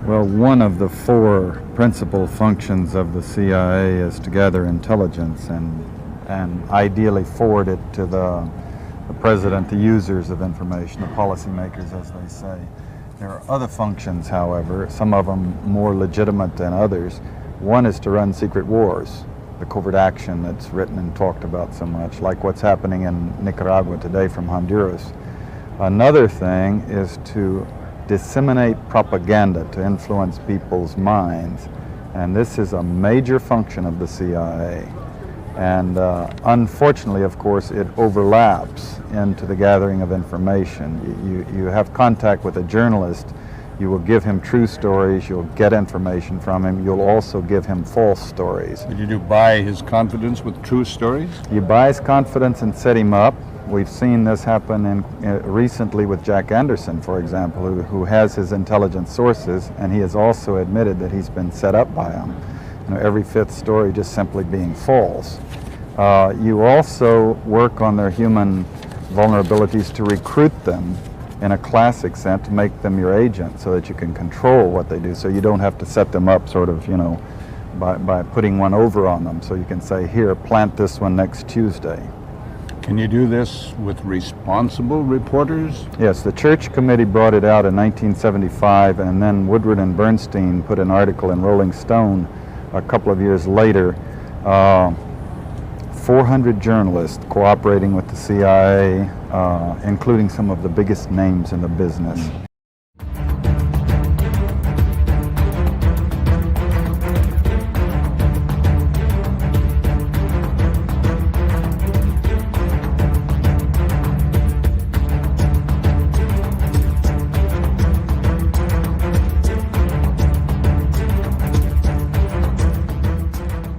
Well, one of the four principal functions of the CIA is to gather intelligence and ideally forward it to the president, the users of information, the policymakers, as they say. There are other functions, however, some of them more legitimate than others. One is to run secret wars, the covert action that's written and talked about so much, like what's happening in Nicaragua today from Honduras. Another thing is to disseminate propaganda to influence people's minds, and this is a major function of the CIA. And unfortunately, of course, it overlaps into the gathering of information. You have contact with a journalist, you will give him true stories, you'll get information from him, you'll also give him false stories. Did you buy his confidence with true stories? You buy his confidence and set him up. We've seen this happen recently with Jack Anderson, for example, who has his intelligence sources, and he has also admitted that he's been set up by them. You know, every fifth story just simply being false. You also work on their human vulnerabilities to recruit them in a classic sense, to make them your agent so that you can control what they do, so you don't have to set them up sort of, you know, by putting one over on them. So you can say, here, plant this one next Tuesday. Can you do this with responsible reporters? Yes, the Church Committee brought it out in 1975, and then Woodward and Bernstein put an article in Rolling Stone a couple of years later. 400 journalists cooperating with the CIA, including some of the biggest names in the business.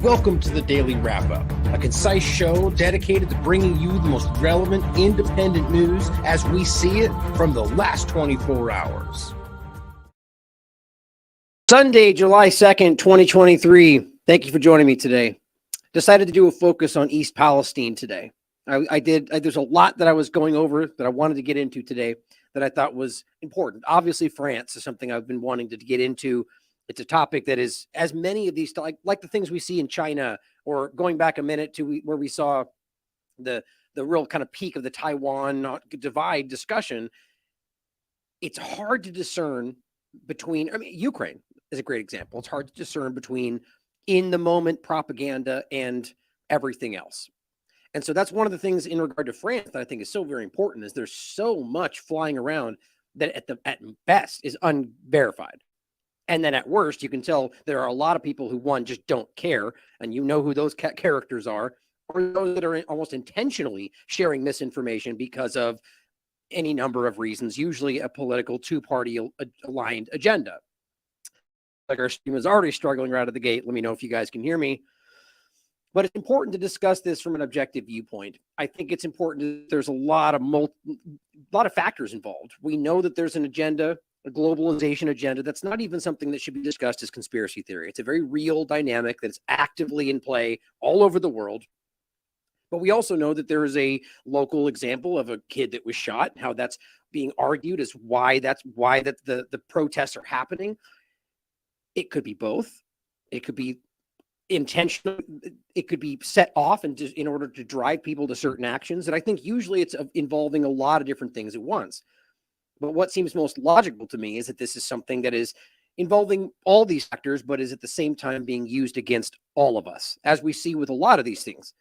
Welcome to the Daily Wrap-Up, a concise show dedicated to bringing you the most relevant independent news as we see it from the last 24 hours. Sunday, July 2nd, 2023. Thank you for joining me today. Decided to do a focus on East Palestine today. There's a lot that I was going over that I wanted to get into today that I thought was important. Obviously, France is something I've been wanting to get into. It's a topic that is, as many of these, like the things we see in China, or going back a minute to where we saw the real kind of peak of the Taiwan divide discussion. It's hard to discern between, I mean, Ukraine is a great example. It's hard to discern between in the moment propaganda and everything else. And so that's one of the things in regard to France that I think is so very important, is there's so much flying around that at best is unverified. And then at worst, you can tell there are a lot of people who, one, just don't care, and you know who those characters are, or those that are almost intentionally sharing misinformation because of any number of reasons, usually a political two-party aligned agenda. Like our stream is already struggling right out of the gate. Let me know if you guys can hear me. But it's important to discuss this from an objective viewpoint. I think it's important that there's a lot of factors involved. We know that there's an agenda, a globalization agenda, that's not even something that should be discussed as conspiracy theory. It's a very real dynamic that's actively in play all over the world. But we also know that there is a local example of a kid that was shot, how that's being argued as why the protests are happening. It could be both. It could be intentional. It could be set off and in order to drive people to certain actions. And I think usually it's involving a lot of different things at once. But what seems most logical to me is that this is something that is involving all these factors, but is at the same time being used against all of us, as we see with a lot of these things.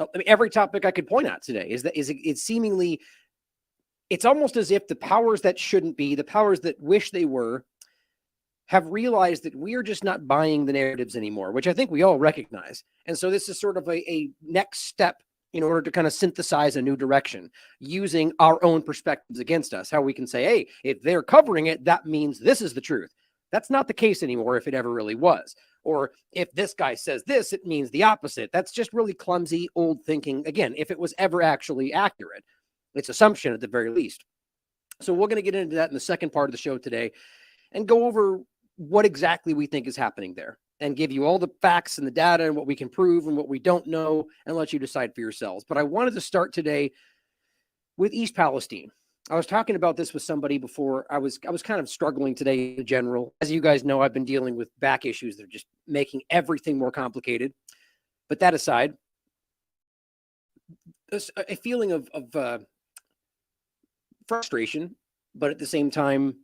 I mean, every topic I could point out today it's seemingly, it's almost as if the powers that shouldn't be, the powers that wish they were, have realized that we are just not buying the narratives anymore, which I think we all recognize. And so this is sort of a next step in order to kind of synthesize a new direction using our own perspectives against us, how we can say, hey, if they're covering it, that means this is the truth. That's not the case anymore if it ever really was. Or if this guy says this, it means the opposite. That's just really clumsy, old thinking. Again, if it was ever actually accurate, it's assumption at the very least. So we're going to get into that in the second part of the show today and go over what exactly we think is happening there, and give you all the facts and the data and what we can prove and what we don't know, and let you decide for yourselves. But I wanted to start today with East Palestine. I was talking about this with somebody before. I was kind of struggling today in general. As you guys know, I've been dealing with back issues that are just making everything more complicated. But that aside, a feeling of frustration, but at the same time,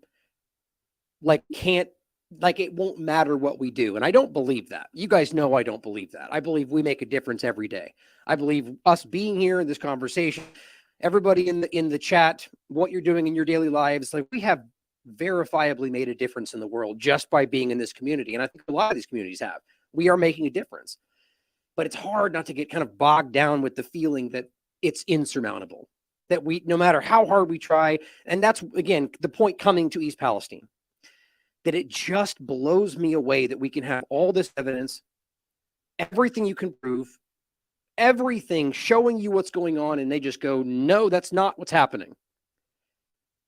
like it won't matter what we do. And I don't believe that. You guys know I don't believe that. I believe we make a difference every day. I believe us being here in this conversation, everybody in the chat, what you're doing in your daily lives, like we have verifiably made a difference in the world just by being in this community. And I think a lot of these communities have. We are making a difference. But it's hard not to get kind of bogged down with the feeling that it's insurmountable, that no matter how hard we try, and that's, again, the point coming to East Palestine, that it just blows me away that we can have all this evidence, everything you can prove, everything showing you what's going on, and they just go, no, that's not what's happening.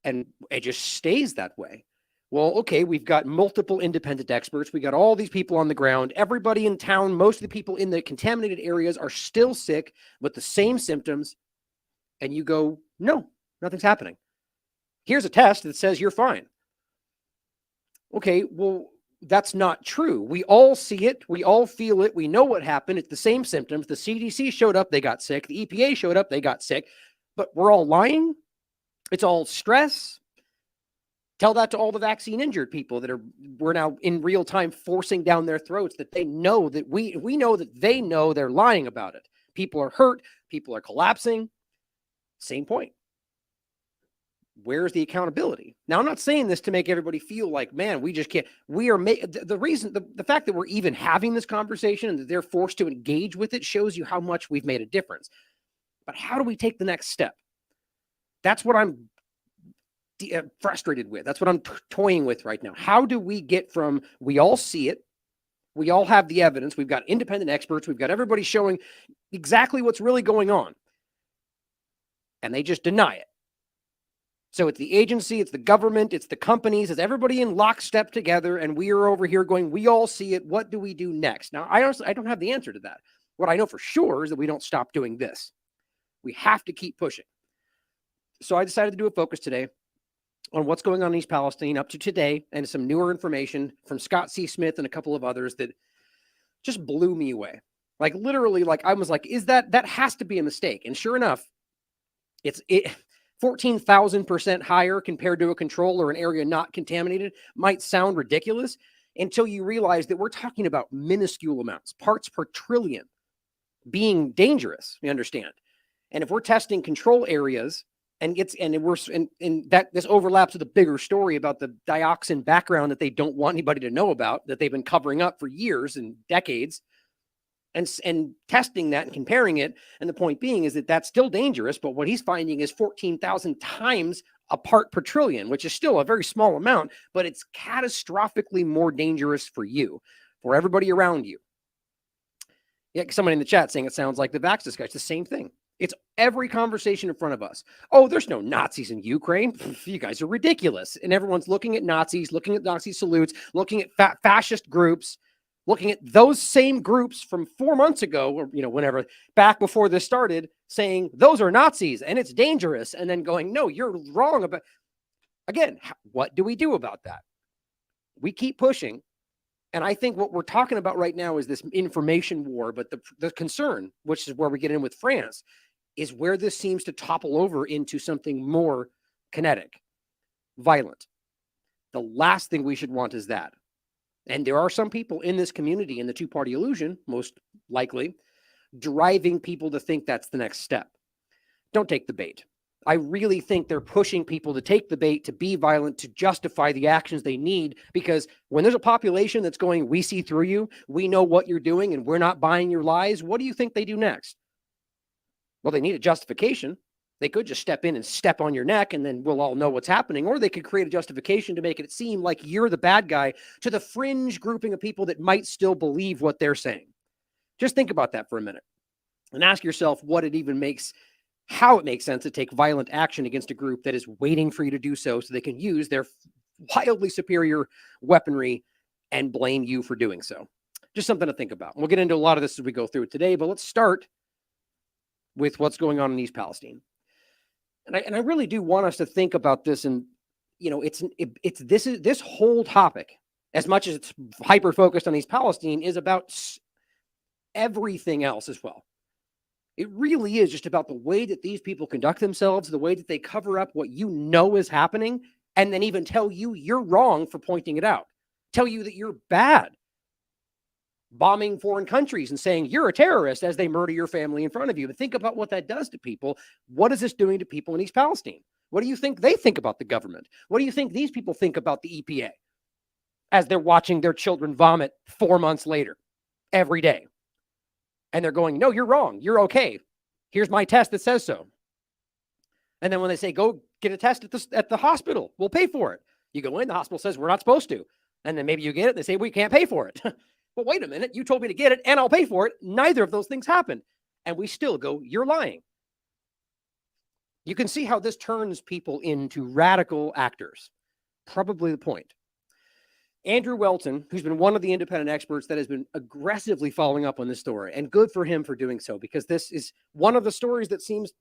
And it just stays that way. Well, okay, we've got multiple independent experts. We got all these people on the ground. Everybody in town, most of the people in the contaminated areas are still sick with the same symptoms. And you go, no, nothing's happening. Here's a test that says you're fine. Okay, well, that's not true. We all see it. We all feel it. We know what happened. It's the same symptoms. The CDC showed up, they got sick. The EPA showed up, they got sick. But we're all lying. It's all stress. Tell that to all the vaccine injured people that we're now in real time forcing down their throats, that they know that we know that they know they're lying about it. People are hurt. People are collapsing. Same point. Where's the accountability? Now, I'm not saying this to make everybody feel like, man, we just can't. We are the fact that we're even having this conversation and that they're forced to engage with it shows you how much we've made a difference. But how do we take the next step? That's what I'm frustrated with. That's what I'm toying with right now. How do we get from, we all see it, we all have the evidence, we've got independent experts, we've got everybody showing exactly what's really going on, and they just deny it. So it's the agency, it's the government, it's the companies, it's everybody in lockstep together, and we are over here going, we all see it, what do we do next? Now, I don't have the answer to that. What I know for sure is that we don't stop doing this. We have to keep pushing. So I decided to do a focus today on what's going on in East Palestine up to today, and some newer information from Scott C. Smith and a couple of others that just blew me away. Like literally, like I was like, that has to be a mistake. And sure enough, it's 14,000% higher compared to a control or an area not contaminated might sound ridiculous until you realize that we're talking about minuscule amounts, parts per trillion being dangerous, you understand? And if we're testing control areas, and that this overlaps with a bigger story about the dioxin background that they don't want anybody to know about, that they've been covering up for years and decades, and testing that and comparing it. And the point being is that that's still dangerous, but what he's finding is 14,000 times a part per trillion, which is still a very small amount, but it's catastrophically more dangerous for you, for everybody around you. Yeah, somebody in the chat saying it sounds like the vax discussion. It's the same thing. It's every conversation in front of us. Oh, there's no Nazis in Ukraine. You guys are ridiculous. And everyone's looking at Nazis, looking at Nazi salutes, looking at fascist groups, looking at those same groups from 4 months ago, or, whenever, back before this started, saying those are Nazis and it's dangerous. And then going, no, you're wrong about, again, what do we do about that? We keep pushing. And I think what we're talking about right now is this information war. But the concern, which is where we get in with France, is where this seems to topple over into something more kinetic, violent. The last thing we should want is that. And there are some people in this community, in the two-party illusion, most likely, driving people to think that's the next step. Don't take the bait. I really think they're pushing people to take the bait, to be violent, to justify the actions they need, because when there's a population that's going, we see through you, we know what you're doing, and we're not buying your lies, what do you think they do next? Well, they need a justification. They could just step in and step on your neck, and then we'll all know what's happening. Or they could create a justification to make it seem like you're the bad guy to the fringe grouping of people that might still believe what they're saying. Just think about that for a minute and ask yourself how it makes sense to take violent action against a group that is waiting for you to do so they can use their wildly superior weaponry and blame you for doing so. Just something to think about. We'll get into a lot of this as we go through it today, but let's start with what's going on in East Palestine. And I really do want us to think about this. And, you know, this whole topic, as much as it's hyper focused on East Palestine, is about everything else as well. It really is just about the way that these people conduct themselves, the way that they cover up what you know is happening, and then even tell you you're wrong for pointing it out, tell you that you're bad, bombing foreign countries and saying you're a terrorist as they murder your family in front of you. But think about what that does to people. What is this doing to people in East Palestine? What do you think they think about the government? What do you think these people think about the EPA as they're watching their children vomit 4 months later every day? And they're going, no, you're wrong. You're okay. Here's my test that says so. And then when they say, go get a test at the hospital, we'll pay for it. You go in, the hospital says, we're not supposed to. And then maybe you get it. They say, we can't pay for it. But wait a minute, you told me to get it and I'll pay for it. Neither of those things happened. And we still go, you're lying. You can see how this turns people into radical actors. Probably the point. Andrew Welton, who's been one of the independent experts that has been aggressively following up on this story, and good for him for doing so, because this is one of the stories that seems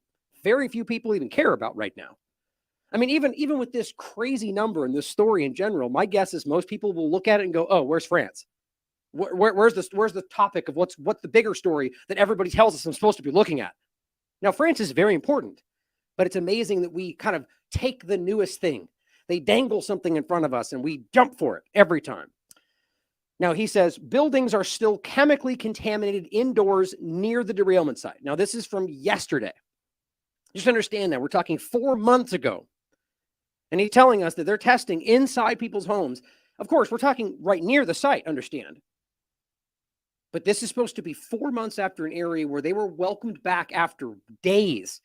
very few people even care about right now. I mean, even with this crazy number and this story in general, my guess is most people will look at it and go, oh, where's France? Where's the topic of what's the bigger story that everybody tells us I'm supposed to be looking at? Now, France is very important, but it's amazing that we kind of take the newest thing. They dangle something in front of us and we jump for it every time. Now, he says, buildings are still chemically contaminated indoors near the derailment site. Now, this is from yesterday. Just understand that. We're talking 4 months ago. And he's telling us that they're testing inside people's homes. Of course, we're talking right near the site, understand. But this is supposed to be 4 months after an area where they were welcomed back after days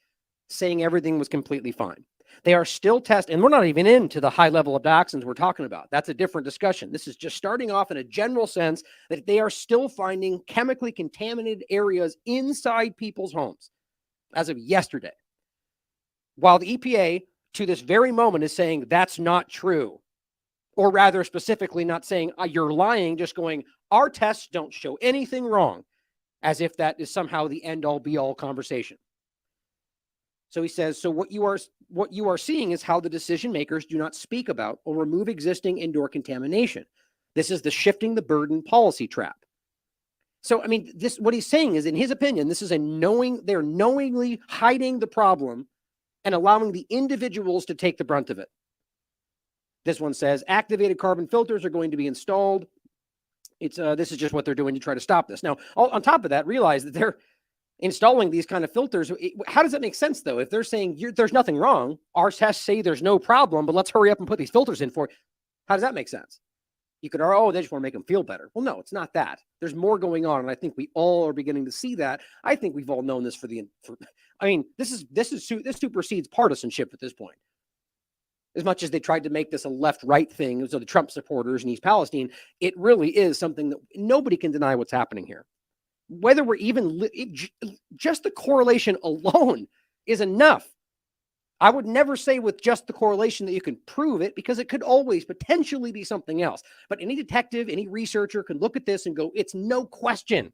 saying everything was completely fine. They are still testing, and we're not even into the high level of dioxins we're talking about. That's a different discussion. This is just starting off in a general sense that they are still finding chemically contaminated areas inside people's homes as of yesterday. While the EPA, to this very moment, is saying that's not true. Or rather, specifically not saying you're lying, just going, our tests don't show anything wrong, as if that is somehow the end-all be-all conversation. So he says, so what you are seeing is how the decision makers do not speak about or remove existing indoor contamination. This is the shifting the burden policy trap. So, I mean, what he's saying is, in his opinion, this is they're knowingly hiding the problem and allowing the individuals to take the brunt of it. This one says activated carbon filters are going to be installed. This is just what they're doing to try to stop this. Now, on top of that, realize that they're installing these kind of filters. How does that make sense, though? If they're saying there's nothing wrong, our tests say there's no problem, but let's hurry up and put these filters in for it. How does that make sense? You could, they just want to make them feel better. Well, no, it's not that. There's more going on, and I think we all are beginning to see that. I think we've all known this this supersedes partisanship at this point. As much as they tried to make this a left-right thing, so the Trump supporters in East Palestine, it really is something that nobody can deny what's happening here. Whether we're even, just the correlation alone is enough. I would never say with just the correlation that you can prove it, because it could always potentially be something else. But any detective, any researcher can look at this and go, it's no question.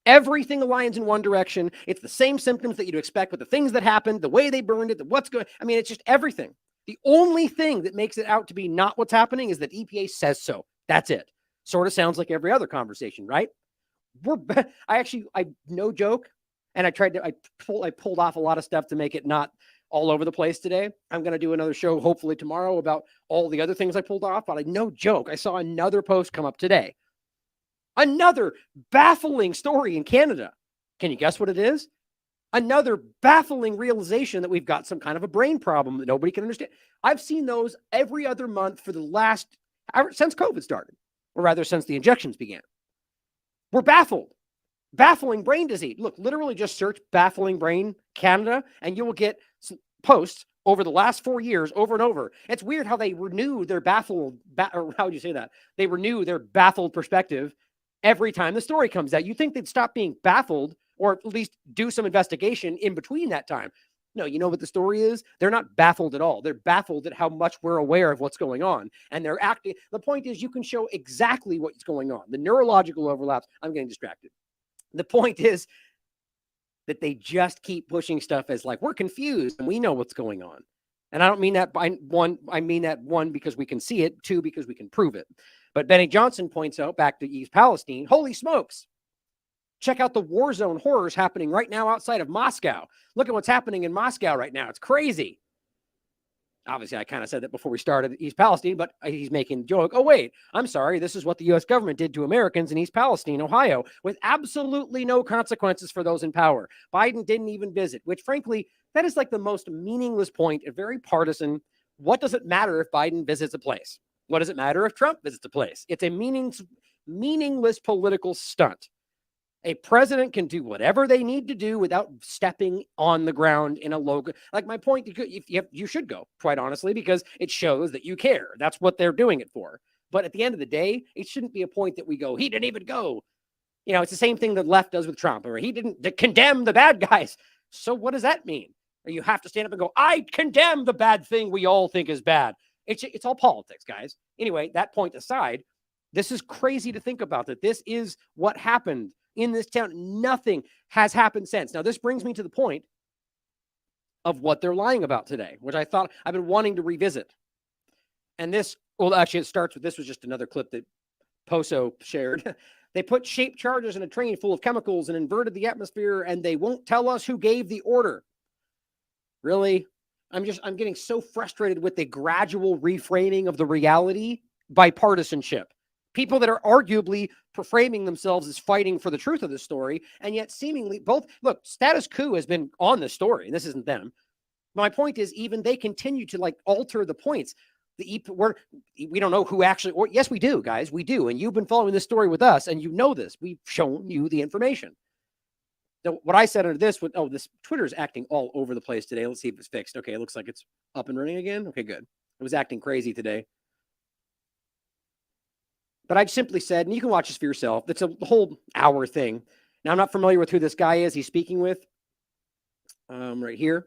Everything aligns in one direction. It's the same symptoms that you'd expect with the things that happened, the way they burned it, what's going. I mean, it's just everything. The only thing that makes it out to be not what's happening is that EPA says so. That's it. Sort of sounds like every other conversation, right? I no joke, and I pulled off a lot of stuff to make it not all over the place today. I'm going to do another show hopefully tomorrow about all the other things I pulled off, but no joke, I saw another post come up today. Another baffling story in Canada. Can you guess what it is? Another baffling realization that we've got some kind of a brain problem that nobody can understand. I've seen those every other month for since COVID started, or rather since the injections began. We're baffled. Baffling brain disease. Look, literally just search baffling brain Canada and you will get posts over the last 4 years over and over. It's weird how they renew their or how would you say that? They renew their baffled perspective every time the story comes out. You think they'd stop being baffled or at least do some investigation in between that time. No, you know what the story is? They're not baffled at all. They're baffled at how much we're aware of what's going on. And they're acting. The point is, you can show exactly what's going on. The neurological overlaps. I'm getting distracted. The point is, that they just keep pushing stuff as like, we're confused and we know what's going on. And I don't mean that by one, I mean that one, because we can see it, two, because we can prove it. But Benny Johnson points out, back to East Palestine, holy smokes, check out the war zone horrors happening right now outside of Moscow. Look at what's happening in Moscow right now. It's crazy. Obviously, I kind of said that before we started East Palestine, but he's making a joke. Oh, wait, I'm sorry. This is what the U.S. government did to Americans in East Palestine, Ohio, with absolutely no consequences for those in power. Biden didn't even visit, which frankly, that is like the most meaningless point, a very partisan. What does it matter if Biden visits a place? What does it matter if Trump visits a place? It's a meaningless political stunt. A president can do whatever they need to do without stepping on the ground in a logo. Like my point, you should go, quite honestly, because it shows that you care. That's what they're doing it for. But at the end of the day, it shouldn't be a point that we go, he didn't even go. You know, it's the same thing that left does with Trump, or he didn't condemn the bad guys. So what does that mean? Or you have to stand up and go, I condemn the bad thing we all think is bad. It's all politics, guys. Anyway, that point aside, this is crazy to think about, that this is what happened in this town. Nothing has happened since. Now, this brings me to the point of what they're lying about today, which I thought I've been wanting to revisit. And this, well, actually, it starts with, this was just another clip that Poso shared. They put shaped charges in a train full of chemicals and inverted the atmosphere, and they won't tell us who gave the order. Really? I'm getting so frustrated with the gradual reframing of the reality by partisanship. People that are arguably framing themselves as fighting for the truth of the story, and yet seemingly both, look, status quo has been on the story, and this isn't them. My point is, even they continue to like alter the points. We don't know who actually, or yes, we do, guys, we do. And you've been following this story with us, and you know this. We've shown you the information. Now, what I said under this, this Twitter is acting all over the place today. Let's see if it's fixed. Okay, it looks like it's up and running again. Okay, good. It was acting crazy today. But I simply said, and you can watch this for yourself, it's a whole hour thing. Now, I'm not familiar with who this guy is he's speaking with right here.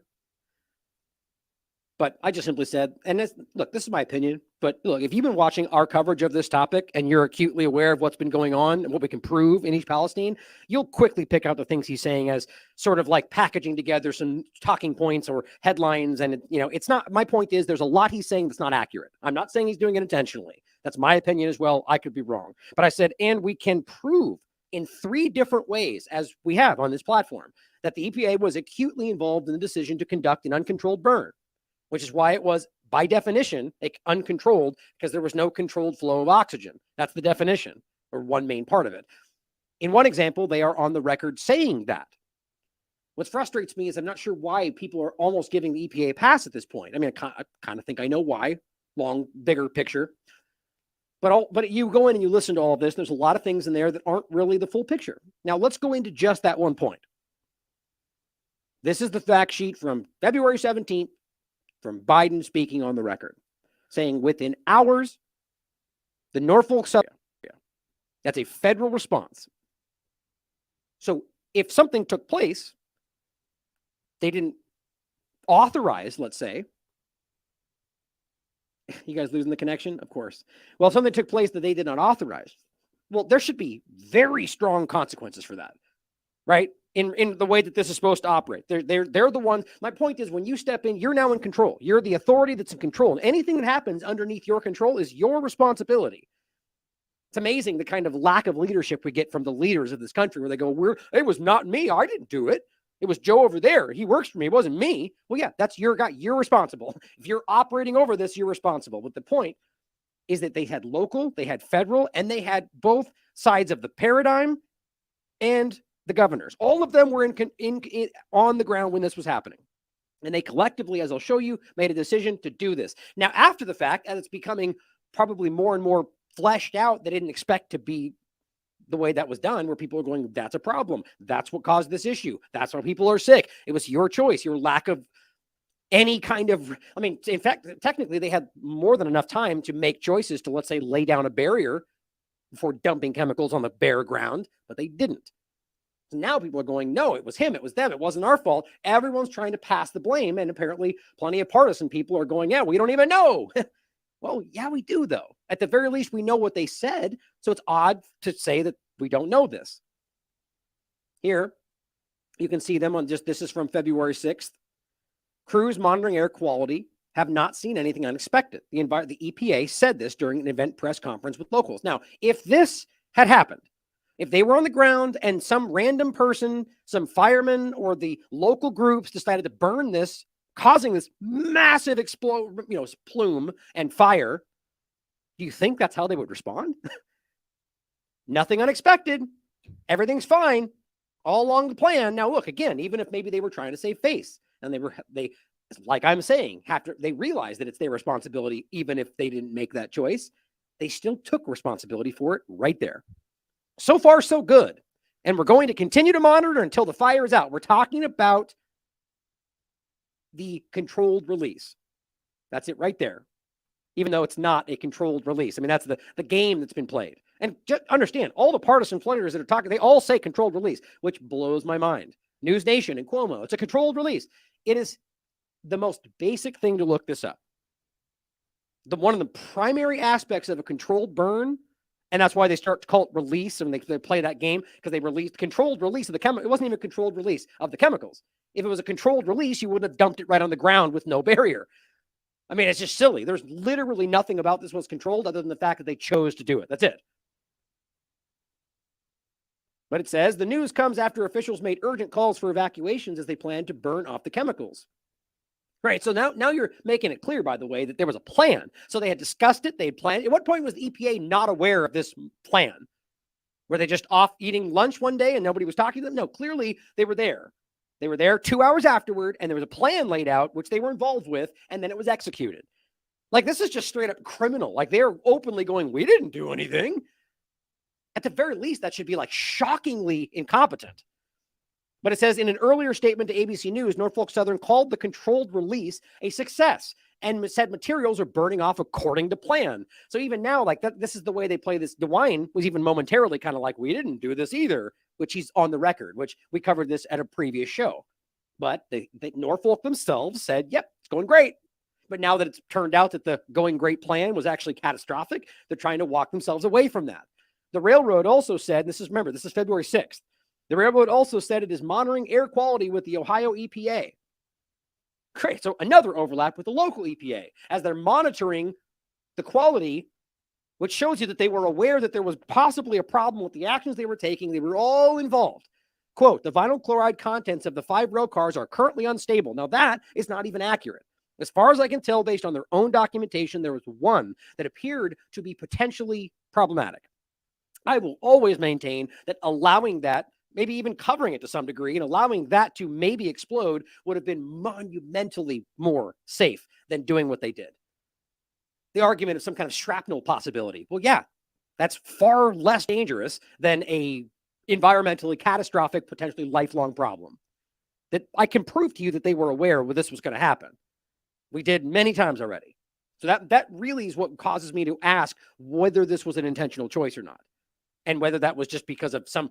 But I just simply said, and look, this is my opinion, but look, if you've been watching our coverage of this topic and you're acutely aware of what's been going on and what we can prove in East Palestine, you'll quickly pick out the things he's saying as sort of like packaging together some talking points or headlines. And, it's not, my point is there's a lot he's saying that's not accurate. I'm not saying he's doing it intentionally. That's my opinion as well. I could be wrong. But I said, and we can prove in 3 different ways, as we have on this platform, that the EPA was acutely involved in the decision to conduct an uncontrolled burn, which is why it was, by definition, uncontrolled, because there was no controlled flow of oxygen. That's the definition, or one main part of it. In one example, they are on the record saying that. What frustrates me is I'm not sure why people are almost giving the EPA a pass at this point. I mean, I kind of think I know why, bigger picture. But you go in and you listen to all of this, there's a lot of things in there that aren't really the full picture. Now, let's go into just that one point. This is the fact sheet from February 17th, from Biden speaking on the record, saying within hours, the Norfolk area, that's a federal response. So if something took place, they didn't authorize, let's say. You guys losing the connection? Of course. Well, something took place that they did not authorize. Well, there should be very strong consequences for that, right? In the way that this is supposed to operate. They're the ones. My point is, when you step in, you're now in control. You're the authority that's in control. And anything that happens underneath your control is your responsibility. It's amazing the kind of lack of leadership we get from the leaders of this country, where they go, it was not me. I didn't do it. It was Joe over there. He works for me. It wasn't me. Well, yeah, that's your guy. You're responsible. If you're operating over this, you're responsible. But the point is that they had local, they had federal, and they had both sides of the paradigm and the governors. All of them were on the ground when this was happening. And they collectively, as I'll show you, made a decision to do this. Now, after the fact, as it's becoming probably more and more fleshed out, they didn't expect to be the way that was done, where people are going, that's a problem. That's what caused this issue. That's why people are sick. It was your choice, your lack of any kind of, I mean, in fact, technically they had more than enough time to make choices to, let's say, lay down a barrier before dumping chemicals on the bare ground, but they didn't. So now people are going, no, it was him. It was them. It wasn't our fault. Everyone's trying to pass the blame. And apparently plenty of partisan people are going, yeah, we don't even know. Well, yeah, we do, though. At the very least, we know what they said. So it's odd to say that we don't know this. Here, You can see them on this is from February 6th. Crews monitoring air quality have not seen anything unexpected. The EPA said this during an event press conference with locals. Now, if this had happened, if they were on the ground and some random person, some firemen or the local groups decided to burn this, causing this massive plume and fire, do you think that's how they would respond? Nothing unexpected. Everything's fine. All along the plan. Now, look, again, even if maybe they were trying to save face and they, like I'm saying, after they realized that it's their responsibility, even if they didn't make that choice, they still took responsibility for it right there. So far, so good. And we're going to continue to monitor until the fire is out. We're talking about the controlled release. That's it right there. Even though it's not a controlled release. I mean, that's the game that's been played. And just understand, all the partisan players that are talking, they all say controlled release, which blows my mind. News Nation and Cuomo, it's a controlled release. It is the most basic thing to look this up. One of the primary aspects of a controlled burn, and that's why they start to call it release, and they play that game, because they released controlled release of the chemical. It wasn't even a controlled release of the chemicals. If it was a controlled release, you wouldn't have dumped it right on the ground with no barrier. I mean, it's just silly. There's literally nothing about this was controlled other than the fact that they chose to do it. That's it. But it says the news comes after officials made urgent calls for evacuations as they planned to burn off the chemicals. Right. So now you're making it clear, by the way, that there was a plan. So they had discussed it. They had planned. At what point was the EPA not aware of this plan? Were they just off eating lunch one day and nobody was talking to them? No, clearly they were there. They were there 2 hours afterward, and there was a plan laid out, which they were involved with, and then it was executed. Like, this is just straight up criminal. Like, they're openly going, we didn't do anything. At the very least, that should be like shockingly incompetent. But it says in an earlier statement to ABC News, Norfolk Southern called the controlled release a success and said materials are burning off according to plan. So even now, like this is the way they play this. DeWine was even momentarily kind of like, we didn't do this either, which he's on the record, which we covered this at a previous show. But Norfolk themselves said, yep, it's going great. But now that it's turned out that the going great plan was actually catastrophic, they're trying to walk themselves away from that. The railroad also said, this is February 6th. The railroad also said it is monitoring air quality with the Ohio EPA. Great. So another overlap with the local EPA as they're monitoring the quality, which shows you that they were aware that there was possibly a problem with the actions they were taking. They were all involved. Quote, the vinyl chloride contents of the 5 rail cars are currently unstable. Now that is not even accurate. As far as I can tell, based on their own documentation, there was one that appeared to be potentially problematic. I will always maintain that allowing that, maybe even covering it to some degree, and allowing that to maybe explode would have been monumentally more safe than doing what they did. The argument of some kind of shrapnel possibility. Well, yeah, that's far less dangerous than a environmentally catastrophic, potentially lifelong problem. That I can prove to you that they were aware this was going to happen. We did many times already. So that really is what causes me to ask whether this was an intentional choice or not. And whether that was just because of some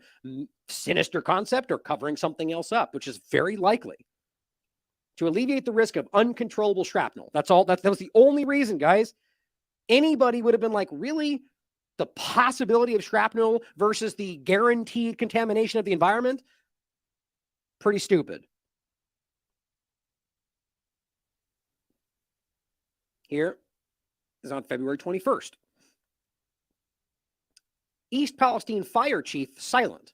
sinister concept or covering something else up, which is very likely. To alleviate the risk of uncontrollable shrapnel. That's all. That was the only reason, guys. Anybody would have been like, really? The possibility of shrapnel versus the guaranteed contamination of the environment? Pretty stupid. Here is on February 21st. East Palestine fire chief silent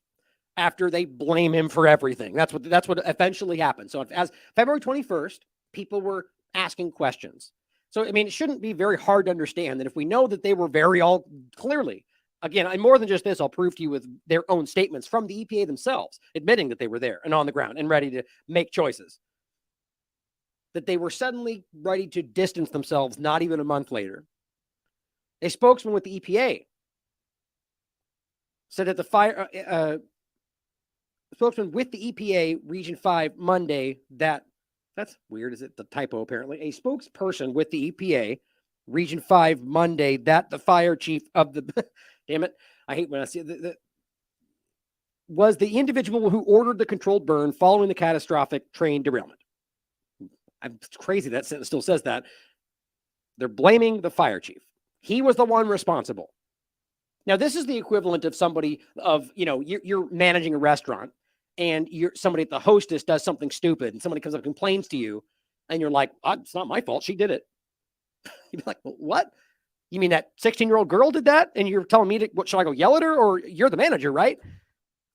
after they blame him for everything. That's what eventually happened. So as February 21st, people were asking questions. So, I mean, it shouldn't be very hard to understand that if we know that they were all clearly, again, and more than just this, I'll prove to you with their own statements from the EPA themselves, admitting that they were there and on the ground and ready to make choices. That they were suddenly ready to distance themselves not even a month later. A spokesman with the EPA said that the spokesman with the EPA Region 5 Monday that's weird, is it the typo apparently? A spokesperson with the EPA Region 5 Monday that the fire chief of the, damn it, I hate when I see it, was the individual who ordered the controlled burn following the catastrophic train derailment. It's crazy that sentence still says that. They're blaming the fire chief. He was the one responsible. Now, this is the equivalent of somebody you're managing a restaurant and somebody at the hostess does something stupid and somebody comes up and complains to you and you're like, it's not my fault. She did it. You'd be like, well, what? You mean that 16-year-old girl did that? And you're telling me what, should I go yell at her? Or you're the manager, right?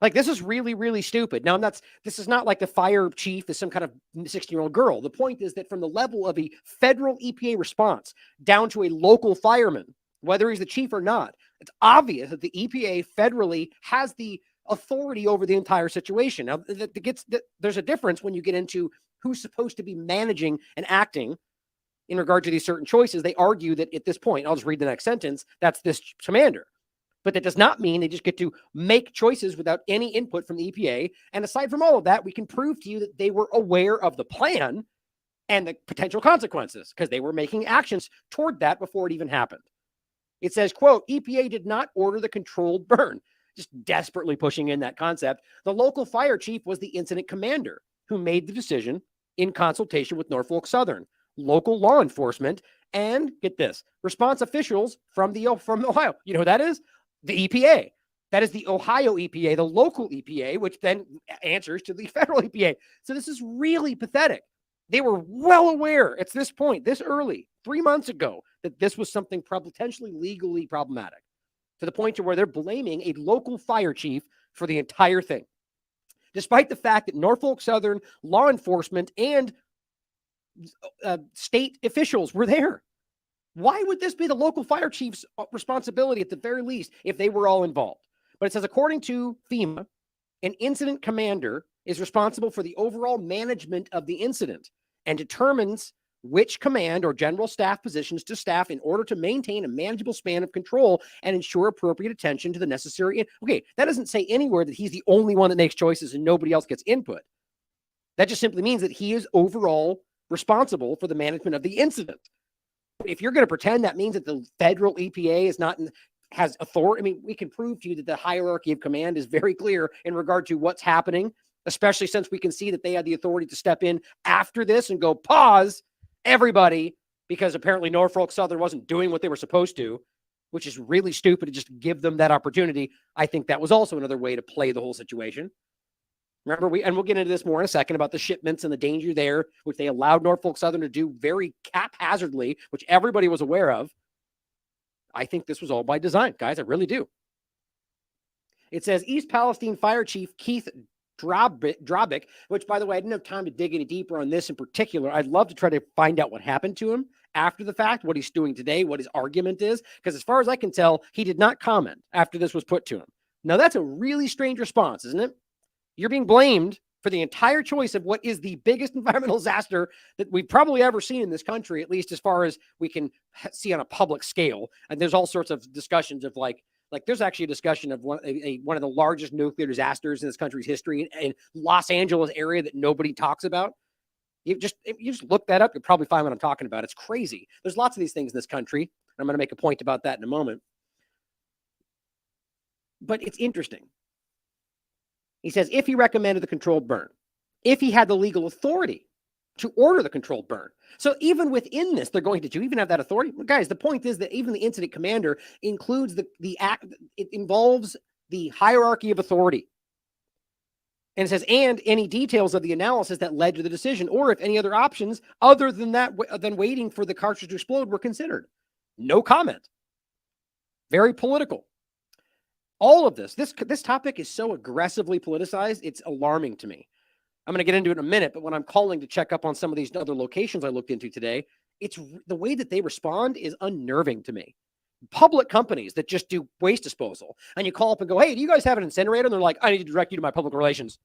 Like, this is really, really stupid. Now, this is not like the fire chief is some kind of 16-year-old girl. The point is that from the level of a federal EPA response down to a local fireman, whether he's the chief or not, it's obvious that the EPA federally has the authority over the entire situation. Now, there's a difference when you get into who's supposed to be managing and acting in regard to these certain choices. They argue that at this point, I'll just read the next sentence, that's this commander. But that does not mean they just get to make choices without any input from the EPA. And aside from all of that, we can prove to you that they were aware of the plan and the potential consequences because they were making actions toward that before it even happened. It says, quote, EPA did not order the controlled burn, just desperately pushing in that concept. The local fire chief was the incident commander who made the decision in consultation with Norfolk Southern, local law enforcement, and get this, response officials from Ohio. You know who that is? The EPA. That is the Ohio EPA, the local EPA, which then answers to the federal EPA. So this is really pathetic. They were well aware at this point, this early, 3 months ago, that this was something potentially legally problematic, to the point to where they're blaming a local fire chief for the entire thing, despite the fact that Norfolk Southern law enforcement and state officials were there. Why would this be the local fire chief's responsibility at the very least if they were all involved? But it says, according to FEMA, an incident commander is responsible for the overall management of the incident and determines which command or general staff positions to staff in order to maintain a manageable span of control and ensure appropriate attention to the necessary. Okay, that doesn't say anywhere that he's the only one that makes choices and nobody else gets input. That just simply means that he is overall responsible for the management of the incident. If you're going to pretend that means that the federal EPA has authority, I mean, we can prove to you that the hierarchy of command is very clear in regard to what's happening, especially since we can see that they had the authority to step in after this and go, pause, everybody, because apparently Norfolk Southern wasn't doing what they were supposed to, which is really stupid to just give them that opportunity. I think that was also another way to play the whole situation. Remember, we'll get into this more in a second about the shipments and the danger there, which they allowed Norfolk Southern to do very haphazardly, which everybody was aware of. I think this was all by design, guys. I really do. It says East Palestine Fire Chief Keith Drobick, which, by the way, I didn't have time to dig any deeper on this in particular. I'd love to try to find out what happened to him after the fact, what he's doing today, what his argument is, because as far as I can tell, he did not comment after this was put to him. Now, that's a really strange response, isn't it? You're being blamed for the entire choice of what is the biggest environmental disaster that we've probably ever seen in this country, at least as far as we can see on a public scale. And there's all sorts of discussions of like there's actually a discussion of one of the largest nuclear disasters in this country's history in Los Angeles area that nobody talks about. If you just look that up, you'll probably find what I'm talking about. It's crazy. There's lots of these things in this country. I'm going to make a point about that in a moment. But it's interesting. He says, if he recommended the controlled burn, if he had the legal authority to order the controlled burn. So even within this, they're going to even have that authority. Well, guys, the point is that even the incident commander includes the act. It involves the hierarchy of authority. And it says, and any details of the analysis that led to the decision, or if any other options other than that, than waiting for the cartridge to explode were considered. No comment. Very political. All of this topic is so aggressively politicized, it's alarming to me. I'm going to get into it in a minute, but when I'm calling to check up on some of these other locations I looked into today, it's the way that they respond is unnerving to me. Public companies that just do waste disposal, and you call up and go, hey, do you guys have an incinerator? And they're like, I need to direct you to my public relations.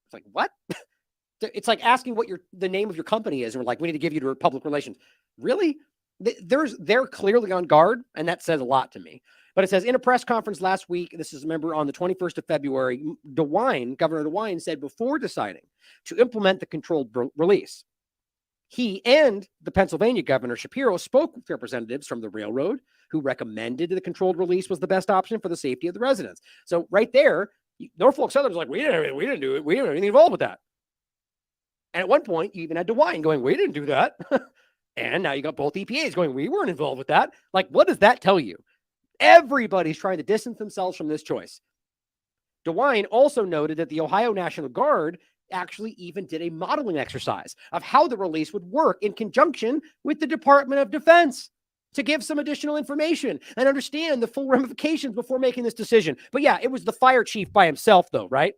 It's like, what? It's like asking what the name of your company is, and we're like, we need to give you to public relations. Really? They're clearly on guard, and that says a lot to me. But it says, in a press conference last week, this is, remember, on the 21st of February, Governor DeWine said before deciding to implement the controlled release, he and the Pennsylvania Governor Shapiro spoke with representatives from the railroad who recommended the controlled release was the best option for the safety of the residents. So right there, Norfolk Southern was like, we didn't do it. We didn't have anything involved with that. And at one point, you even had DeWine going, we didn't do that. And now you got both EPAs going, we weren't involved with that. Like, what does that tell you? Everybody's trying to distance themselves from this choice. DeWine also noted that the Ohio National Guard actually even did a modeling exercise of how the release would work in conjunction with the Department of Defense to give some additional information and understand the full ramifications before making this decision. But yeah, it was the fire chief by himself, though, right?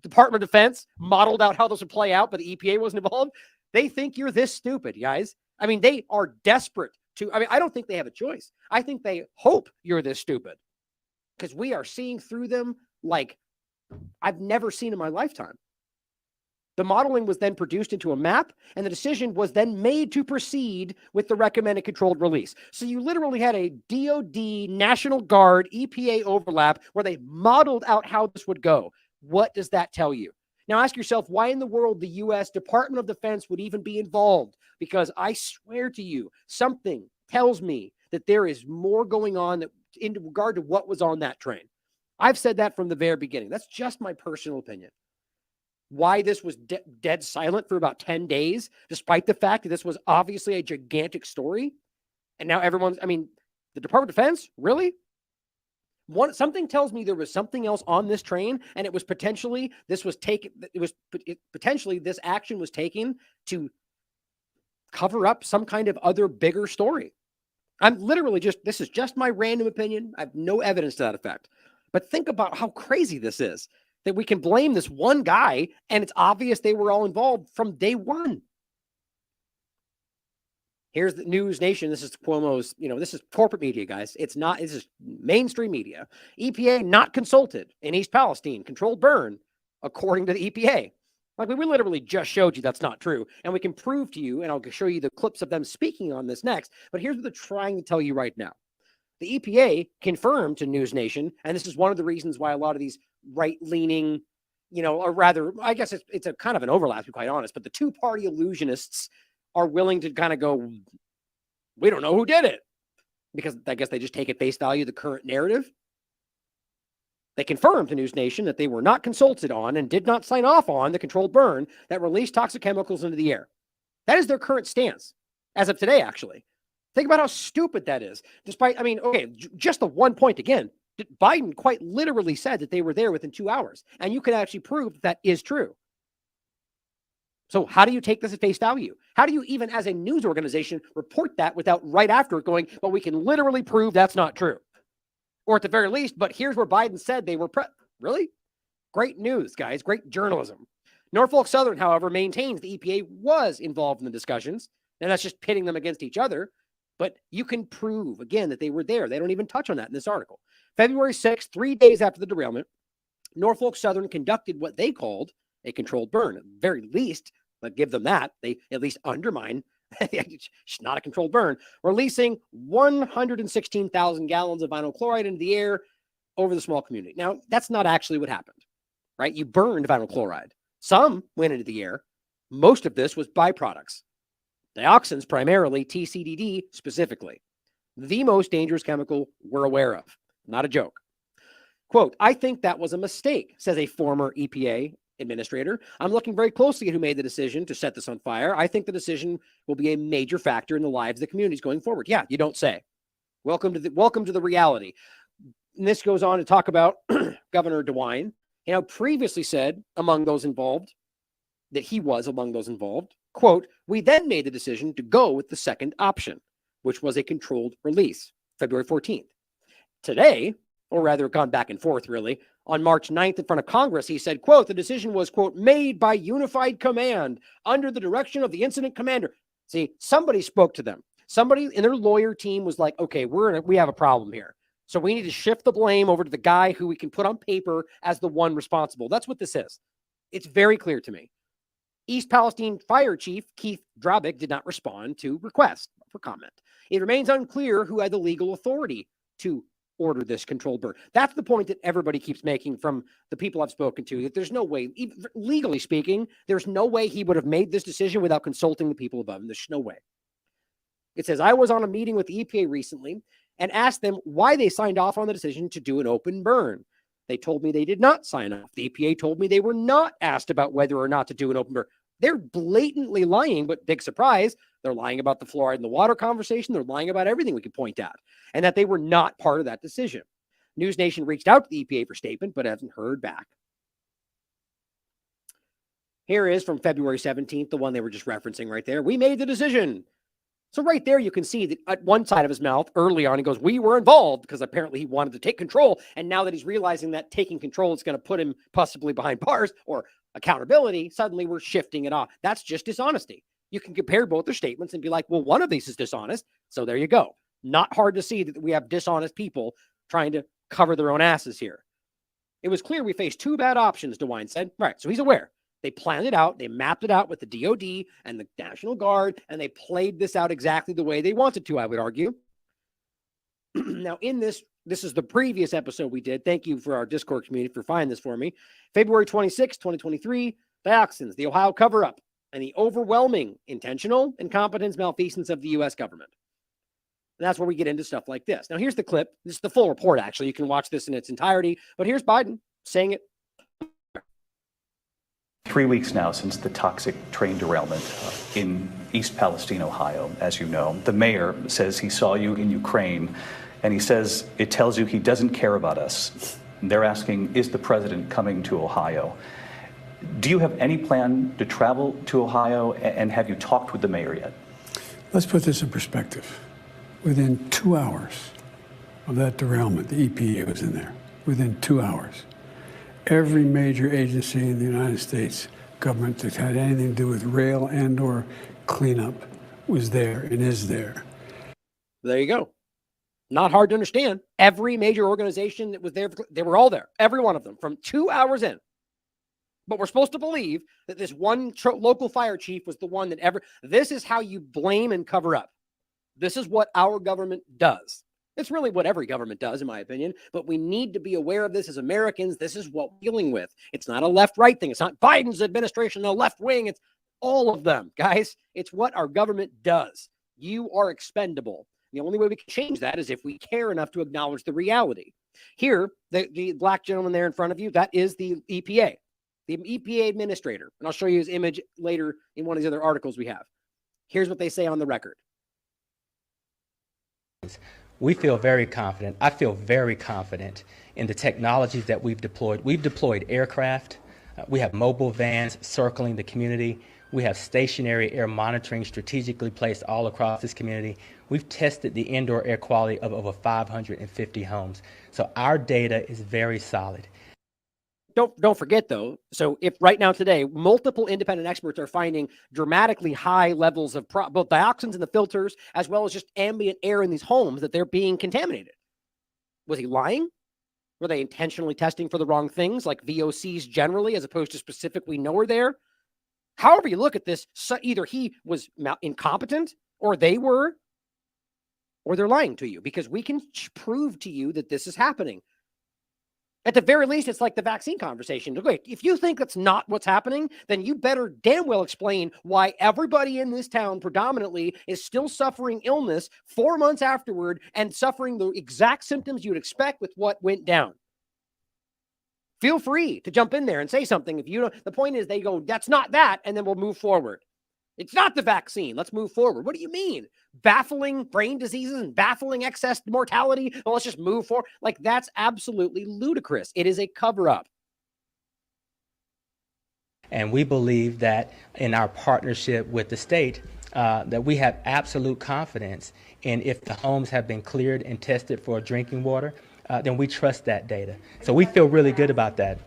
Department of Defense modeled out how this would play out, but the EPA wasn't involved. They think you're this stupid, guys. I mean, they are desperate to, I don't think they have a choice. I think they hope you're this stupid because we are seeing through them like I've never seen in my lifetime. The modeling was then produced into a map, and the decision was then made to proceed with the recommended controlled release. So you literally had a DOD, National Guard, EPA overlap where they modeled out how this would go. What does that tell you? Now ask yourself, why in the world the U.S. Department of Defense would even be involved? Because I swear to you, something tells me that there is more going on in regard to what was on that train. I've said that from the very beginning. That's just my personal opinion. Why this was dead silent for about 10 days, despite the fact that this was obviously a gigantic story. And now everyone's, the Department of Defense, really? Something tells me there was something else on this train, and it was potentially, this action was taken to cover up some kind of other bigger story. I'm literally this is just my random opinion. I have no evidence to that effect. But think about how crazy this is. That we can blame this one guy, and it's obvious they were all involved from day one. Here's the News Nation. This is Cuomo's, this is corporate media, guys. This is mainstream media. EPA not consulted in East Palestine, controlled burn, according to the EPA. Like, we literally just showed you that's not true. And we can prove to you, and I'll show you the clips of them speaking on this next. But here's what they're trying to tell you right now. The EPA confirmed to News Nation, and this is one of the reasons why a lot of these right-leaning, or rather, I guess it's a kind of an overlap, to be quite honest, but the two-party illusionists are willing to kind of go, we don't know who did it, because I guess they just take at face value the current narrative. They confirmed to News Nation that they were not consulted on and did not sign off on the controlled burn that released toxic chemicals into the air. That is their current stance, as of today, actually. Think about how stupid that is. Despite, just the one point again, Biden quite literally said that they were there within 2 hours. And you can actually prove that is true. So how do you take this at face value? How do you even as a news organization report that without right after it going, well, we can literally prove that's not true? Or at the very least, but here's where Biden said they were really? Great news, guys. Great journalism. Norfolk Southern, however, maintains the EPA was involved in the discussions. And that's just pitting them against each other. But you can prove, again, that they were there. They don't even touch on that in this article. February 6th, 3 days after the derailment, Norfolk Southern conducted what they called a controlled burn. At the very least, but give them that. They at least undermine. It's not a controlled burn. Releasing 116,000 gallons of vinyl chloride into the air over the small community. Now, that's not actually what happened, right? You burned vinyl chloride. Some went into the air. Most of this was byproducts. Dioxins, primarily, TCDD specifically. The most dangerous chemical we're aware of. Not a joke. Quote, I think that was a mistake, says a former EPA administrator. I'm looking very closely at who made the decision to set this on fire. I think the decision will be a major factor in the lives of the communities going forward. Yeah, you don't say. Welcome to the reality. And this goes on to talk about Governor DeWine, previously said among those involved that he was among those involved. Quote, we then made the decision to go with the second option, which was a controlled release, February 14th. Today, or rather gone back and forth really, on March 9th in front of Congress, he said, quote, the decision was, quote, made by unified command under the direction of the incident commander. See, somebody spoke to them. Somebody in their lawyer team was like, okay, we have a problem here. So we need to shift the blame over to the guy who we can put on paper as the one responsible. That's what this is. It's very clear to me. East Palestine Fire Chief Keith Drabik did not respond to request for comment. It remains unclear who had the legal authority to order this controlled burn. That's the point that everybody keeps making from the people I've spoken to, that there's no way, even legally speaking, there's no way he would have made this decision without consulting the people above him. There's no way. It says, I was on a meeting with the EPA recently and asked them why they signed off on the decision to do an open burn. They told me they did not sign off. The EPA told me they were not asked about whether or not to do an open burn. They're blatantly lying, but big surprise, they're lying about the fluoride in the water conversation. They're lying about everything we could point at, and that they were not part of that decision. News Nation reached out to the EPA for statement, but hasn't heard back. Here is from February 17th, the one they were just referencing right there. We made the decision. So right there, you can see that at one side of his mouth, early on, he goes, we were involved, because apparently he wanted to take control. And now that he's realizing that taking control is going to put him possibly behind bars or accountability, suddenly we're shifting it off. That's just dishonesty. You can compare both their statements and be like, well, one of these is dishonest. So there you go. Not hard to see that we have dishonest people trying to cover their own asses here. It was clear we faced two bad options, DeWine said. Right, so he's aware. They planned it out. They mapped it out with the DOD and the National Guard, and they played this out exactly the way they wanted to, I would argue. Now, in this is the previous episode we did. Thank you for our Discord community for finding this for me. February 26, 2023, Dioxins, the Ohio cover-up, and the overwhelming intentional incompetence malfeasance of the U.S. government. And that's where we get into stuff like this. Now, here's the clip. This is the full report, actually. You can watch this in its entirety. But here's Biden saying it. 3 weeks now since the toxic train derailment in East Palestine, Ohio, as you know. The mayor says he saw you in Ukraine, and he says it tells you he doesn't care about us. They're asking, is the president coming to Ohio? Do you have any plan to travel to Ohio, and have you talked with the mayor yet? Let's put this in perspective. Within 2 hours of that derailment, the EPA was in there. Within 2 hours. Every major agency in the United States government that had anything to do with rail and or cleanup was there and is there. There you go. Not hard to understand. Every major organization that was there, they were all there. Every one of them from 2 hours in. But we're supposed to believe that this one local fire chief was the one that this is how you blame and cover up. This is what our government does. It's really what every government does, in my opinion, but we need to be aware of this as Americans. This is what we're dealing with. It's not a left-right thing. It's not Biden's administration, the left wing. It's all of them, guys. It's what our government does. You are expendable. The only way we can change that is if we care enough to acknowledge the reality. Here, the black gentleman there in front of you, that is the EPA, the EPA administrator. And I'll show you his image later in one of these other articles we have. Here's what they say on the record. We feel very confident. I feel very confident in the technologies that we've deployed. We've deployed aircraft. We have mobile vans circling the community. We have stationary air monitoring strategically placed all across this community. We've tested the indoor air quality of over 550 homes. So our data is very solid. Don't forget, though, so if right now today, multiple independent experts are finding dramatically high levels of both dioxins in the filters, as well as just ambient air in these homes, that they're being contaminated. Was he lying? Were they intentionally testing for the wrong things, like VOCs generally, as opposed to specific we know are there? However you look at this, so either he was incompetent, or they were, or they're lying to you, because we can prove to you that this is happening. At the very least, it's like the vaccine conversation. Wait, if you think that's not what's happening, then you better damn well explain why everybody in this town predominantly is still suffering illness 4 months afterward and suffering the exact symptoms you would expect with what went down. Feel free to jump in there and say something. If you don't, the point is they go, that's not that, and then we'll move forward. It's not the vaccine. Let's move forward. What do you mean? Baffling brain diseases and baffling excess mortality? Well, let's just move forward. Like, that's absolutely ludicrous. It is a cover-up. And we believe that in our partnership with the state, that we have absolute confidence in if the homes have been cleared and tested for drinking water, then we trust that data. So we feel really good about that.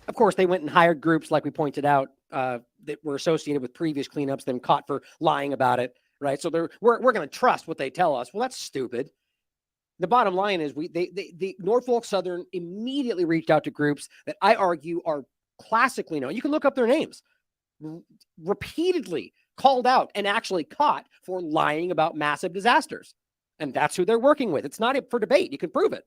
Of course, they went and hired groups, like we pointed out, that were associated with previous cleanups, then caught for lying about it, right? So we're going to trust what they tell us. Well, that's stupid. The bottom line is the Norfolk Southern immediately reached out to groups that I argue are classically known. You can look up their names. Repeatedly called out and actually caught for lying about massive disasters. And that's who they're working with. It's not for debate. You can prove it.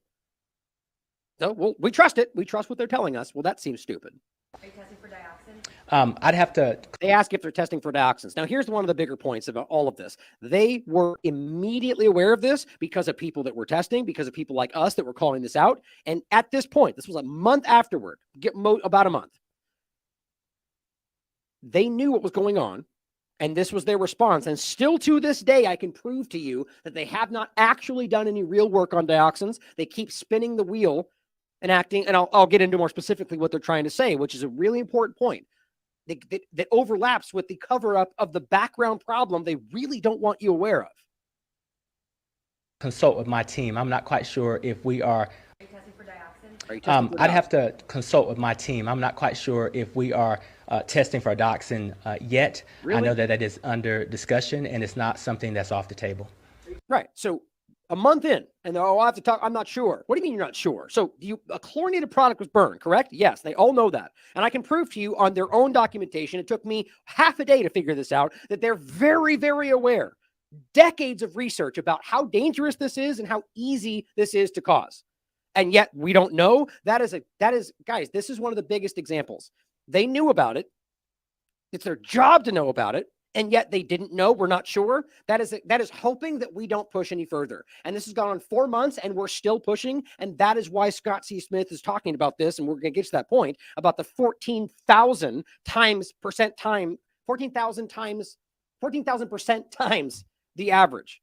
So we trust it. We trust what they're telling us. Well, that seems stupid. Are you testing for dioxin? I'd have to. They ask if they're testing for dioxins. Now, here's one of the bigger points about all of this. They were immediately aware of this because of people that were testing, because of people like us that were calling this out. And at this point, this was a month afterward, about a month. They knew what was going on. And this was their response. And still to this day, I can prove to you that they have not actually done any real work on dioxins. They keep spinning the wheel and acting. And I'll get into more specifically what they're trying to say, which is a really important point that overlaps with the cover up of the background problem they really don't want you aware of. Consult with my team. I'm not quite sure if we are. Are you testing for dioxin? I'd have to consult with my team. I'm not quite sure if we are testing for a dioxin yet. Really? I know that is under discussion, and it's not something that's off the table. Right. So a month in, and I'll have to talk. I'm not sure. What do you mean you're not sure? So a chlorinated product was burned, correct? Yes, they all know that. And I can prove to you on their own documentation, it took me half a day to figure this out, that they're very, very aware. Decades of research about how dangerous this is and how easy this is to cause. And yet we don't know. That is, guys, this is one of the biggest examples. They knew about it. It's their job to know about it. And yet they didn't know. We're not sure. That is hoping that we don't push any further. And this has gone on 4 months and we're still pushing. And that is why Scott C. Smith is talking about this. And we're going to get to that point about the 14,000% times the average,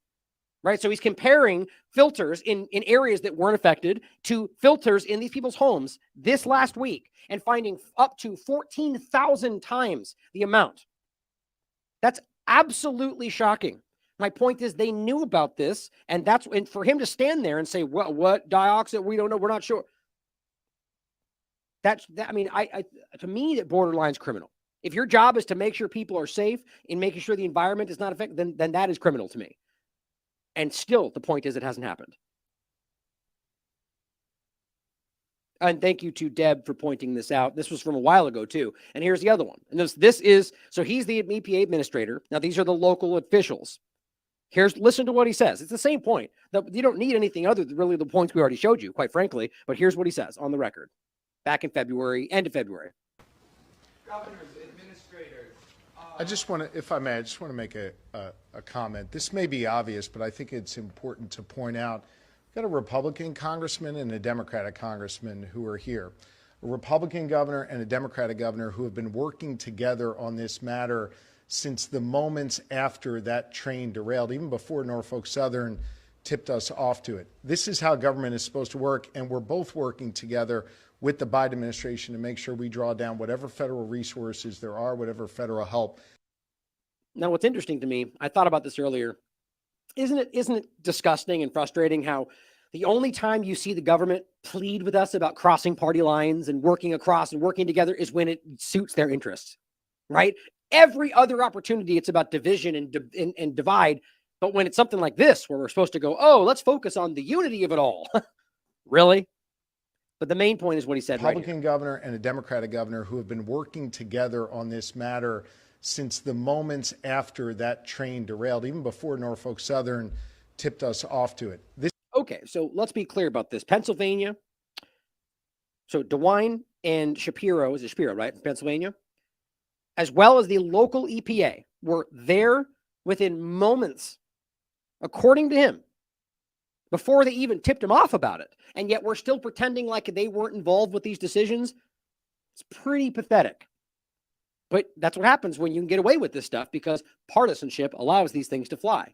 right? So he's comparing filters in areas that weren't affected to filters in these people's homes this last week and finding up to 14,000 times the amount. That's absolutely shocking. My point is they knew about this, and for him to stand there and say, what dioxin? We don't know. We're not sure. To me, that borderline's criminal. If your job is to make sure people are safe and making sure the environment is not affected, then that is criminal to me. And still, the point is it hasn't happened. And thank you to Deb for pointing this out. This was from a while ago, too. And here's the other one. And this is, so he's the EPA administrator. Now, these are the local officials. Listen to what he says. It's the same point. You don't need anything other than really the points we already showed you, quite frankly. But here's what he says on the record back in February, end of February. Governors, administrators. I just want to, if I may, make a comment. This may be obvious, but I think it's important to point out. We've got a Republican congressman and a Democratic congressman who are here. A Republican governor and a Democratic governor who have been working together on this matter since the moments after that train derailed, even before Norfolk Southern tipped us off to it. This is how government is supposed to work, and we're both working together with the Biden administration to make sure we draw down whatever federal resources there are, whatever federal help. Now, what's interesting to me, I thought about this earlier. Isn't it disgusting and frustrating how the only time you see the government plead with us about crossing party lines and working across and working together is when it suits their interests, right? Every other opportunity, it's about division and divide. But when it's something like this, where we're supposed to go, oh, let's focus on the unity of it all. Really? But the main point is what he said. Republican governor and a Democratic governor who have been working together on this matter since the moments after that train derailed, even before Norfolk Southern tipped us off to it. Okay, so let's be clear about this. Pennsylvania. So DeWine and Shapiro, is it Shapiro, right? Pennsylvania, as well as the local EPA were there within moments, according to him, before they even tipped him off about it. And yet we're still pretending like they weren't involved with these decisions. It's pretty pathetic. But that's what happens when you can get away with this stuff, because partisanship allows these things to fly.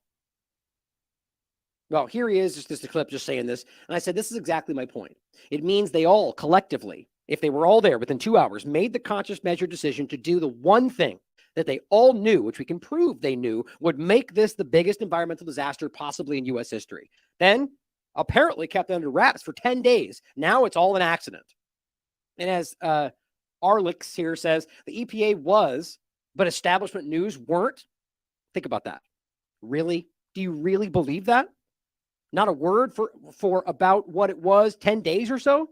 Well, here he is, just a clip just saying this. And I said, this is exactly my point. It means they all collectively, if they were all there within 2 hours, made the conscious measured decision to do the one thing that they all knew, which we can prove they knew, would make this the biggest environmental disaster possibly in U.S. history. Then apparently kept it under wraps for 10 days. Now it's all an accident. And as Arlix here says, the EPA was, but establishment news weren't. Think about that. Really? Do you really believe that? Not a word for about what it was 10 days or so?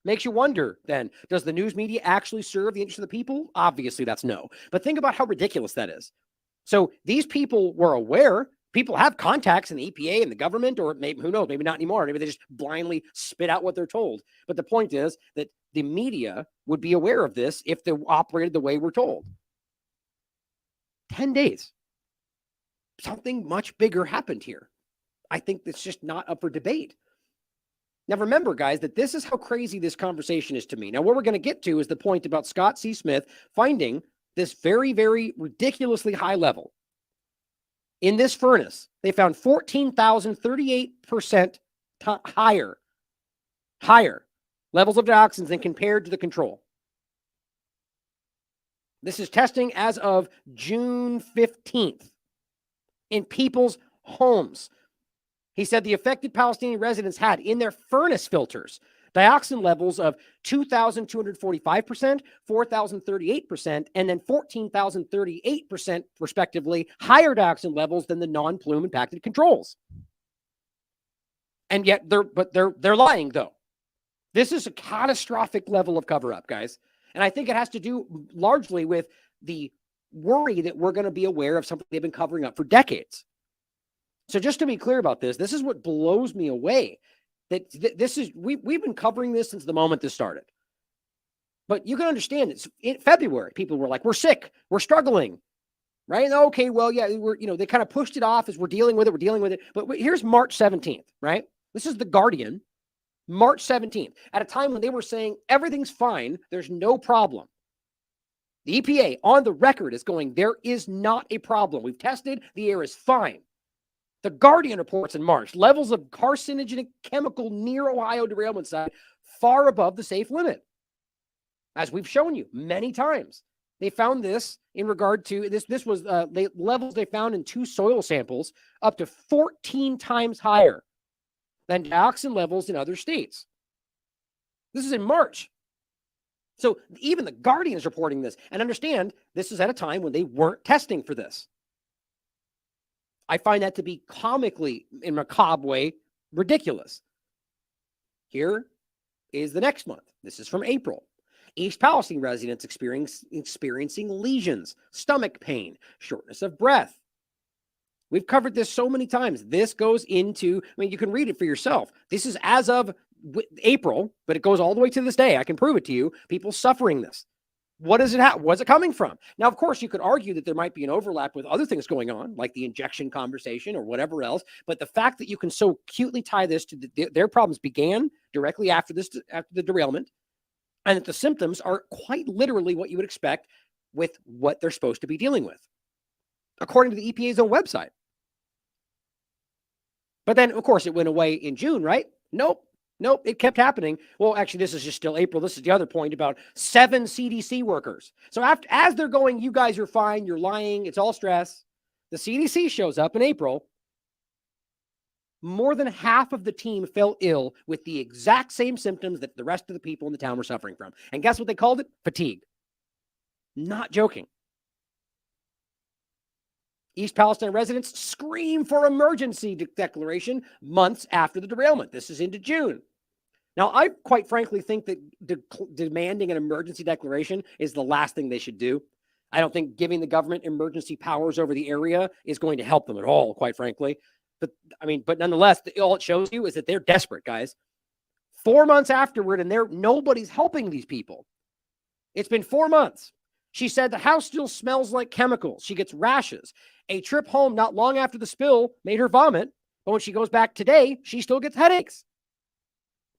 Makes you wonder then, does the news media actually serve the interest of the people? Obviously that's no. But think about how ridiculous that is. So these people were aware. People have contacts in the EPA and the government, or maybe, who knows, maybe not anymore. Maybe they just blindly spit out what they're told. But the point is that the media would be aware of this if they operated the way we're told. 10 days. Something much bigger happened here. I think that's just not up for debate. Now, remember, guys, that this is how crazy this conversation is to me. Now, what we're going to get to is the point about Scott C. Smith finding this very, very ridiculously high level. In this furnace, they found 14,038% higher levels of dioxins than compared to the control. This is testing as of June 15th in people's homes. He said the affected Palestinian residents had in their furnace filters dioxin levels of 2,245%, 4,038%, and then 14,038% respectively higher dioxin levels than the non-plume impacted controls. And yet they're lying though. This is a catastrophic level of cover-up, guys. And I think it has to do largely with the worry that we're going to be aware of something they've been covering up for decades. So just to be clear about this is what blows me away. That this is, we've been covering this since the moment this started. But you can understand it's in February. People were like, we're sick, we're struggling, right? And okay, well, yeah, they kind of pushed it off as we're dealing with it. But here's March 17th, right? This is The Guardian, March 17th, at a time when they were saying everything's fine, there's no problem. The EPA on the record is going, there is not a problem. We've tested, the air is fine. The Guardian reports in March, levels of carcinogenic chemical near Ohio derailment site far above the safe limit. As we've shown you many times, they found this in regard to this was the levels they found in 2 soil samples up to 14 times higher than dioxin levels in other states. This is in March. So even the Guardian is reporting this. And understand, this is at a time when they weren't testing for this. I find that to be comically, in a macabre way, ridiculous. Here is the next month. This is from April. East Palestine residents experiencing lesions, stomach pain, shortness of breath. We've covered this so many times. This goes into, you can read it for yourself. This is as of April, but it goes all the way to this day. I can prove it to you. People suffering this. What does it have? What's it coming from? Now, of course, you could argue that there might be an overlap with other things going on, like the injection conversation or whatever else. But the fact that you can so acutely tie this to their problems began directly after the derailment, and that the symptoms are quite literally what you would expect with what they're supposed to be dealing with, according to the EPA's own website. But then, of course, it went away in June, right? Nope, it kept happening. Well, actually, this is just still April. This is the other point about 7 CDC workers. So as they're going, you guys are fine, you're lying, it's all stress. The CDC shows up in April. More than half of the team fell ill with the exact same symptoms that the rest of the people in the town were suffering from. And guess what they called it? Fatigue. Not joking. East Palestine residents scream for emergency declaration months after the derailment. This is into June. Now, I quite frankly think that demanding an emergency declaration is the last thing they should do. I don't think giving the government emergency powers over the area is going to help them at all, quite frankly. But nonetheless, all it shows you is that they're desperate, guys. 4 months afterward, and nobody's helping these people. It's been 4 months. She said the house still smells like chemicals. She gets rashes. A trip home not long after the spill made her vomit. But when she goes back today, she still gets headaches.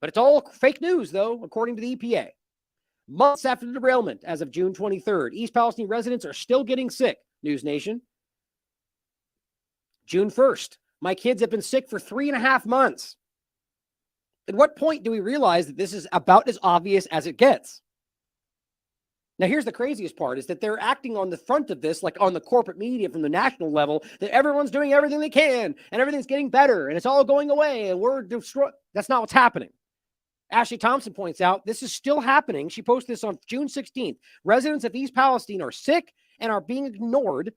But it's all fake news, though, according to the EPA. Months after the derailment, as of June 23rd, East Palestine residents are still getting sick, News Nation. June 1st, my kids have been sick for 3.5 months. At what point do we realize that this is about as obvious as it gets? Now, here's the craziest part is that they're acting on the front of this, like on the corporate media from the national level, that everyone's doing everything they can and everything's getting better and it's all going away and we're destroyed. That's not what's happening. Ashley Thompson points out this is still happening. She posted this on June 16th. Residents of East Palestine are sick and are being ignored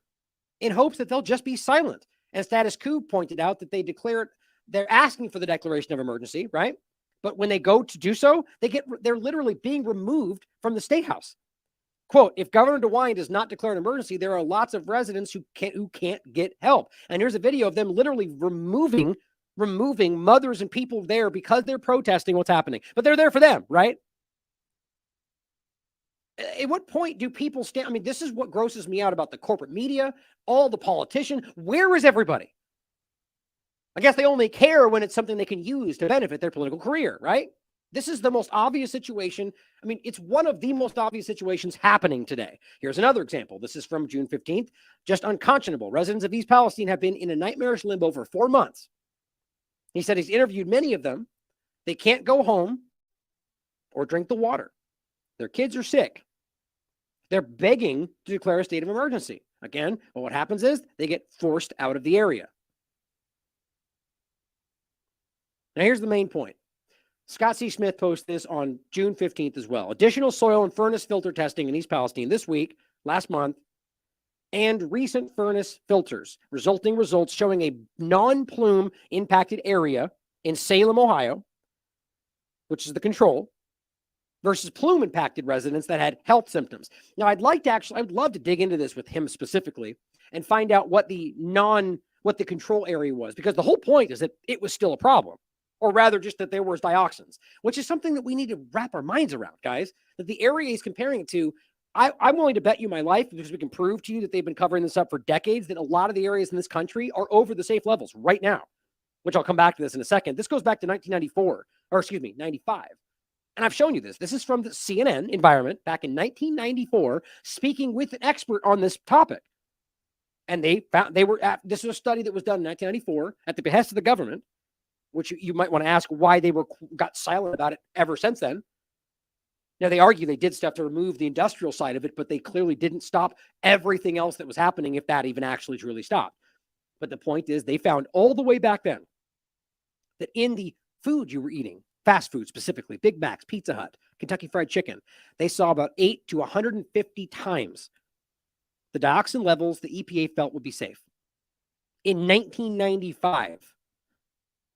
in hopes that they'll just be silent. And Status Quo pointed out that they're asking for the declaration of emergency, right? But when they go to do so, they're literally being removed from the State House. Quote, if Governor DeWine does not declare an emergency, there are lots of residents who can't get help. And here's a video of them literally removing mothers and people there because they're protesting what's happening. But they're there for them, right? At what point do people stand? I mean, this is what grosses me out about the corporate media, all the politicians. Where is everybody? I guess they only care when it's something they can use to benefit their political career, right? This is the most obvious situation. I mean, it's one of the most obvious situations happening today. Here's another example. This is from June 15th. Just unconscionable. Residents of East Palestine have been in a nightmarish limbo for 4 months. He said he's interviewed many of them. They can't go home or drink the water. Their kids are sick. They're begging to declare a state of emergency. Again, well, what happens is they get forced out of the area. Now, here's the main point. Scott C. Smith posted this on June 15th as well. Additional soil and furnace filter testing in East Palestine this week, last month, and recent furnace filters, resulting results showing a non-plume impacted area in Salem, Ohio, which is the control, versus plume impacted residents that had health symptoms. Now, I'd love to dig into this with him specifically and find out what the control area was, because the whole point is that it was still a problem. Or rather, just that there was dioxins, which is something that we need to wrap our minds around, guys. That the area he's comparing it to, I'm willing to bet you my life, because we can prove to you that they've been covering this up for decades, that a lot of the areas in this country are over the safe levels right now, which I'll come back to this in a second. This goes back to 95. And I've shown you this. This is from the CNN Environment back in 1994, speaking with an expert on this topic. And this was a study that was done in 1994 at the behest of the government, which you might want to ask why they got silent about it ever since then. Now, they argue they did stuff to remove the industrial side of it, but they clearly didn't stop everything else that was happening, if that even actually truly stopped. But the point is, they found all the way back then that in the food you were eating, fast food specifically, Big Macs, Pizza Hut, Kentucky Fried Chicken, they saw about 8 to 150 times the dioxin levels the EPA felt would be safe. In 1995,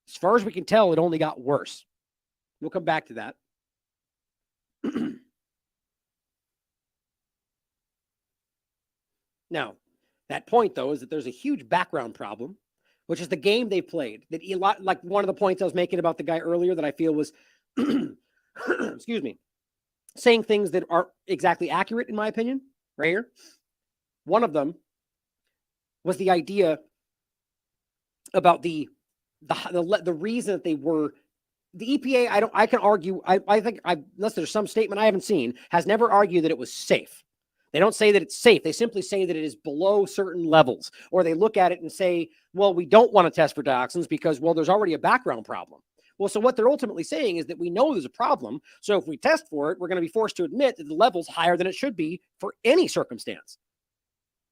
as far as we can tell, it only got worse. We'll come back to that. Now, that point, though, is that there's a huge background problem, which is the game they played. That a lot, like one of the points I was making about the guy earlier that I feel was, excuse me, saying things that aren't exactly accurate, in my opinion, right here. One of them was the idea about the reason that they were the EPA. I can argue. I think unless there's some statement I haven't seen, has never argued that it was safe. They don't say that it's safe. They simply say that it is below certain levels, or they look at it and say, well, we don't want to test for dioxins because, well, there's already a background problem. Well, so what they're ultimately saying is that we know there's a problem. So if we test for it, we're going to be forced to admit that the level's higher than it should be for any circumstance.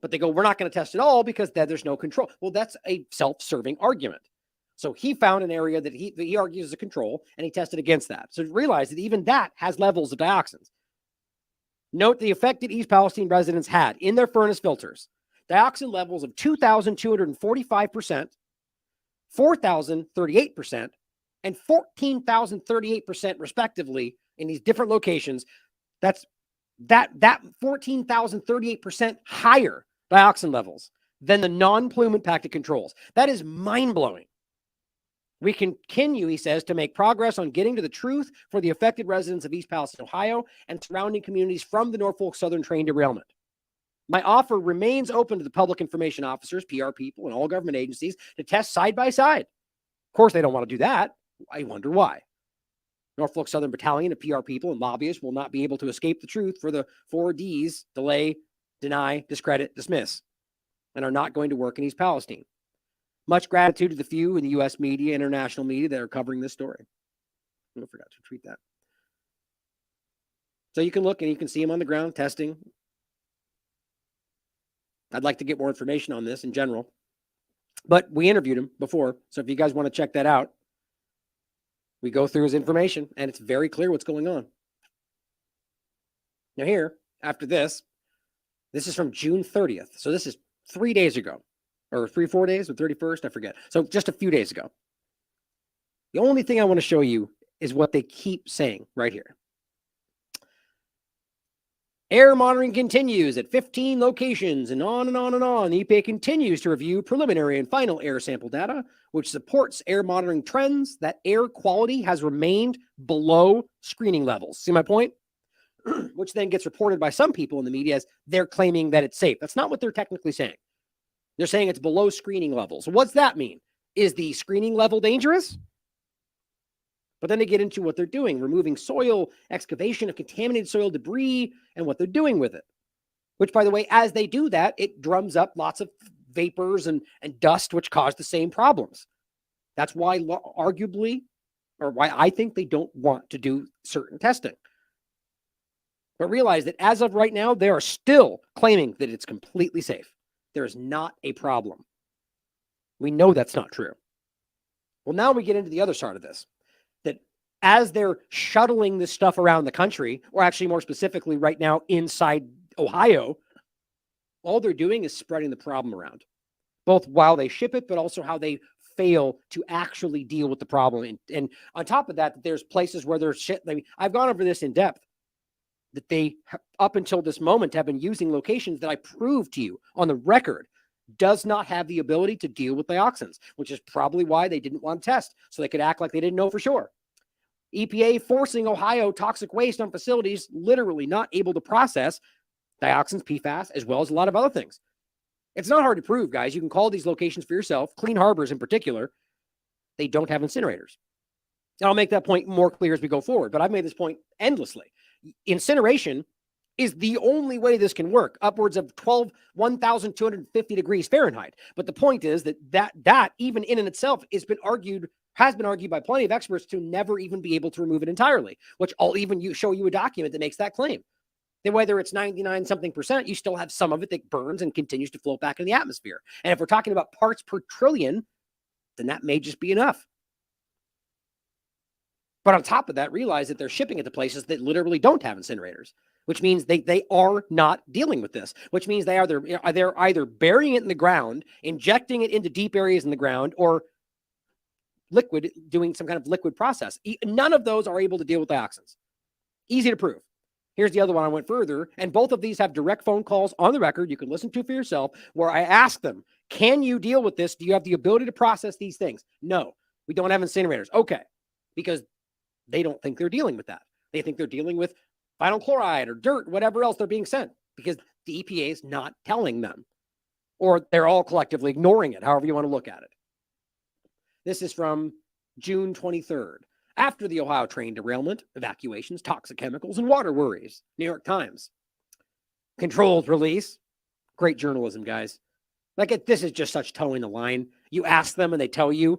But they go, we're not going to test at all because then there's no control. Well, that's a self-serving argument. So he found an area that he argues is a control, and he tested against that. So realize that even that has levels of dioxins. Note the affected East Palestine residents had in their furnace filters dioxin levels of 2,245%, 4,038%, and 14,038% respectively in these different locations. That's that 14,038% higher dioxin levels than the non-plume impacted controls. That is mind-blowing. We continue, he says, to make progress on getting to the truth for the affected residents of East Palestine, Ohio, and surrounding communities from the Norfolk Southern train derailment. My offer remains open to the public information officers, PR people, and all government agencies to test side by side. Of course, they don't want to do that. I wonder why. Norfolk Southern Battalion of PR people and lobbyists will not be able to escape the truth for the 4 Ds: delay, deny, discredit, dismiss, and are not going to work in East Palestine. Much gratitude to the few in the U.S. media, international media that are covering this story. I forgot to tweet that. So you can look and you can see him on the ground testing. I'd like to get more information on this in general, but we interviewed him before. So if you guys want to check that out, we go through his information and it's very clear what's going on. Now here, after this is from June 30th. So this is 3 days ago. Or 4 days, or 31st, I forget. So just a few days ago. The only thing I want to show you is what they keep saying right here. Air monitoring continues at 15 locations and on and on and on. The EPA continues to review preliminary and final air sample data, which supports air monitoring trends that air quality has remained below screening levels. See my point? Which then gets reported by some people in the media as they're claiming that it's safe. That's not what they're technically saying. They're saying it's below screening levels. What's that mean? Is the screening level dangerous? But then they get into what they're doing, removing soil, excavation of contaminated soil debris, and what they're doing with it. Which, by the way, as they do that, it drums up lots of vapors and dust, which cause the same problems. That's why, arguably, or why I think they don't want to do certain testing. But realize that as of right now, they are still claiming that it's completely safe. There is not a problem. We know that's not true. Well, now we get into the other side of this. That as they're shuttling this stuff around the country, or actually more specifically right now inside Ohio, all they're doing is spreading the problem around, both while they ship it, but also how they fail to actually deal with the problem. And on top of that, there's places where there's shit. I mean, I've gone over this in depth, that they, up until this moment, have been using locations that I proved to you on the record does not have the ability to deal with dioxins, which is probably why they didn't want to test, so they could act like they didn't know for sure. EPA forcing Ohio toxic waste on facilities literally not able to process dioxins, PFAS, as well as a lot of other things. It's not hard to prove, guys. You can call these locations for yourself. Clean Harbors in particular, they don't have incinerators. And I'll make that point more clear as we go forward, but I've made this point endlessly. Incineration is the only way this can work, upwards of 1,250 degrees Fahrenheit. But the point is that even in and itself has been argued by plenty of experts to never even be able to remove it entirely, which I'll even show you a document that makes that claim. Then whether it's 99 something percent, you still have some of it that burns and continues to float back in the atmosphere. And if we're talking about parts per trillion, then that may just be enough. But on top of that, realize that they're shipping it to places that literally don't have incinerators, which means they are not dealing with this, which means they're either burying it in the ground, injecting it into deep areas in the ground, or doing some kind of liquid process. None of those are able to deal with dioxins. Easy to prove. Here's the other one I went further, and both of these have direct phone calls on the record you can listen to for yourself, where I ask them, can you deal with this? Do you have the ability to process these things? No, we don't have incinerators. Okay, because they don't think they're dealing with that. They think they're dealing with vinyl chloride or dirt, whatever else they're being sent, because the EPA is not telling them, or they're all collectively ignoring it, however you want to look at it. This is from June 23rd. After the Ohio train derailment, evacuations, toxic chemicals, and water worries. New York Times. Controlled release. Great journalism, guys. This is just such towing the line. You ask them and they tell you.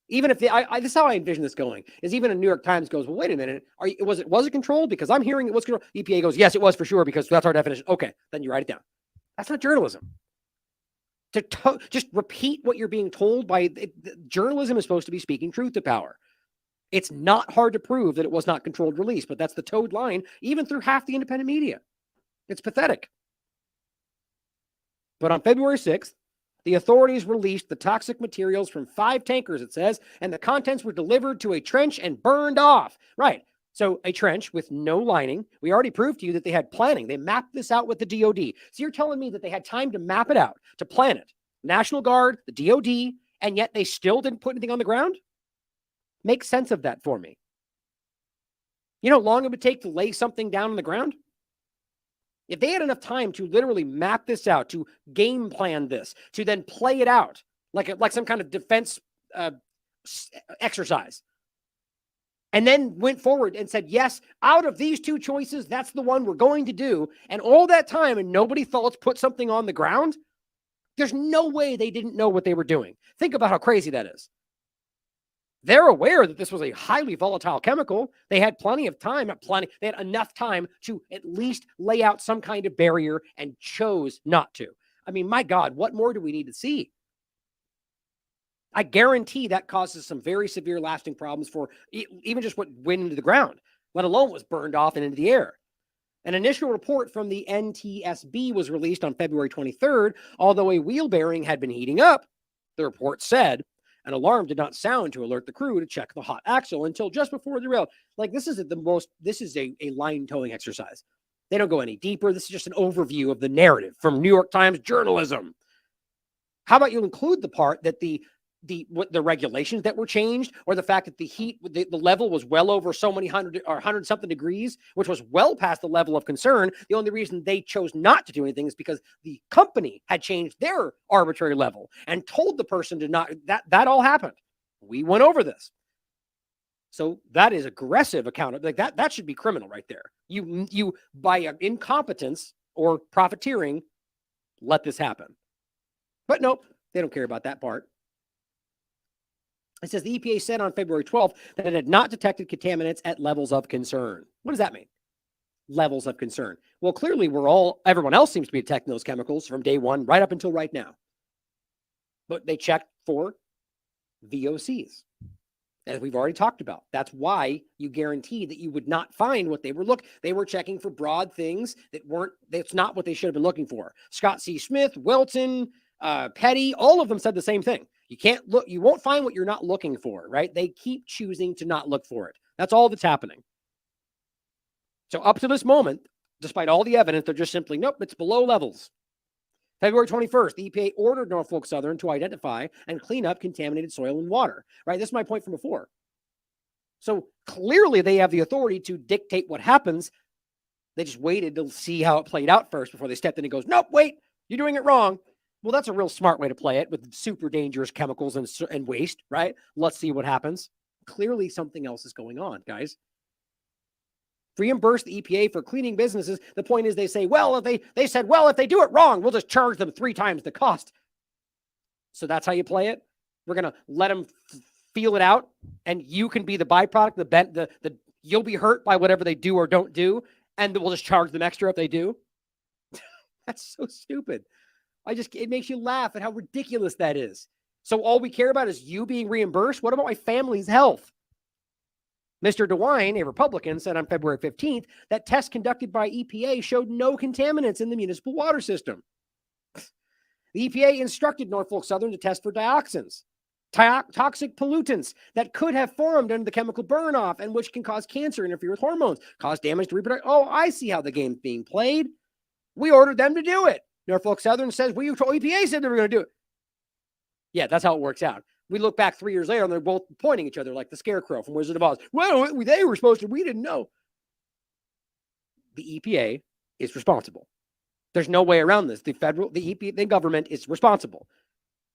Even if this is how I envision this going, is even a New York Times goes, well, wait a minute, was it controlled? Because I'm hearing it was controlled. EPA goes, yes, it was for sure, because that's our definition. Okay, then you write it down. That's not journalism. Just repeat what you're being told by journalism is supposed to be speaking truth to power. It's not hard to prove that it was not controlled release, but that's the towed line, even through half the independent media. It's pathetic. But on February 6th, the authorities released the toxic materials from 5 tankers, it says, and the contents were delivered to a trench and burned off. Right. So a trench with no lining. We already proved to you that they had planning. They mapped this out with the DOD. So you're telling me that they had time to map it out, to plan it. National Guard, the DOD, and yet they still didn't put anything on the ground? Make sense of that for me. You know how long it would take to lay something down on the ground? If they had enough time to literally map this out, to game plan this, to then play it out like some kind of defense exercise, and then went forward and said, yes, out of these 2 choices, that's the one we're going to do, and all that time and nobody thought to put something on the ground, there's no way they didn't know what they were doing. Think about how crazy that is. They're aware that this was a highly volatile chemical. They had plenty of time, they had enough time to at least lay out some kind of barrier and chose not to. I mean, my God, what more do we need to see? I guarantee that causes some very severe lasting problems for even just what went into the ground, let alone what was burned off and into the air. An initial report from the NTSB was released on February 23rd. Although a wheel bearing had been heating up, the report said, an alarm did not sound to alert the crew to check the hot axle until just before the rail. This is a line towing exercise. They don't go any deeper. This is just an overview of the narrative from New York Times journalism. How about you include the part that the regulations that were changed, or the fact that the heat, the level was well over so many 100 something degrees, which was well past the level of concern. The only reason they chose not to do anything is because the company had changed their arbitrary level and told the person to not, that all happened. We went over this. So that is aggressive account. Like that should be criminal right there. You by incompetence or profiteering, let this happen. But nope, they don't care about that part. It says the EPA said on February 12th that it had not detected contaminants at levels of concern. What does that mean? Levels of concern. Well, clearly everyone else seems to be detecting those chemicals from day one right up until right now. But they checked for VOCs, as we've already talked about. That's why you guaranteed that you would not find what they were They were checking for broad things that's not what they should have been looking for. Scott C. Smith, Wilton, Petty, all of them said the same thing. You won't find what you're not looking for, right? They keep choosing to not look for it. That's all that's happening. So up to this moment, despite all the evidence, they're just simply, nope, it's below levels. February 21st, the EPA ordered Norfolk Southern to identify and clean up contaminated soil and water, right? This is my point from before. So clearly they have the authority to dictate what happens. They just waited to see how it played out first before they stepped in and goes, nope, wait, you're doing it wrong. Well, that's a real smart way to play it with super dangerous chemicals and waste, right? Let's see what happens. Clearly something else is going on, guys. Reimburse the EPA for cleaning businesses. The point is they say, well, if they do it wrong, we'll just charge them 3 times the cost. So that's how you play it. We're going to let them feel it out, and you can be the byproduct, you'll be hurt by whatever they do or don't do, and we'll just charge them extra if they do. That's so stupid. It makes you laugh at how ridiculous that is. So all we care about is you being reimbursed? What about my family's health? Mr. DeWine, a Republican, said on February 15th that tests conducted by EPA showed no contaminants in the municipal water system. The EPA instructed Norfolk Southern to test for dioxins, toxic pollutants that could have formed under the chemical burn-off and which can cause cancer, interfere with hormones, cause damage to reproduction. Oh, I see how the game's being played. We ordered them to do it. Norfolk Southern says, EPA said they were going to do it. Yeah, that's how it works out. We look back 3 years later and they're both pointing at each other like the Scarecrow from Wizard of Oz. Well, they were supposed to. We didn't know. The EPA is responsible. There's no way around this. The EPA, the government is responsible.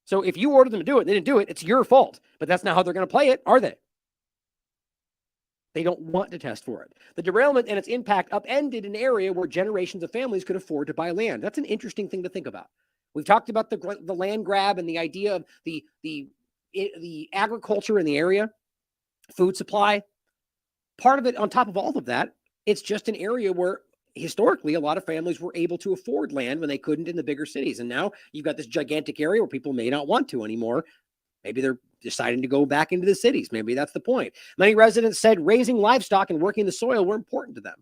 So if you ordered them to do it and they didn't do it, it's your fault. But that's not how they're going to play it, are they? They don't want to test for it. The derailment and its impact upended an area where generations of families could afford to buy land. That's an interesting thing to think about. We've talked about the land grab and the idea of the agriculture in the area, food supply. Part of it, on top of all of that, it's just an area where historically a lot of families were able to afford land when they couldn't in the bigger cities. And now you've got this gigantic area where people may not want to anymore. Maybe they're deciding to go back into the cities. Maybe that's the point. Many residents said raising livestock and working the soil were important to them.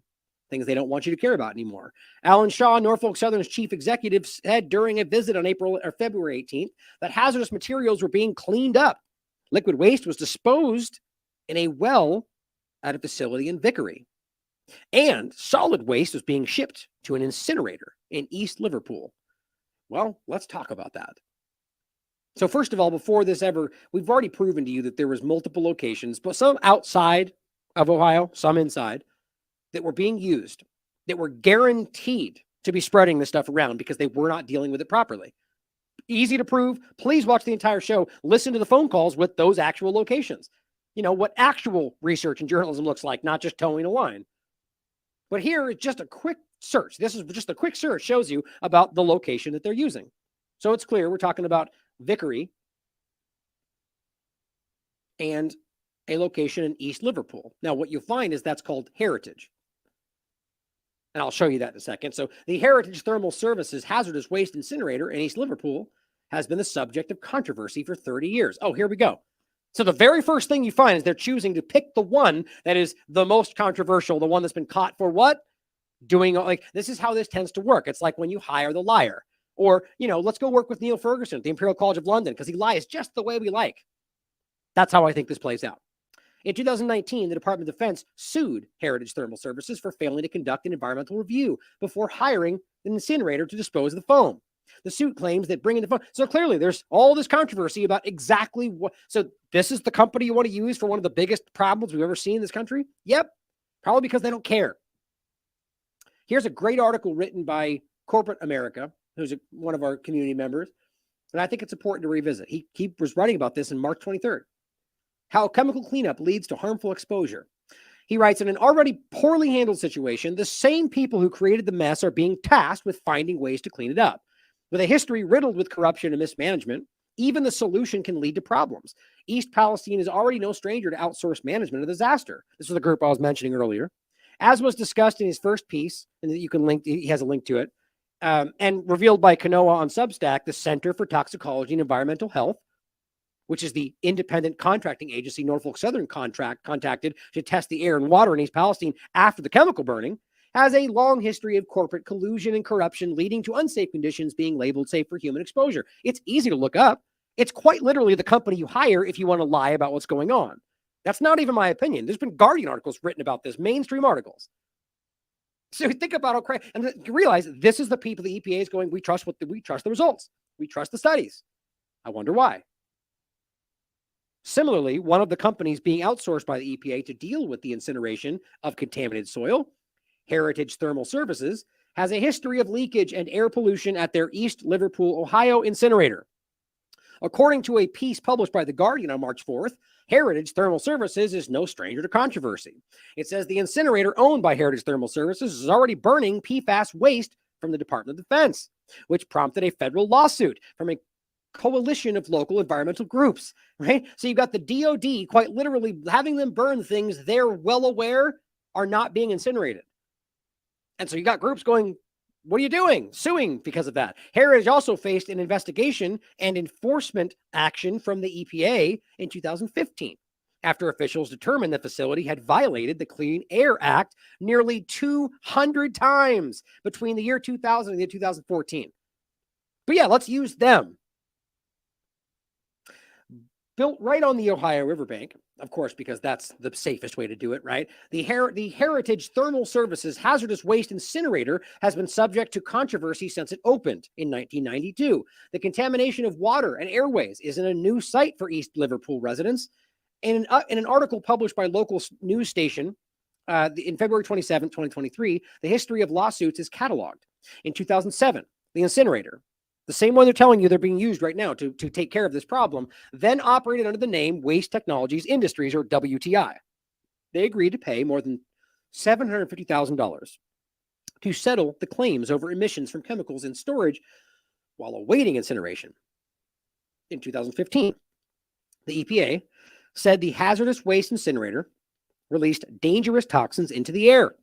Things they don't want you to care about anymore. Alan Shaw, Norfolk Southern's chief executive, said during a visit on February 18th that hazardous materials were being cleaned up. Liquid waste was disposed in a well at a facility in Vickery. And solid waste was being shipped to an incinerator in East Liverpool. Well, let's talk about that. So first of all, before this we've already proven to you that there was multiple locations, but some outside of Ohio, some inside, that were being used, that were guaranteed to be spreading this stuff around because they were not dealing with it properly. Easy to prove. Please watch the entire show. Listen to the phone calls with those actual locations. You know, what actual research and journalism looks like, not just towing a line. But here, it's just a quick search. This is just a quick search shows you about the location that they're using. So it's clear we're talking about Vickery and a location in East Liverpool. Now, what you'll find is that's called Heritage. And I'll show you that in a second. So the Heritage Thermal Services hazardous waste incinerator in East Liverpool has been the subject of controversy for 30 years. Oh, here we go. So the very first thing you find is they're choosing to pick the one that is the most controversial, the one that's been caught for what? This is how this tends to work. It's like when you hire the liar. Or, let's go work with Neil Ferguson at the Imperial College of London because he lies just the way we like. That's how I think this plays out. In 2019, the Department of Defense sued Heritage Thermal Services for failing to conduct an environmental review before hiring an incinerator to dispose of the foam. The suit claims that bringing the foam. So clearly, there's all this controversy about exactly what. So this is the company you want to use for one of the biggest problems we've ever seen in this country? Yep. Probably because they don't care. Here's a great article written by Corporate America, who's one of our community members. And I think it's important to revisit. He was writing about this in March 23rd. how chemical cleanup leads to harmful exposure. He writes, in an already poorly handled situation, the same people who created the mess are being tasked with finding ways to clean it up. With a history riddled with corruption and mismanagement, even the solution can lead to problems. East Palestine is already no stranger to outsourced management of disaster. This was the group I was mentioning earlier. As was discussed in his first piece, and you can link, he has a link to it, and revealed by Kanoa on Substack, the Center for Toxicology and Environmental Health, which is the independent contracting agency Norfolk Southern contacted to test the air and water in East Palestine after the chemical burning, has a long history of corporate collusion and corruption leading to unsafe conditions being labeled safe for human exposure. It's easy to look up. It's quite literally the company you hire if you want to lie about what's going on. That's not even my opinion. There's been Guardian articles written about this, mainstream articles. So think about how crazy, and you realize this is the people the EPA is going, we trust the results. We trust the studies. I wonder why. Similarly, one of the companies being outsourced by the EPA to deal with the incineration of contaminated soil, Heritage Thermal Services, has a history of leakage and air pollution at their East Liverpool, Ohio incinerator. According to a piece published by The Guardian on March 4th, Heritage Thermal Services is no stranger to controversy. It says the incinerator owned by Heritage Thermal Services is already burning PFAS waste from the Department of Defense, which prompted a federal lawsuit from a coalition of local environmental groups, right? So you've got the DOD quite literally having them burn things they're well aware are not being incinerated. And so you got groups going, what are you doing? Suing because of that. Heritage also faced an investigation and enforcement action from the EPA in 2015 after officials determined the facility had violated the Clean Air Act nearly 200 times between the year 2000 and the year 2014. But yeah, let's use them. Built right on the Ohio riverbank, of course, because that's the safest way to do it, right? The Heritage Thermal Services hazardous waste incinerator has been subject to controversy since it opened in 1992. The contamination of water and airways isn't a new sight for East Liverpool residents. In an article published by local news station in February 27, 2023, the history of lawsuits is cataloged. In 2007, the incinerator, the same one they're telling you they're being used right now to take care of this problem, then operated under the name Waste Technologies Industries, or WTI. They agreed to pay more than $750,000 to settle the claims over emissions from chemicals in storage while awaiting incineration. In 2015, the EPA said the hazardous waste incinerator released dangerous toxins into the air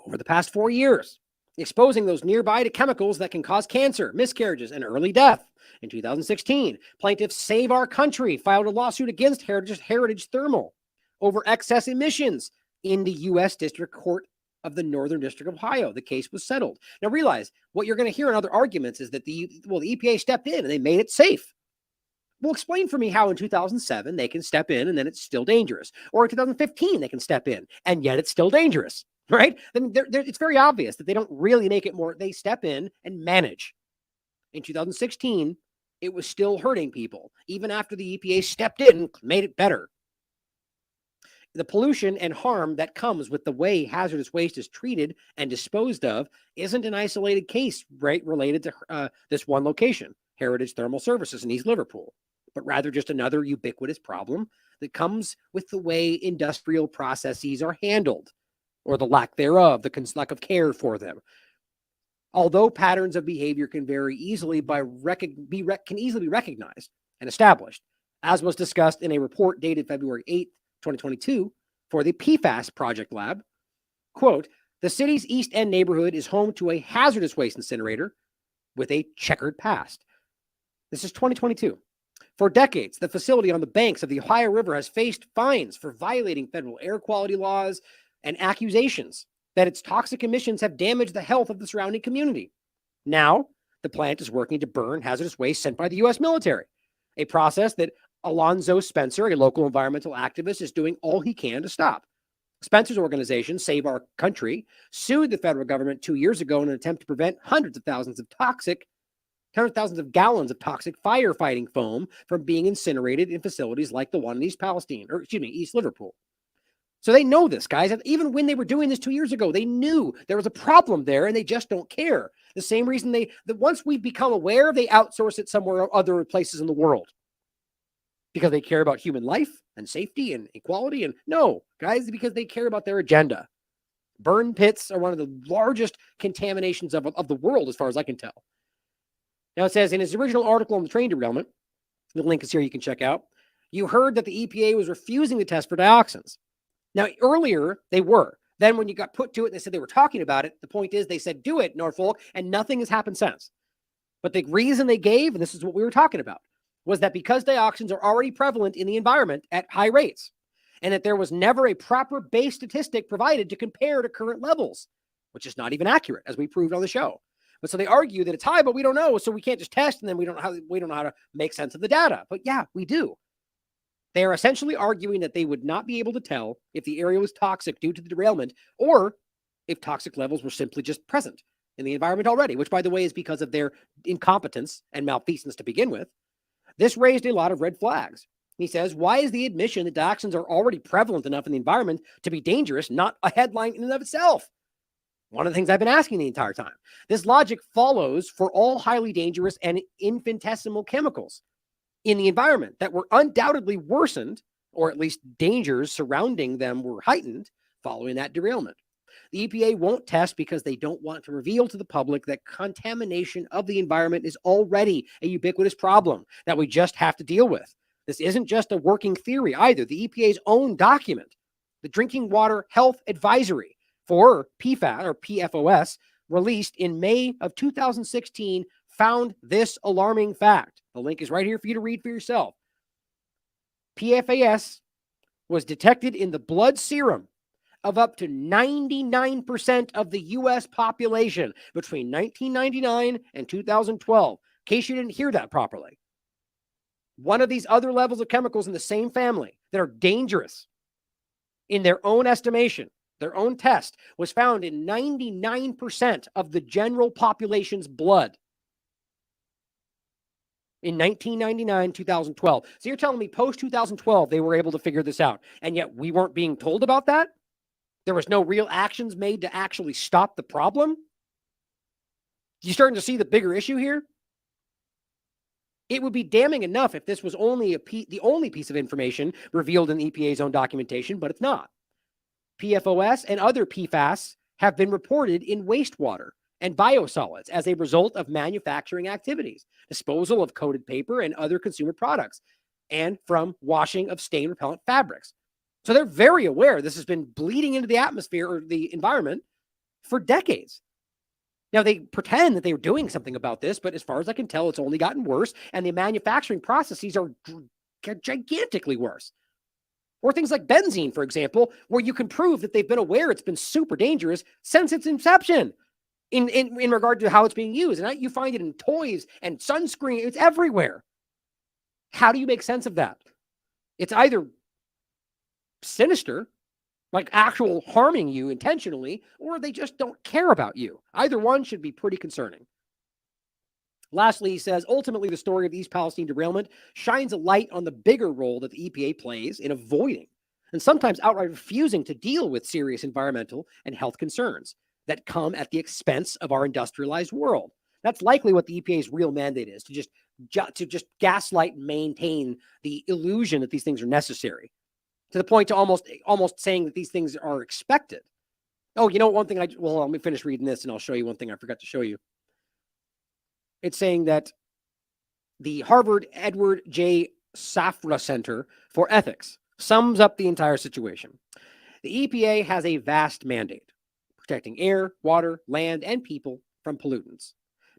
over the past 4 years, exposing those nearby to chemicals that can cause cancer, miscarriages, and early death. In 2016, plaintiffs Save Our Country filed a lawsuit against Heritage Thermal over excess emissions in the U.S. District Court of the Northern District of Ohio. The case was settled. Now realize, what you're going to hear in other arguments is that the EPA stepped in and they made it safe. Well, explain for me how in 2007 they can step in and then it's still dangerous. Or in 2015 they can step in and yet it's still dangerous. Right? I mean, it's very obvious that they don't really make it more. They step in and manage. In 2016, it was still hurting people, even after the EPA stepped in and made it better. The pollution and harm that comes with the way hazardous waste is treated and disposed of isn't an isolated case, right, related to this one location, Heritage Thermal Services in East Liverpool, but rather just another ubiquitous problem that comes with the way industrial processes are handled, or the lack thereof, the lack of care for them. Although patterns of behavior can vary easily can easily be recognized and established, as was discussed in a report dated February 8, 2022, for the PFAS Project Lab. Quote, the city's East End neighborhood is home to a hazardous waste incinerator with a checkered past. This is 2022. For decades, the facility on the banks of the Ohio River has faced fines for violating federal air quality laws and accusations that its toxic emissions have damaged the health of the surrounding community. Now, the plant is working to burn hazardous waste sent by the U.S. military, a process that Alonzo Spencer, a local environmental activist, is doing all he can to stop. Spencer's organization, Save Our Country, sued the federal government 2 years ago in an attempt to prevent hundreds of thousands of gallons of toxic firefighting foam from being incinerated in facilities like the one in East Liverpool. So they know this, guys. And even when they were doing this 2 years ago, they knew there was a problem there and they just don't care. The same reason that once we become aware, they outsource it somewhere or other places in the world. Because they care about human life and safety and equality? And no, guys, because they care about their agenda. Burn pits are one of the largest contaminations of the world, as far as I can tell. Now, it says in his original article on the train derailment, the link is here, you can check out, you heard that the EPA was refusing to test for dioxins. Now, earlier, they were. Then when you got put to it, they said they were talking about it. The point is, they said, do it, Norfolk, and nothing has happened since. But the reason they gave, and this is what we were talking about, was that because dioxins are already prevalent in the environment at high rates, and that there was never a proper base statistic provided to compare to current levels, which is not even accurate, as we proved on the show. But so they argue that it's high, but we don't know, so we can't just test, and then we don't know how to make sense of the data. But yeah, we do. They are essentially arguing that they would not be able to tell if the area was toxic due to the derailment, or if toxic levels were simply just present in the environment already, which, by the way, is because of their incompetence and malfeasance to begin with. This raised a lot of red flags. He says, why is the admission that dioxins are already prevalent enough in the environment to be dangerous not a headline in and of itself? One of the things I've been asking the entire time. This logic follows for all highly dangerous and infinitesimal chemicals in the environment that were undoubtedly worsened, or at least dangers surrounding them were heightened following that derailment. The EPA won't test because they don't want to reveal to the public that contamination of the environment is already a ubiquitous problem that we just have to deal with. This isn't just a working theory either. The EPA's own document, the Drinking Water Health Advisory for PFAS or PFOS, released in May of 2016, found this alarming fact. The link is right here for you to read for yourself. PFAS was detected in the blood serum of up to 99% of the U.S. population between 1999 and 2012. In case you didn't hear that properly. One of these other levels of chemicals in the same family that are dangerous in their own estimation, their own test, was found in 99% of the general population's blood in 1999, 2012. So you're telling me post-2012, they were able to figure this out, and yet we weren't being told about that? There was no real actions made to actually stop the problem? You starting to see the bigger issue here? It would be damning enough if this was only the only piece of information revealed in the EPA's own documentation, but it's not. PFOS and other PFAS have been reported in wastewater and biosolids as a result of manufacturing activities, disposal of coated paper and other consumer products, and from washing of stain-repellent fabrics. So they're very aware this has been bleeding into the atmosphere or the environment for decades. Now, they pretend that they were doing something about this, but as far as I can tell, it's only gotten worse, and the manufacturing processes are gigantically worse. Or things like benzene, for example, where you can prove that they've been aware it's been super dangerous since its inception in regard to how it's being used. And you find it in toys and sunscreen. It's everywhere. How do you make sense of that? It's either sinister, like actual harming you intentionally, or they just don't care about you. Either one should be pretty concerning. Lastly, he says, ultimately, the story of the East Palestine derailment shines a light on the bigger role that the EPA plays in avoiding and sometimes outright refusing to deal with serious environmental and health concerns that come at the expense of our industrialized world. That's likely what the EPA's real mandate is, to just gaslight and maintain the illusion that these things are necessary, to the point to almost saying that these things are expected. Oh, you know, one thing let me finish reading this and I'll show you one thing I forgot to show you. It's saying that the Harvard Edward J. Safra Center for Ethics sums up the entire situation. The EPA has a vast mandate, protecting air, water, land, and people from pollutants.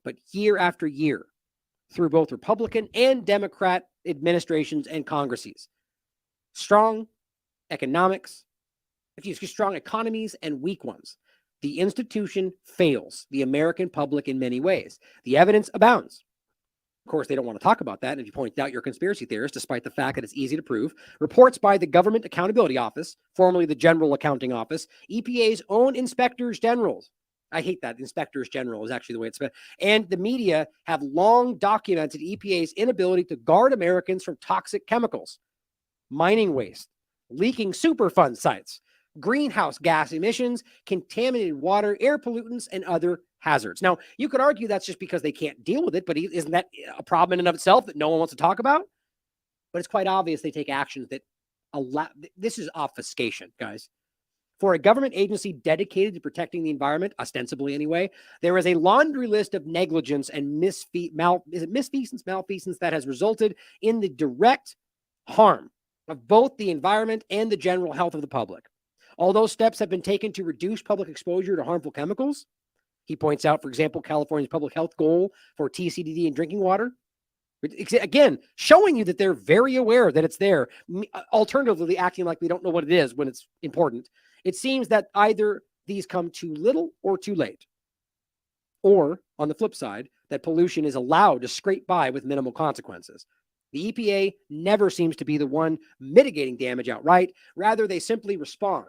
But year after year, through both Republican and Democrat administrations and Congresses, strong economies and weak ones, the institution fails the American public in many ways. The evidence abounds. Of course, they don't want to talk about that. And if you point out you're a conspiracy theorist, despite the fact that it's easy to prove, reports by the Government Accountability Office, formerly the General Accounting Office, EPA's own inspectors generals. I hate that. Inspectors general is actually the way it's spelled. And the media have long documented EPA's inability to guard Americans from toxic chemicals, mining waste, leaking Superfund sites, greenhouse gas emissions, contaminated water, air pollutants, and other hazards. Now, you could argue that's just because they can't deal with it, but isn't that a problem in and of itself that no one wants to talk about? but it's quite obvious they take actions that allow, this is obfuscation, guys. For a government agency dedicated to protecting the environment, ostensibly anyway, there is a laundry list of negligence and malfeasance that has resulted in the direct harm of both the environment and the general health of the public. Although steps have been taken to reduce public exposure to harmful chemicals, he points out, for example, California's public health goal for TCDD in drinking water, again, showing you that they're very aware that it's there, alternatively acting like we don't know what it is when it's important. It seems that either these come too little or too late. Or, on the flip side, that pollution is allowed to scrape by with minimal consequences. The EPA never seems to be the one mitigating damage outright. Rather, they simply respond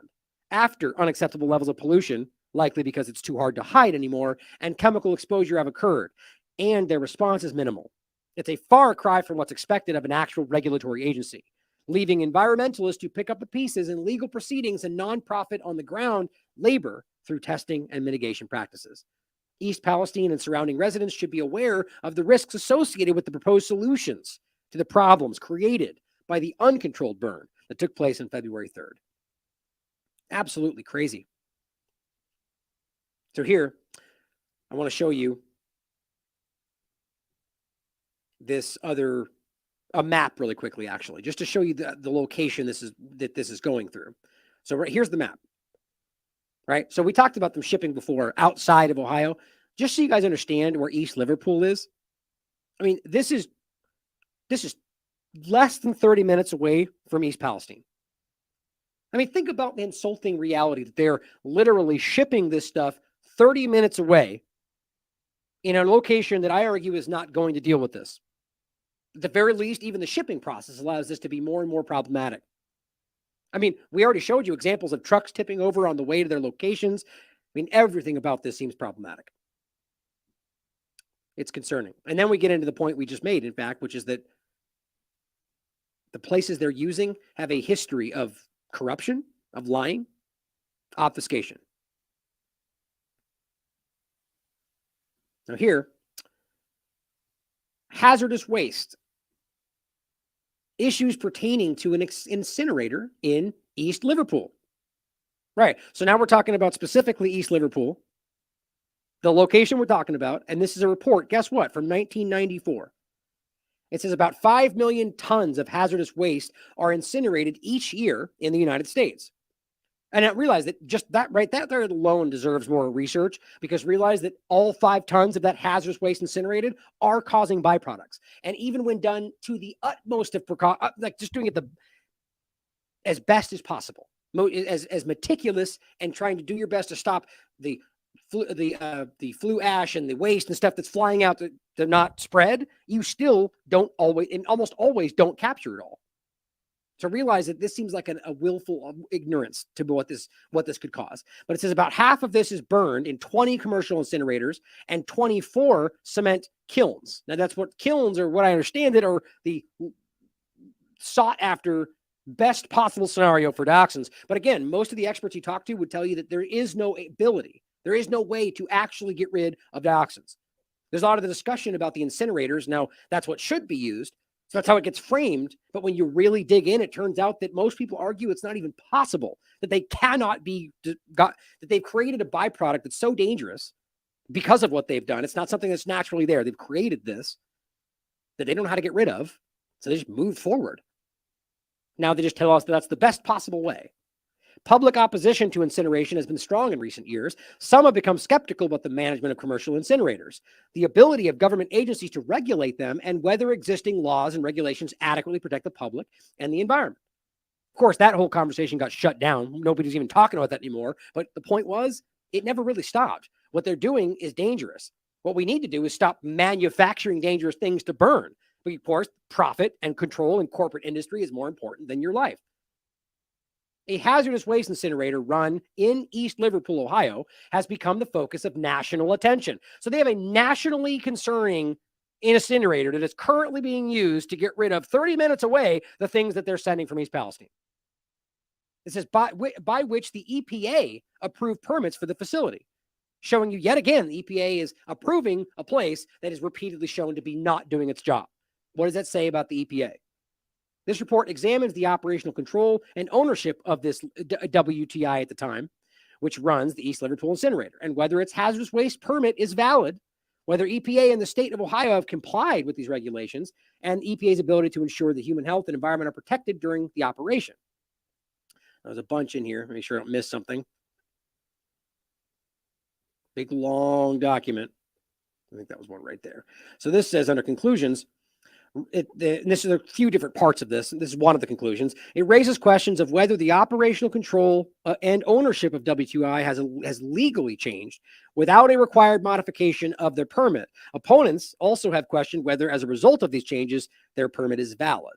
after unacceptable levels of pollution, likely because it's too hard to hide anymore, and chemical exposure have occurred, and their response is minimal. It's a far cry from what's expected of an actual regulatory agency, leaving environmentalists to pick up the pieces in legal proceedings and nonprofit on the ground labor through testing and mitigation practices. East Palestine and surrounding residents should be aware of the risks associated with the proposed solutions to the problems created by the uncontrolled burn that took place on February 3rd. Absolutely crazy. So here, I want to show you this other a map really quickly, actually, just to show you the location this is going through. So here's the map, right? So we talked about them shipping before outside of Ohio, just so you guys understand where East Liverpool is. I mean, this is less than 30 minutes away from East Palestine. I mean, think about the insulting reality that they're literally shipping this stuff 30 minutes away in a location that I argue is not going to deal with this. At the very least, even the shipping process allows this to be more and more problematic. I mean, we already showed you examples of trucks tipping over on the way to their locations. I mean, everything about this seems problematic. It's concerning. And then we get into the point we just made, in fact, which is that the places they're using have a history of corruption, of lying, obfuscation. Now here, hazardous waste. Issues pertaining to an incinerator in East Liverpool. Right. So now we're talking about specifically East Liverpool, the location we're talking about. And this is a report, guess what, from 1994. It says about 5 million tons of hazardous waste are incinerated each year in the United States. And I realize that just that right there alone deserves more research, because realize that all 5 tons of that hazardous waste incinerated are causing byproducts. And even when done to the utmost of precaution, like just doing it as best as possible, as meticulous, and trying to do your best to stop the flue ash and the waste and stuff that's flying out to not spread, you still don't always, and almost always don't capture it all. So realize that this seems like a willful ignorance to what this could cause. But it says about half of this is burned in 20 commercial incinerators and 24 cement kilns. Now that's what kilns are, what I understand it, are the sought after best possible scenario for dioxins. But again, most of the experts you talk to would tell you that there is no ability, there is no way to actually get rid of dioxins. There's a lot of the discussion about the incinerators. Now that's what should be used. So that's how it gets framed. But when you really dig in, it turns out that most people argue it's not even possible, that they cannot be that they've created a byproduct that's so dangerous because of what they've done. It's not something that's naturally there. They've created this that they don't know how to get rid of. So they just move forward. Now they just tell us that that's the best possible way. Public opposition to incineration has been strong in recent years. Some have become skeptical about the management of commercial incinerators, the ability of government agencies to regulate them, and whether existing laws and regulations adequately protect the public and the environment. Of course, that whole conversation got shut down. Nobody's even talking about that anymore. But the point was, it never really stopped. What they're doing is dangerous. What we need to do is stop manufacturing dangerous things to burn. But of course, profit and control in corporate industry is more important than your life. A hazardous waste incinerator run in East Liverpool, Ohio, has become the focus of national attention. So they have a nationally concerning incinerator that is currently being used to get rid of 30 minutes away the things that they're sending from East Palestine. It says by which the EPA approved permits for the facility, showing you yet again the EPA is approving a place that is repeatedly shown to be not doing its job. What does that say about the EPA? This report examines the operational control and ownership of this WTI at the time, which runs the East Liverpool incinerator, and whether its hazardous waste permit is valid, whether EPA and the state of Ohio have complied with these regulations, and EPA's ability to ensure that human health and environment are protected during the operation. There's a bunch in here. Make sure I don't miss something. Big, long document. I think that was one right there. So this says under conclusions, and this is a few different parts of this. This is one of the conclusions. It raises questions of whether the operational control and ownership of WTI has legally changed without a required modification of their permit. Opponents also have questioned whether, as a result of these changes, their permit is valid.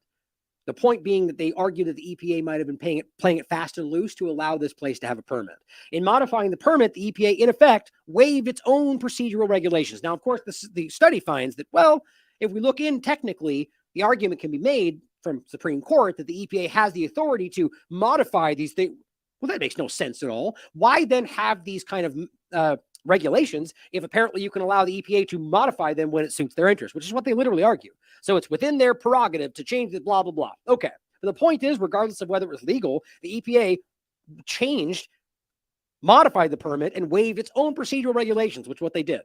The point being that they argue that the EPA might have been playing it fast and loose to allow this place to have a permit. In modifying the permit, the EPA, in effect, waived its own procedural regulations. Now, of course, the study finds that, well, if we look in technically, the argument can be made from Supreme Court that the EPA has the authority to modify these things. Well, that makes no sense at all. Why then have these kind of regulations if apparently you can allow the EPA to modify them when it suits their interest, which is what they literally argue. So it's within their prerogative to change the blah, blah, blah. Okay. But the point is, regardless of whether it was legal, the EPA modified the permit and waived its own procedural regulations, which is what they did,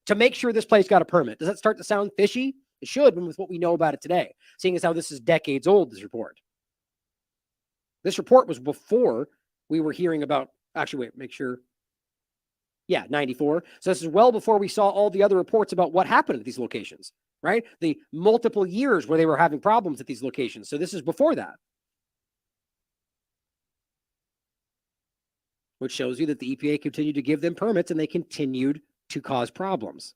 to make sure this place got a permit. Does that start to sound fishy? It should, with what we know about it today, seeing as how this is decades old, this report. This report was before we were hearing about, actually, wait, make sure. Yeah, 94. So this is well before we saw all the other reports about what happened at these locations, right? The multiple years where they were having problems at these locations. So this is before that. Which shows you that the EPA continued to give them permits and they continued to cause problems.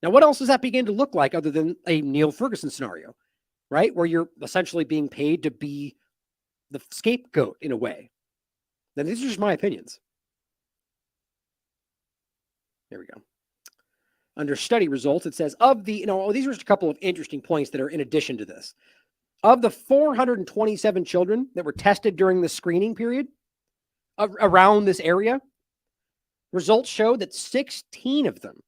Now, what else does that begin to look like other than a Neil Ferguson scenario, right? Where you're essentially being paid to be the scapegoat in a way. Then these are just my opinions. There we go. Under study results, it says these are just a couple of interesting points that are in addition to this. Of the 427 children that were tested during the screening period around this area, results show that 16 of them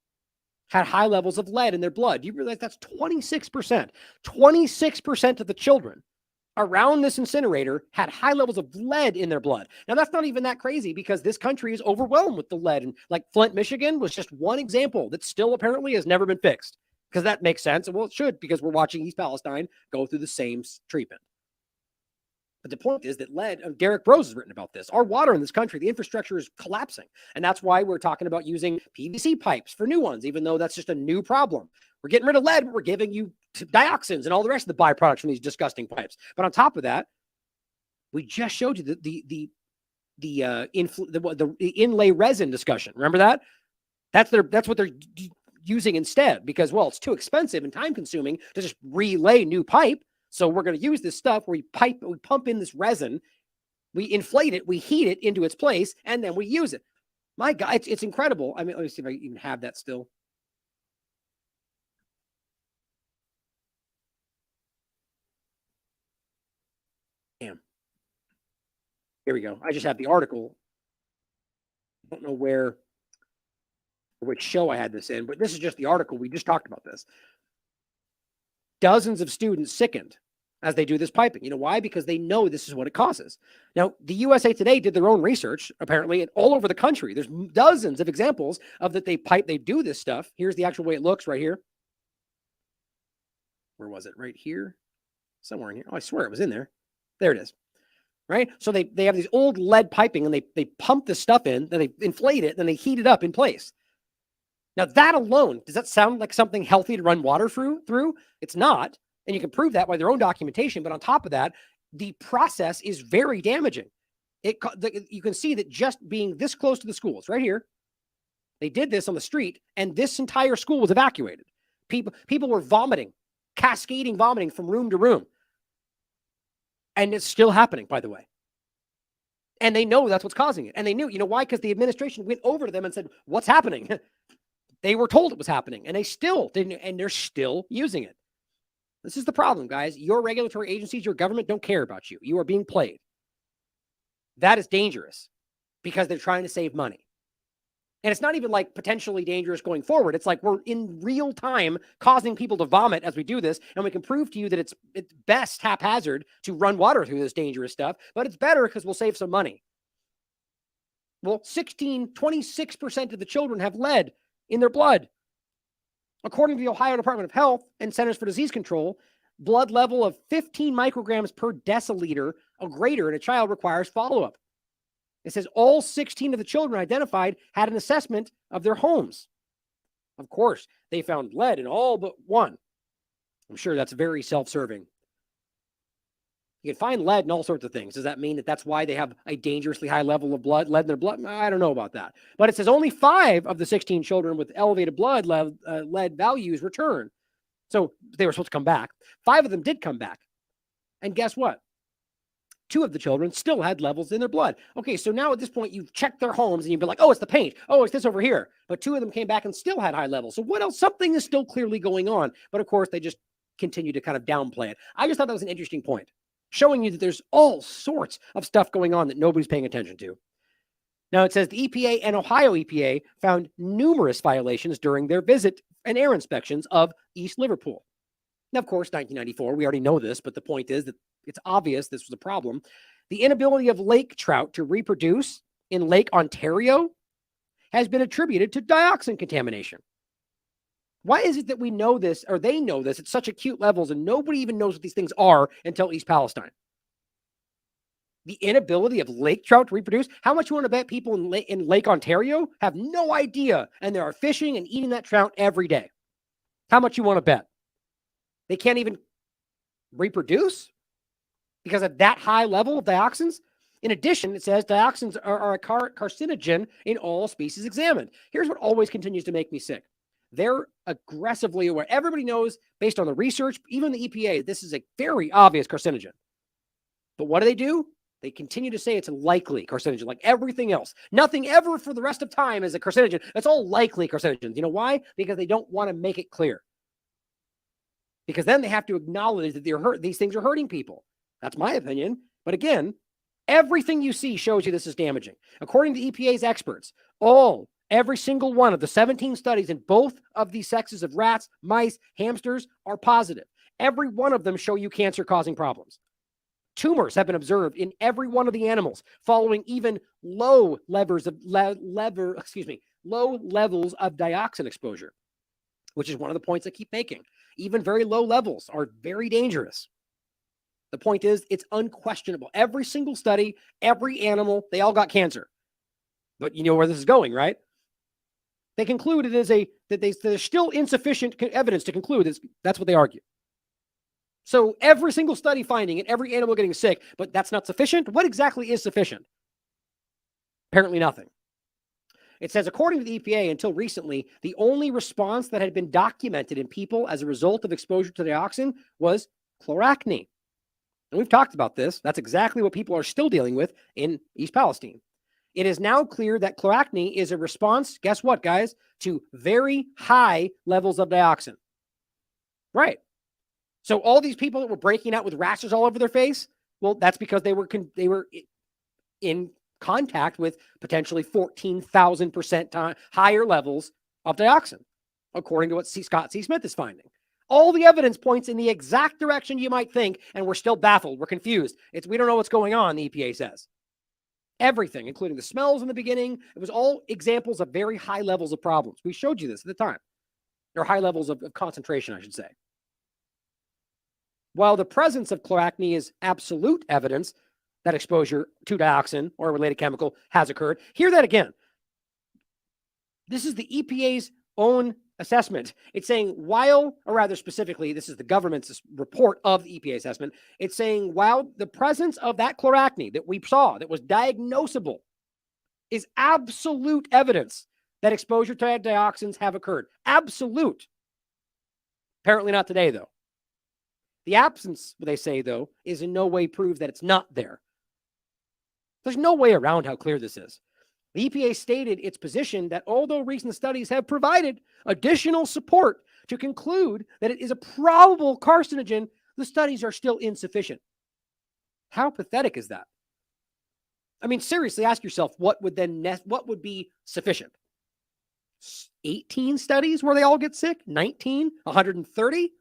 had high levels of lead in their blood. Do you realize that's 26%? 26% of the children around this incinerator had high levels of lead in their blood. Now, that's not even that crazy because this country is overwhelmed with the lead. And like Flint, Michigan was just one example that still apparently has never been fixed, because that makes sense. Well, it should, because we're watching East Palestine go through the same treatment. But the point is that lead, Derek Rose has written about this. Our water in this country, the infrastructure is collapsing. And that's why we're talking about using PVC pipes for new ones, even though that's just a new problem. We're getting rid of lead, but we're giving you dioxins and all the rest of the byproducts from these disgusting pipes. But on top of that, we just showed you the inlay resin discussion. Remember that? That's what they're using instead, because, well, it's too expensive and time consuming to just relay new pipe. So we're going to use this stuff where we pump in this resin, we inflate it, we heat it into its place, and then we use it. My God, it's incredible. I mean, let me see if I even have that still. Damn. Here we go. I just have the article. I don't know which show I had this in, but this is just the article. We just talked about this. Dozens of students sickened as they do this piping. You know why? Because they know this is what it causes. Now, the USA Today did their own research, apparently, and all over the country. There's dozens of examples of that they do this stuff. Here's the actual way it looks right here. Where was it? Right here? Somewhere in here. Oh, I swear it was in there. There it is. Right? So they have these old lead piping, and they pump this stuff in, then they inflate it, then they heat it up in place. Now, that alone, does that sound like something healthy to run water through? It's not. And you can prove that by their own documentation. But on top of that, the process is very damaging. You can see that just being this close to the schools, right here, they did this on the street, and this entire school was evacuated. People were vomiting, cascading vomiting from room to room. And it's still happening, by the way. And they know that's what's causing it. And they knew, you know why? Because the administration went over to them and said, what's happening? They were told it was happening, and they still didn't, and they're still using it. This is the problem, guys. Your regulatory agencies, your government don't care about you. You are being played. That is dangerous because they're trying to save money. And it's not even like potentially dangerous going forward. It's like we're in real time causing people to vomit as we do this. And we can prove to you that it's best haphazard to run water through this dangerous stuff, but it's better because we'll save some money. Well, 26% of the children have lead in their blood. According to the Ohio Department of Health and Centers for Disease Control, blood level of 15 micrograms per deciliter or greater in a child requires follow-up. It says all 16 of the children identified had an assessment of their homes. Of course, they found lead in all but one. I'm sure that's very self-serving. You can find lead in all sorts of things. Does that mean that that's why they have a dangerously high level of lead in their blood? I don't know about that. But it says only 5 of the 16 children with elevated blood lead values returned. So they were supposed to come back. 5 of them did come back. And guess what? 2 of the children still had levels in their blood. Okay, so now at this point, you've checked their homes and you've been like, oh, it's the paint. Oh, it's this over here. But 2 of them came back and still had high levels. So what else? Something is still clearly going on. But of course, they just continue to kind of downplay it. I just thought that was an interesting point, showing you that there's all sorts of stuff going on that nobody's paying attention to. Now, it says the EPA and Ohio EPA found numerous violations during their visit and air inspections of East Liverpool. Now, of course, 1994, we already know this, but the point is that it's obvious this was a problem. The inability of lake trout to reproduce in Lake Ontario has been attributed to dioxin contamination. Why is it that we know this, or they know this at such acute levels, and nobody even knows what these things are until East Palestine? The inability of lake trout to reproduce? How much you want to bet people in Lake Ontario have no idea, and they are fishing and eating that trout every day? How much you want to bet? They can't even reproduce because of that high level of dioxins? In addition, it says dioxins are a carcinogen in all species examined. Here's what always continues to make me sick. They're aggressively aware. Everybody knows, based on the research, even the EPA, this is a very obvious carcinogen. But what do? They continue to say it's a likely carcinogen, like everything else. Nothing ever for the rest of time is a carcinogen. It's all likely carcinogens. You know why? Because they don't want to make it clear. Because then they have to acknowledge that these things are hurting people. That's my opinion. But again, everything you see shows you this is damaging. According to EPA's experts, every single one of the 17 studies in both of these sexes of rats, mice, hamsters are positive. Every one of them show you cancer-causing problems. Tumors have been observed in every one of the animals following even low levels of dioxin exposure, which is one of the points I keep making. Even very low levels are very dangerous. The point is, it's unquestionable. Every single study, every animal, they all got cancer. But you know where this is going, right? They conclude there's still insufficient evidence to conclude that's what they argue. So every single study finding it, every animal getting sick, but that's not sufficient. What exactly is sufficient? Apparently nothing. It says, according to the EPA, until recently, the only response that had been documented in people as a result of exposure to dioxin was chloracne. And we've talked about this. That's exactly what people are still dealing with in East Palestine. It is now clear that chloracne is a response, guess what, guys, to very high levels of dioxin. Right. So all these people that were breaking out with rashes all over their face, well, that's because they were in contact with potentially 14,000% higher levels of dioxin, according to what Scott C. Smith is finding. All the evidence points in the exact direction you might think, and we're still baffled. We're confused. We don't know what's going on, the EPA says. Everything, including the smells in the beginning, it was all examples of very high levels of problems. We showed you this at the time, or high levels of concentration, I should say. While the presence of chloracne is absolute evidence that exposure to dioxin or a related chemical has occurred, hear that again. This is the EPA's own assessment. It's saying or rather specifically, this is the government's report of the EPA assessment. It's saying while the presence of that chloracne that we saw that was diagnosable is absolute evidence that exposure to dioxins have occurred. Absolute. Apparently not today, though. The absence, they say, though, is in no way proof that it's not there. There's no way around how clear this is. The EPA stated its position that although recent studies have provided additional support to conclude that it is a probable carcinogen, the studies are still insufficient. How pathetic is that? I mean, seriously, ask yourself, what would be sufficient? 18 studies where they all get sick, 19, 130.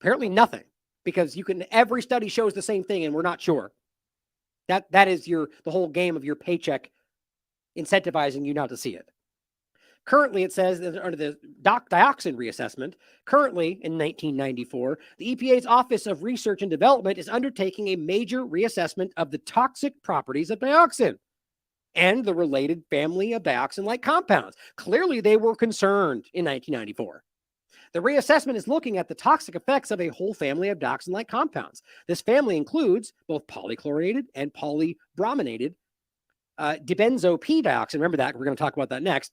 Apparently nothing, because every study shows the same thing and we're not sure. That is the whole game of your paycheck incentivizing you not to see it. Currently, it says that under the dioxin reassessment, currently in 1994, the EPA's Office of Research and Development is undertaking a major reassessment of the toxic properties of dioxin and the related family of dioxin-like compounds. Clearly, they were concerned in 1994. The reassessment is looking at the toxic effects of a whole family of dioxin-like compounds. This family includes both polychlorinated and polybrominated dibenzo P-dioxin. Remember that. We're going to talk about that next.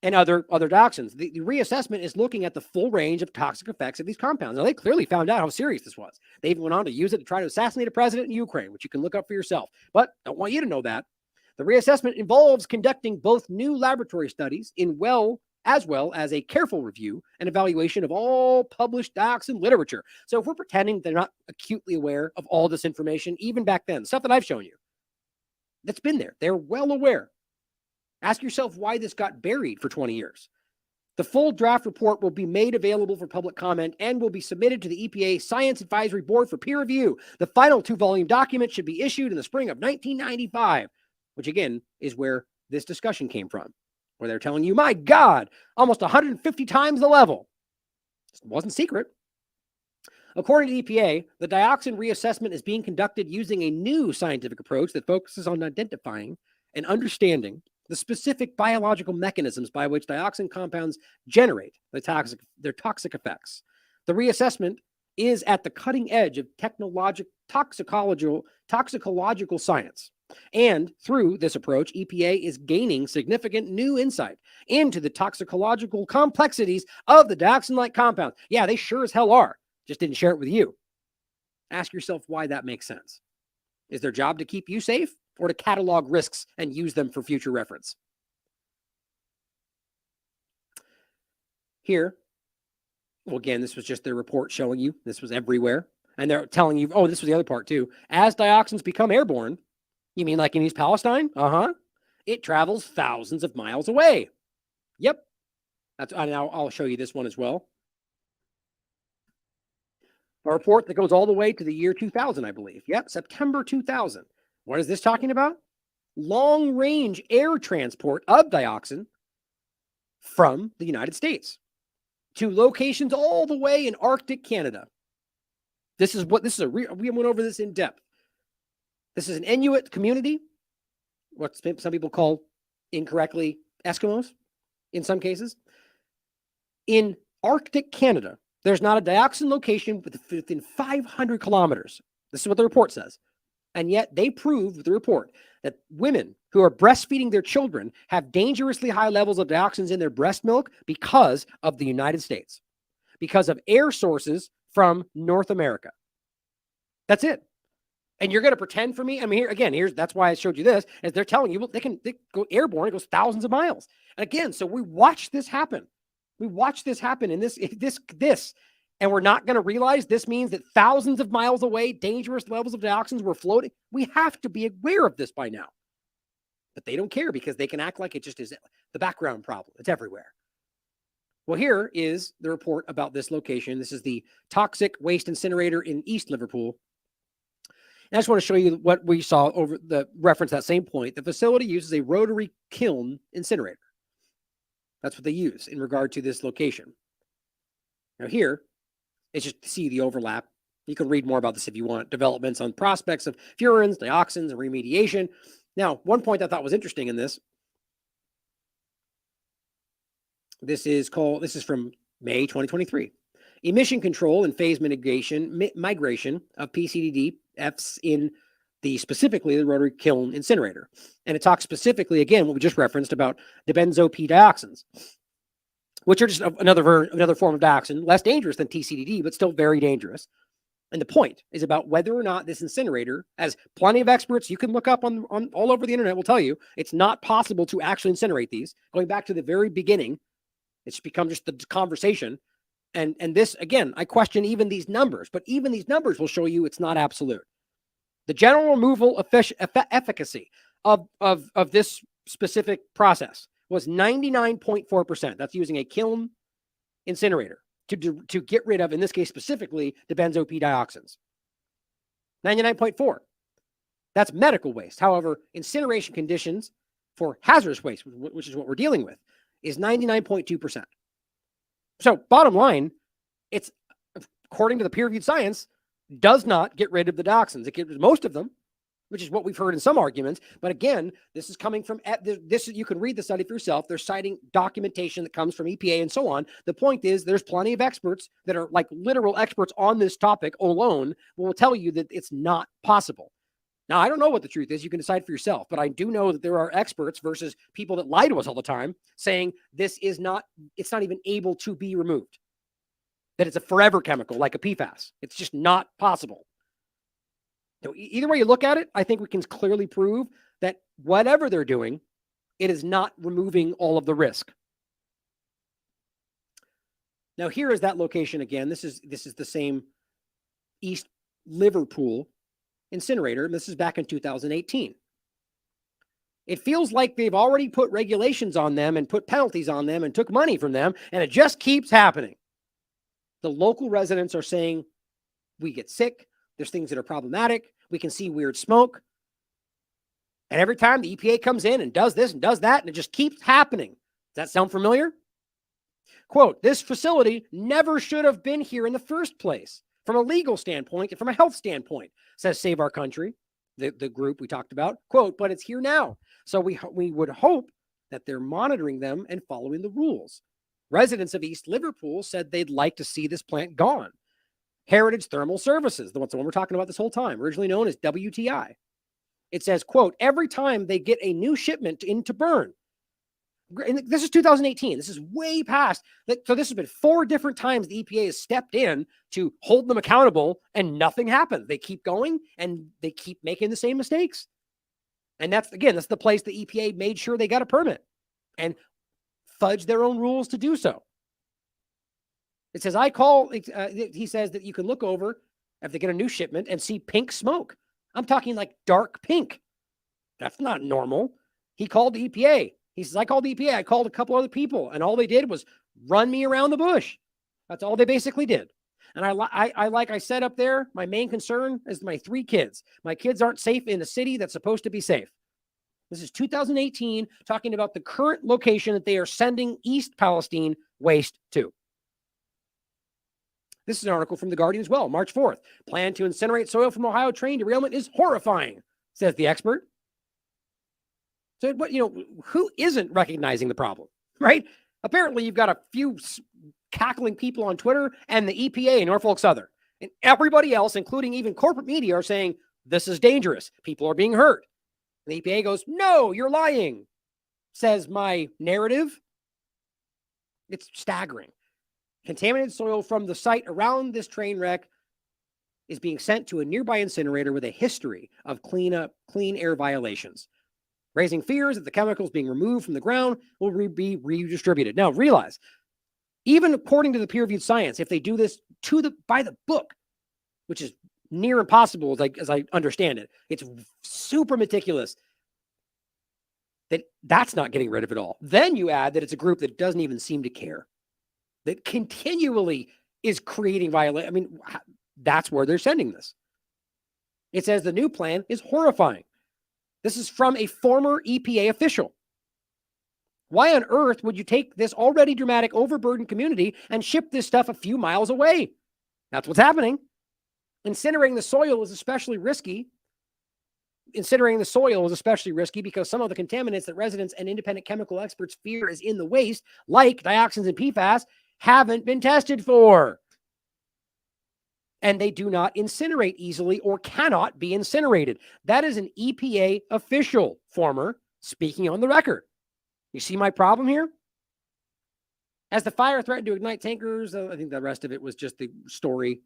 And other dioxins. The reassessment is looking at the full range of toxic effects of these compounds. Now, they clearly found out how serious this was. They even went on to use it to try to assassinate a president in Ukraine, which you can look up for yourself. But I don't want you to know that. The reassessment involves conducting both new laboratory studies as well as a careful review and evaluation of all published dioxin literature. So if we're pretending they're not acutely aware of all this information, even back then, stuff that I've shown you, that's been there. They're well aware. Ask yourself why this got buried for 20 years. The full draft report will be made available for public comment and will be submitted to the EPA Science Advisory Board for peer review. The final 2-volume document should be issued in the spring of 1995, which again is where this discussion came from, where they're telling you, my God, almost 150 times the level. It wasn't secret. According to the EPA, the dioxin reassessment is being conducted using a new scientific approach that focuses on identifying and understanding the specific biological mechanisms by which dioxin compounds generate their toxic effects. The reassessment is at the cutting edge of toxicological science. And through this approach, EPA is gaining significant new insight into the toxicological complexities of the dioxin-like compounds. Yeah, they sure as hell are. Just didn't share it with you. Ask yourself why that makes sense. Is their job to keep you safe or to catalog risks and use them for future reference? Here, well, again, this was just their report showing you this was everywhere. And they're telling you, oh, this was the other part too. As dioxins become airborne, you mean like in East Palestine? It travels thousands of miles away. Yep. I'll show you this one as well. A report that goes all the way to the year 2000, I believe. Yep, September 2000. What is this talking about? Long-range air transport of dioxin from the United States to locations all the way in Arctic Canada. We went over this in depth. This is an Inuit community, what some people call incorrectly Eskimos in some cases. In Arctic Canada, there's not a dioxin location within 500 kilometers. This is what the report says. And yet they prove with the report that women who are breastfeeding their children have dangerously high levels of dioxins in their breast milk because of the United States, because of air sources from North America. That's it. And you're going to pretend for me? I mean, that's why I showed you this, is they're telling you, well, they go airborne. It goes thousands of miles. And again, so we watch this happen. We watch this happen in this, and we're not going to realize this means that thousands of miles away, dangerous levels of dioxins were floating. We have to be aware of this by now. But they don't care because they can act like it just is the background problem. It's everywhere. Well, here is the report about this location. This is the toxic waste incinerator in East Liverpool. And I just want to show you what we saw over the reference that same point. The facility uses a rotary kiln incinerator. That's what they use in regard to this location. Now here, it's just to see the overlap. You can read more about this if you want. Developments on prospects of furans, dioxins, and remediation. Now, one point I thought was interesting in this. This is from May 2023. Emission control and phase migration of PCDDFs in specifically the rotary kiln incinerator. And it talks specifically, again, what we just referenced about dibenzo P-dioxins, which are just another form of dioxin, less dangerous than TCDD, but still very dangerous. And the point is about whether or not this incinerator, as plenty of experts you can look up on all over the internet will tell you, it's not possible to actually incinerate these. Going back to the very beginning, it's become just the conversation. And this, again, I question even these numbers, but even these numbers will show you it's not absolute. The general removal efficacy of this specific process was 99.4%. That's using a kiln incinerator to get rid of, in this case specifically, the benzo P dioxins. 99.4. That's medical waste. However, incineration conditions for hazardous waste, which is what we're dealing with, is 99.2%. So bottom line, it's, according to the peer-reviewed science, does not get rid of the dioxins. It gets most of them, which is what we've heard in some arguments. But again, this is coming from this. You can read the study for yourself. They're citing documentation that comes from EPA and so on. The point is, there's plenty of experts that are like literal experts on this topic alone will tell you that it's not possible. Now, I don't know what the truth is. You can decide for yourself. But I do know that there are experts versus people that lie to us all the time saying this is not, it's not even able to be removed. That it's a forever chemical like a PFAS. It's just not possible. So either way you look at it, I think we can clearly prove that whatever they're doing, it is not removing all of the risk. Now, here is that location again. This is the same East Liverpool incinerator, and this is back in 2018. It feels like they've already put regulations on them and put penalties on them and took money from them, and it just keeps happening. The local residents are saying, we get sick, there's things that are problematic, we can see weird smoke, and every time the EPA comes in and does this and does that, and it just keeps happening. Does that sound familiar? Quote, this facility never should have been here in the first place, from a legal standpoint and from a health standpoint, says Save Our Country, the group we talked about. Quote, but it's here now. So we would hope that they're monitoring them and following the rules. Residents of East Liverpool said they'd like to see this plant gone. Heritage Thermal Services, the one we're talking about this whole time, originally known as WTI. It says, quote, every time they get a new shipment in to burn, and this is 2018. This is way past. So this has been 4 different times the EPA has stepped in to hold them accountable and nothing happened. They keep going and they keep making the same mistakes. And that's the place the EPA made sure they got a permit and fudged their own rules to do so. It says, he says that you can look over if they get a new shipment and see pink smoke. I'm talking like dark pink. That's not normal. He called the EPA. He says, I called the EPA. I called a couple other people, and all they did was run me around the bush. That's all they basically did. And like I said up there, my main concern is my 3 kids. My kids aren't safe in a city that's supposed to be safe. This is 2018, talking about the current location that they are sending East Palestine waste to. This is an article from The Guardian as well, March 4th. Plan to incinerate soil from Ohio train derailment is horrifying, says the expert. So, but who isn't recognizing the problem, right? Apparently, you've got a few cackling people on Twitter and the EPA in Norfolk Southern. And everybody else, including even corporate media, are saying, this is dangerous. People are being hurt. And the EPA goes, no, you're lying, says my narrative. It's staggering. Contaminated soil from the site around this train wreck is being sent to a nearby incinerator with a history of clean air violations, raising fears that the chemicals being removed from the ground will be redistributed. Now, realize, even according to the peer-reviewed science, if they do this by the book, which is near impossible as I understand it, it's super meticulous, that's not getting rid of it all. Then you add that it's a group that doesn't even seem to care, that continually is creating violation. I mean, that's where they're sending this. It says the new plan is horrifying. This is from a former EPA official. Why on earth would you take this already dramatic, overburdened community and ship this stuff a few miles away? That's what's happening. Incinerating the soil is especially risky. Incinerating the soil is especially risky because some of the contaminants that residents and independent chemical experts fear is in the waste, like dioxins and PFAS, haven't been tested for. And they do not incinerate easily or cannot be incinerated. That is an EPA official, former, speaking on the record. You see my problem here? As the fire threatened to ignite tankers, I think the rest of it was just the story.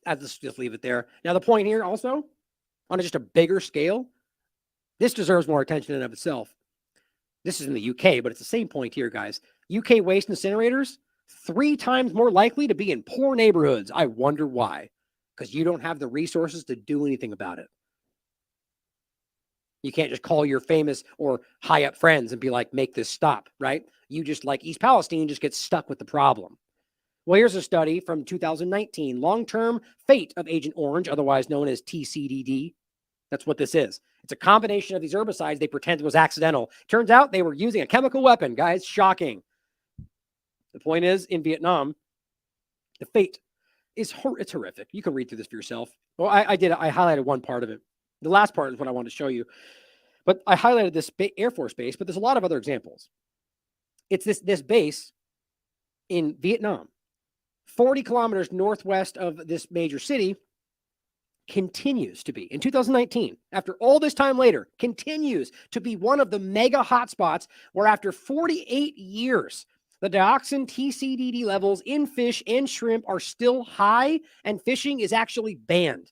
I'll just leave it there. Now, the point here also, on just a bigger scale, this deserves more attention in and of itself. This is in the UK, but it's the same point here, guys. UK waste incinerators, 3 times more likely to be in poor neighborhoods. I wonder why. Because you don't have the resources to do anything about it. You can't just call your famous or high up friends and be like, make this stop, right? You just, like East Palestine, just get stuck with the problem. Well, here's a study from 2019, long-term fate of Agent Orange, otherwise known as TCDD. That's what this is. It's a combination of these herbicides they pretend was accidental. Turns out they were using a chemical weapon, guys. Shocking. The point is, in Vietnam, the fate is it's horrific. You can read through this for yourself. Well, I did. I highlighted one part of it. The last part is what I wanted to show you. But I highlighted this Air Force base, but there's a lot of other examples. It's this base in Vietnam, 40 kilometers northwest of this major city, continues to be, in 2019, after all this time later, continues to be one of the mega hotspots where after 48 years, the dioxin TCDD levels in fish and shrimp are still high, and fishing is actually banned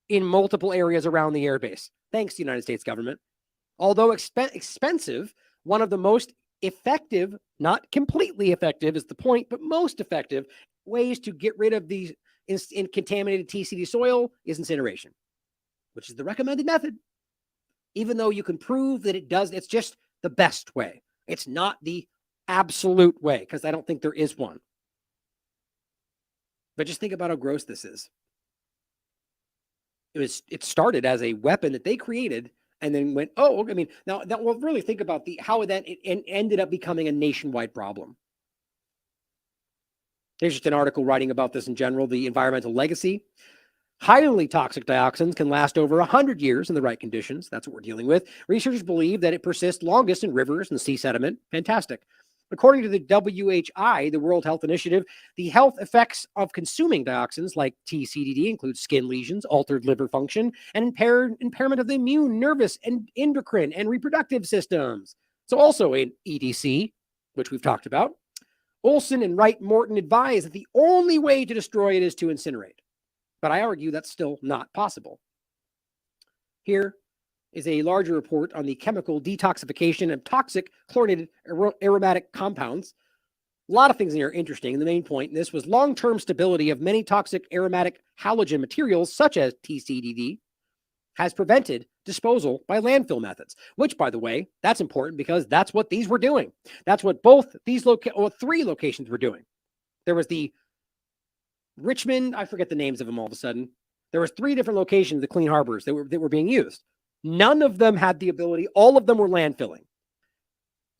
in multiple areas around the airbase, thanks to the United States government. Although expensive, one of the most effective, not completely effective is the point, but most effective ways to get rid of these in contaminated TCD soil is incineration, which is the recommended method. Even though you can prove that it does, it's just the best way. It's not the absolute way, because I don't think there is one. But just think about how gross this is. It started as a weapon that they created and then went, oh, I mean, now that we'll really think about how that it ended up becoming a nationwide problem. There's just an article writing about this in general, the environmental legacy. Highly toxic dioxins can last over 100 years in the right conditions. That's what we're dealing with. Researchers believe that it persists longest in rivers and sea sediment. Fantastic. According to the WHI, the World Health Initiative, the health effects of consuming dioxins like TCDD include skin lesions, altered liver function, and impairment of the immune, nervous, and endocrine and reproductive systems. So also in EDC, which we've talked about. Olson and Wright Morton advise that the only way to destroy it is to incinerate. But I argue that's still not possible. Here is a larger report on the chemical detoxification of toxic chlorinated aromatic compounds. A lot of things in here are interesting. And the main point in this was long-term stability of many toxic aromatic halogen materials, such as TCDD, has prevented disposal by landfill methods, which, by the way, that's important because that's what these were doing. That's what both these three locations were doing. There was the Richmond, I forget the names of them all of a sudden. There was 3 different locations, the clean harbors that were being used. None of them had the ability. All of them were landfilling.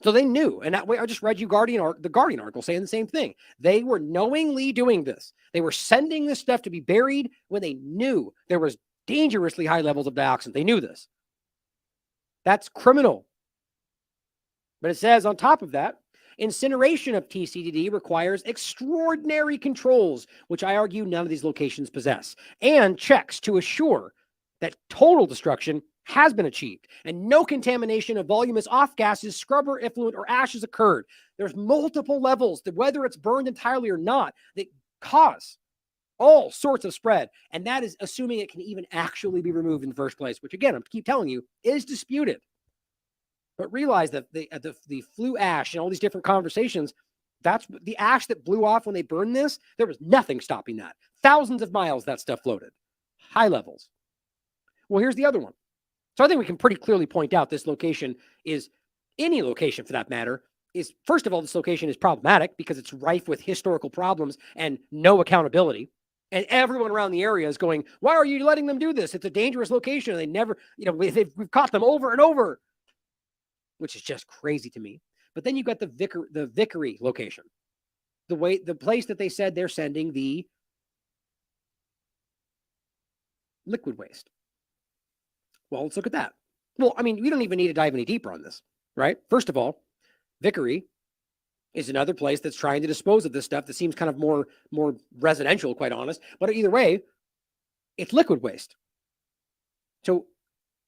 So they knew. And that way, I just read you the Guardian article saying the same thing. They were knowingly doing this. They were sending this stuff to be buried when they knew there was dangerously high levels of dioxin. They knew this. That's criminal. But it says on top of that, incineration of TCDD requires extraordinary controls, which I argue none of these locations possess, and checks to assure that total destruction has been achieved and no contamination of voluminous off gases, scrubber, effluent, or ashes occurred. There's multiple levels, whether it's burned entirely or not, that cause all sorts of spread. And that is assuming it can even actually be removed in the first place, which again, I keep telling you, is disputed. But realize that the flue ash and all these different conversations, that's the ash that blew off when they burned this. There was nothing stopping that. Thousands of miles that stuff floated. High levels. Well, here's the other one. So I think we can pretty clearly point out this location is, any location for that matter, is, first of all, this location is problematic because it's rife with historical problems and no accountability. And everyone around the area is going, why are you letting them do this? It's a dangerous location. And they never, we've caught them over and over, which is just crazy to me. But then you got the Vickery location, the place that they said they're sending the liquid waste. Well, let's look at that. Well, I mean, we don't even need to dive any deeper on this, right? First of all, Vickery is another place that's trying to dispose of this stuff that seems kind of more residential, quite honest. But either way, it's liquid waste. So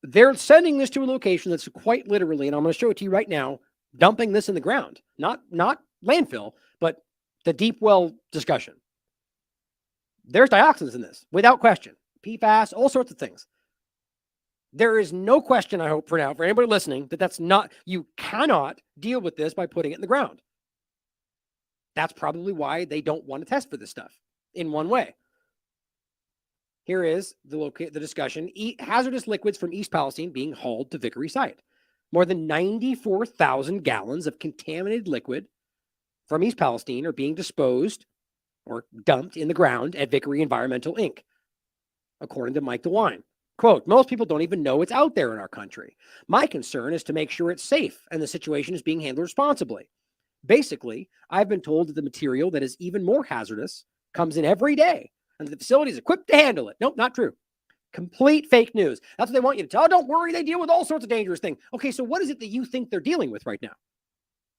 they're sending this to a location that's quite literally, and I'm going to show it to you right now, dumping this in the ground. Not landfill, but the deep well discussion. There's dioxins in this, without question. PFAS, all sorts of things. There is no question, I hope, for now, for anybody listening, that's not, you cannot deal with this by putting it in the ground. That's probably why they don't want to test for this stuff in one way. Here is the discussion. Hazardous liquids from East Palestine being hauled to Vickery site. More than 94,000 gallons of contaminated liquid from East Palestine are being disposed or dumped in the ground at Vickery Environmental Inc., according to Mike DeWine. Quote, most people don't even know it's out there in our country. My concern is to make sure it's safe and the situation is being handled responsibly. Basically, I've been told that the material that is even more hazardous comes in every day and the facility is equipped to handle it. Nope, not true. Complete fake news. That's what they want you to tell. Oh, don't worry, they deal with all sorts of dangerous things. Okay, so what is it that you think they're dealing with right now?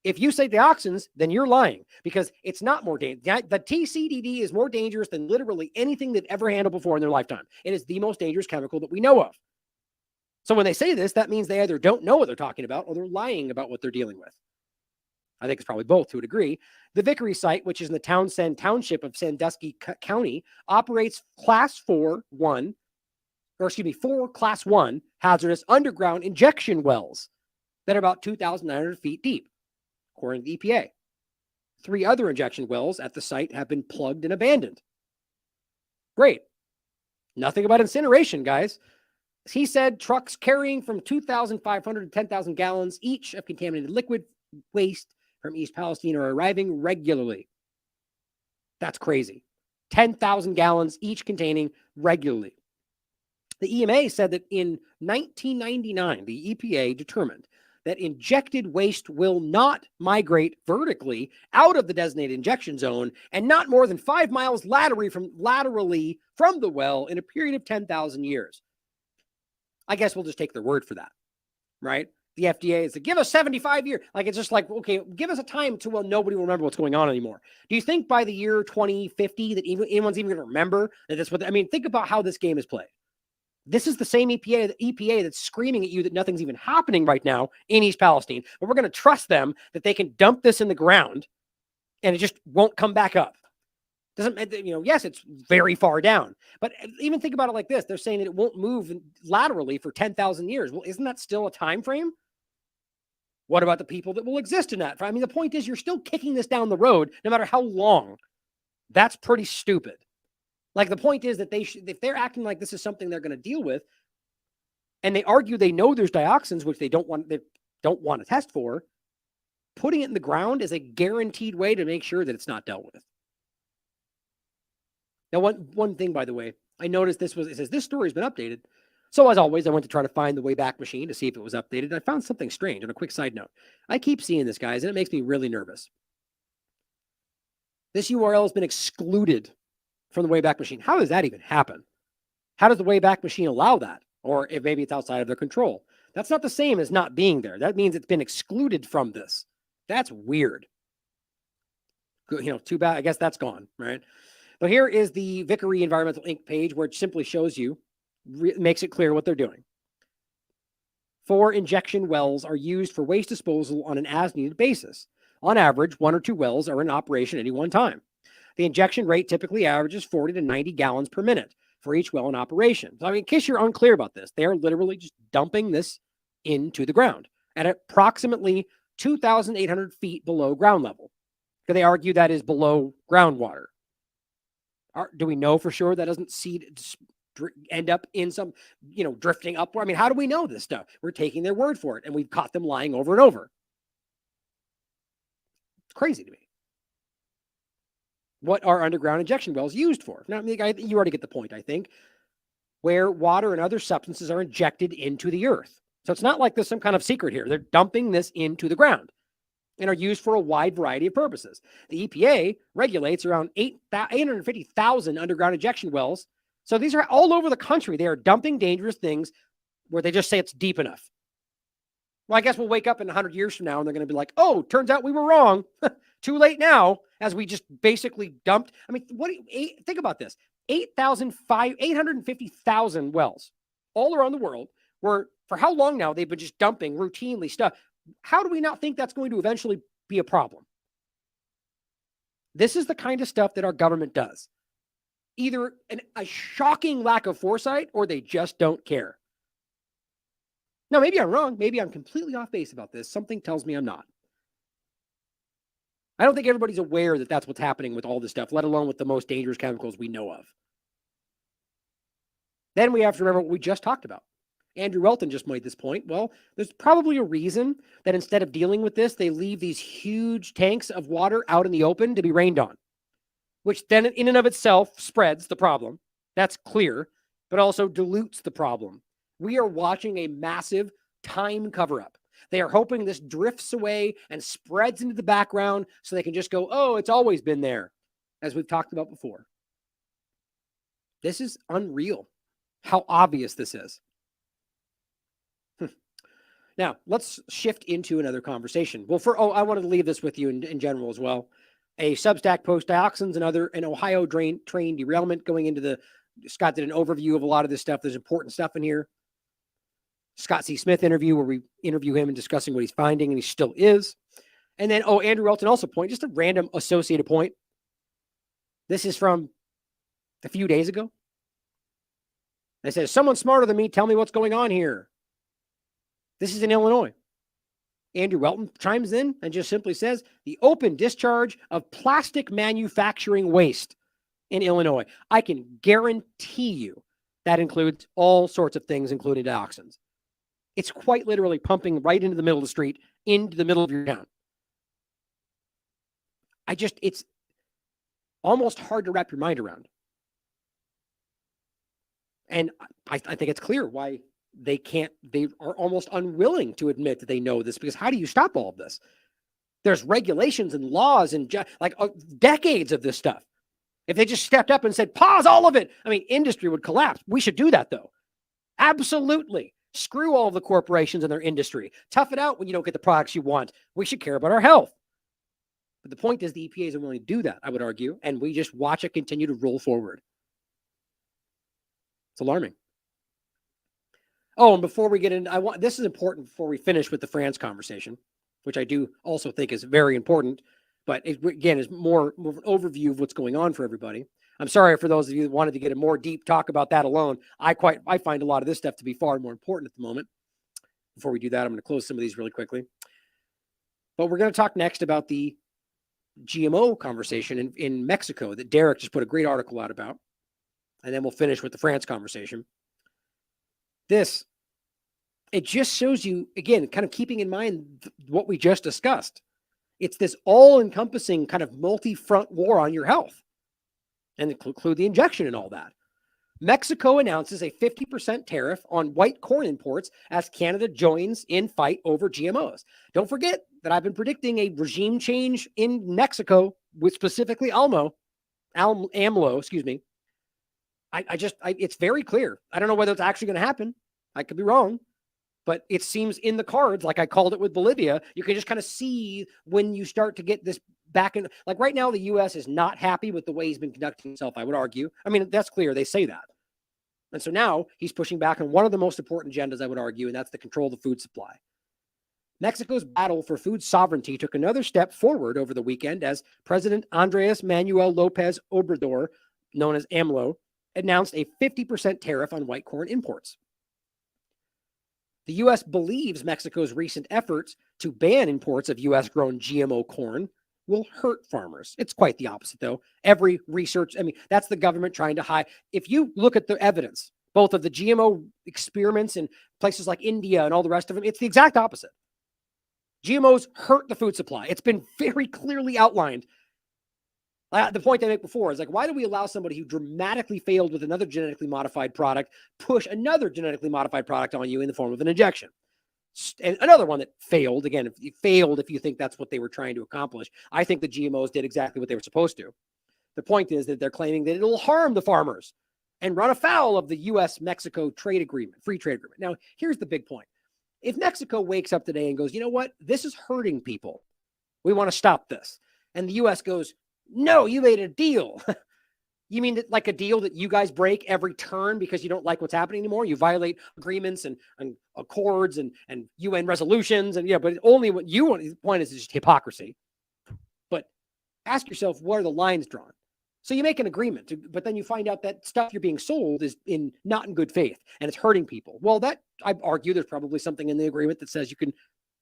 If you say dioxins, then you're lying because it's not more dangerous. The TCDD is more dangerous than literally anything they've ever handled before in their lifetime. It is the most dangerous chemical that we know of. So when they say this, that means they either don't know what they're talking about or they're lying about what they're dealing with. I think it's probably both to a degree. The Vickery site, which is in the Townsend Township of Sandusky County, operates four Class 1 hazardous underground injection wells that are about 2,900 feet deep, according to the EPA. 3 other injection wells at the site have been plugged and abandoned. Great. Nothing about incineration, guys. He said trucks carrying from 2,500 to 10,000 gallons each of contaminated liquid waste from East Palestine are arriving regularly. That's crazy. 10,000 gallons each containing regularly. The EMA said that in 1999, the EPA determined that injected waste will not migrate vertically out of the designated injection zone and not more than 5 miles laterally from the well in a period of 10,000 years. I guess we'll just take their word for that, right? The FDA is to give us 75 years. Like, it's just like, okay, give us a time to, well, nobody will remember what's going on anymore. Do you think by the year 2050 that anyone's even going to remember that that's what, I mean, think about how this game is played. This is the same EPA that's screaming at you that nothing's even happening right now in East Palestine, but we're going to trust them that they can dump this in the ground and it just won't come back up. Yes, it's very far down, but even think about it like this. They're saying that it won't move laterally for 10,000 years. Well, isn't that still a time frame? What about the people that will exist in that? I mean, the point is you're still kicking this down the road no matter how long. That's pretty stupid. Like, the point is that if they're acting like this is something they're going to deal with, and they argue they know there's dioxins, which they don't want to test for, putting it in the ground is a guaranteed way to make sure that it's not dealt with. Now, one thing, by the way, I noticed it says this story has been updated. So as always, I went to try to find the Wayback Machine to see if it was updated. I found something strange. On a quick side note, I keep seeing this, guys, and it makes me really nervous. This URL has been excluded from the Wayback Machine. How does that even happen? How does the Wayback Machine allow that? Or if maybe it's outside of their control. That's not the same as not being there. That means it's been excluded from this. That's weird. Too bad. I guess that's gone, right? But here is the Vickery Environmental Inc. page where it simply shows you, makes it clear what they're doing. 4 injection wells are used for waste disposal on an as-needed basis. On average, 1 or 2 wells are in operation at any one time. The injection rate typically averages 40 to 90 gallons per minute for each well in operation. So, I mean, in case you're unclear about this, they are literally just dumping this into the ground at approximately 2,800 feet below ground level. Because they argue that is below groundwater. Do we know for sure that doesn't end up in some, drifting upward? I mean, how do we know this stuff? We're taking their word for it, and we've caught them lying over and over. It's crazy to me. What are underground injection wells used for? Now, you already get the point, I think, where water and other substances are injected into the earth. So it's not like there's some kind of secret here. They're dumping this into the ground and are used for a wide variety of purposes. The EPA regulates around 850,000 underground injection wells. So these are all over the country. They are dumping dangerous things where they just say it's deep enough. Well, I guess we'll wake up in 100 years from now and they're going to be like, oh, turns out we were wrong. Too late now, as we just basically dumped. I mean, think about this. 850,000 wells all around the world were, for how long now, they've been just dumping routinely stuff. How do we not think that's going to eventually be a problem? This is the kind of stuff that our government does. Either a shocking lack of foresight or they just don't care. Now, maybe I'm wrong. Maybe I'm completely off base about this. Something tells me I'm not. I don't think everybody's aware that that's what's happening with all this stuff, let alone with the most dangerous chemicals we know of. Then we have to remember what we just talked about. Andrew Welton just made this point. Well, there's probably a reason that instead of dealing with this, they leave these huge tanks of water out in the open to be rained on, which then in and of itself spreads the problem. That's clear, but also dilutes the problem. We are watching a massive time cover-up. They are hoping this drifts away and spreads into the background so they can just go, oh, it's always been there, as we've talked about before. This is unreal, how obvious this is. Now, let's shift into another conversation. Well, I wanted to leave this with you in general as well. A Substack post, Dioxins, an Ohio train derailment going into the, Scott did an overview of a lot of this stuff. There's important stuff in here. Scott C. Smith interview where we interview him and discussing what he's finding, and he still is. And then, Andrew Welton also point, just a random associated point. This is from a few days ago. They said, someone smarter than me, tell me what's going on here. This is in Illinois. Andrew Welton chimes in and just simply says, the open discharge of plastic manufacturing waste in Illinois. I can guarantee you that includes all sorts of things, including dioxins. It's quite literally pumping right into the middle of the street, into the middle of your town. It's almost hard to wrap your mind around. And I think it's clear why they are almost unwilling to admit that they know this, because how do you stop all of this? There's regulations and laws and decades of this stuff. If they just stepped up and said, pause all of it, I mean, industry would collapse. We should do that, though. Absolutely. Screw all of the corporations and their industry. Tough it out when you don't get the products you want. We should care about our health. But the point is the EPA isn't willing to do that, I would argue, and we just watch it continue to roll forward. It's alarming. Oh, and before we get in, this is important before we finish with the France conversation, which I do also think is very important, but it, again, is more of an overview of what's going on for everybody. I'm sorry for those of you that wanted to get a more deep talk about that alone. I find a lot of this stuff to be far more important at the moment. Before we do that, I'm going to close some of these really quickly. But we're going to talk next about the GMO conversation in Mexico that Derek just put a great article out about. And then we'll finish with the France conversation. It just shows you, again, kind of keeping in mind what we just discussed. It's this all-encompassing kind of multi-front war on your health, and include the injection and all that. Mexico announces a 50% tariff on white corn imports as Canada joins in fight over GMOs. Don't forget that I've been predicting a regime change in Mexico with specifically AMLO, excuse me. It's very clear. I don't know whether it's actually going to happen. I could be wrong, but it seems in the cards, like I called it with Bolivia. You can just kind of see when you start to get this back in. Like right now, the U.S. is not happy with the way he's been conducting himself, I would argue. I mean, that's clear. They say that. And so now he's pushing back on one of the most important agendas, I would argue, and that's the control of the food supply. Mexico's battle for food sovereignty took another step forward over the weekend as President Andres Manuel Lopez Obrador, known as AMLO, announced a 50% tariff on white corn imports. The U.S. believes Mexico's recent efforts to ban imports of U.S.-grown GMO corn will hurt farmers. It's quite the opposite, though. Every research, that's the government trying to hide. If you look at the evidence, both of the GMO experiments in places like India and all the rest of them, it's the exact opposite. GMOs hurt the food supply. It's been very clearly outlined. The point I made before is like, why do we allow somebody who dramatically failed with another genetically modified product push another genetically modified product on you in the form of an injection? And another one that failed, again, if you think that's what they were trying to accomplish. I think the GMOs did exactly what they were supposed to. The point is that they're claiming that it'll harm the farmers and run afoul of the U.S.-Mexico trade agreement, free trade agreement. Now, here's the big point. If Mexico wakes up today and goes, you know what, this is hurting people, we want to stop this. And the U.S. goes, no, you made a deal. You mean that, like a deal that you guys break every turn because you don't like what's happening anymore? You violate agreements and accords and UN resolutions. And yeah, but only what you want. The point is just hypocrisy. But ask yourself, what are the lines drawn? So you make an agreement, but then you find out that stuff you're being sold is not in good faith and it's hurting people. Well, that I argue there's probably something in the agreement that says you can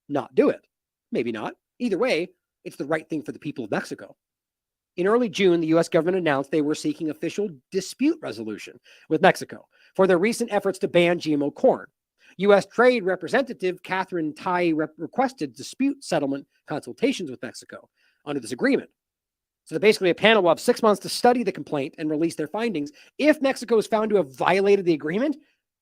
not do it. Maybe not. Either way, it's the right thing for the people of Mexico. In early June, the U.S. government announced they were seeking official dispute resolution with Mexico for their recent efforts to ban GMO corn. U.S. Trade Representative Catherine Tai requested dispute settlement consultations with Mexico under this agreement. So basically, a panel will have 6 months to study the complaint and release their findings. If Mexico is found to have violated the agreement,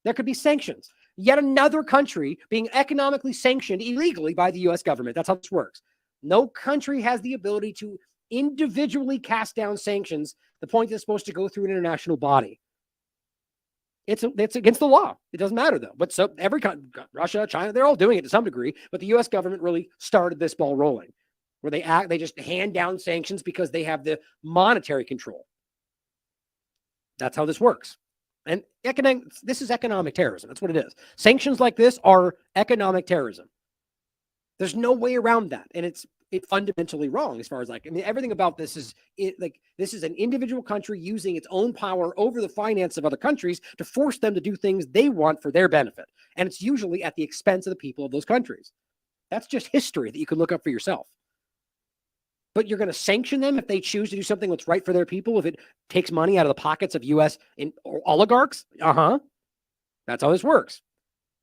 there could be sanctions. Yet another country being economically sanctioned illegally by the U.S. government. That's how this works. No country has the ability to individually cast down sanctions. The point is supposed to go through an international body. It's against the law. It doesn't matter though. But so every country, Russia, China, they're all doing it to some degree. But the U.S. government really started this ball rolling, where they just hand down sanctions because they have the monetary control. That's how this works. And this is economic terrorism. That's what it is. Sanctions like this are economic terrorism. There's no way around that, and it's fundamentally wrong as far as everything about this is this is an individual country using its own power over the finance of other countries to force them to do things they want for their benefit, and it's usually at the expense of the people of those countries. That's just history that you can look up for yourself. But you're going to sanction them if they choose to do something that's right for their people, if it takes money out of the pockets of U.S. oligarchs? That's how this works.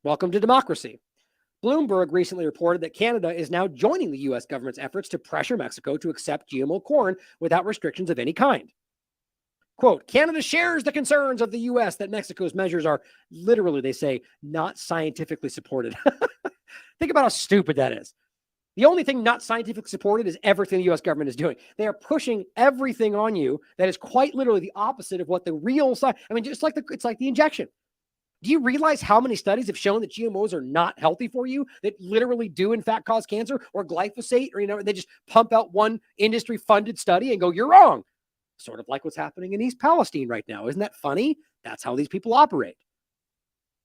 Welcome to democracy. Bloomberg recently reported that Canada is now joining the U.S. government's efforts to pressure Mexico to accept GMO corn without restrictions of any kind. Quote, Canada shares the concerns of the U.S. that Mexico's measures are literally, they say, not scientifically supported. Think about how stupid that is. The only thing not scientifically supported is everything the U.S. government is doing. They are pushing everything on you that is quite literally the opposite of what the real science. I mean, it's like the injection. Do you realize how many studies have shown that GMOs are not healthy for you, that literally do in fact cause cancer, or glyphosate, or they just pump out one industry-funded study and go, you're wrong. Sort of like what's happening in East Palestine right now. Isn't that funny? That's how these people operate.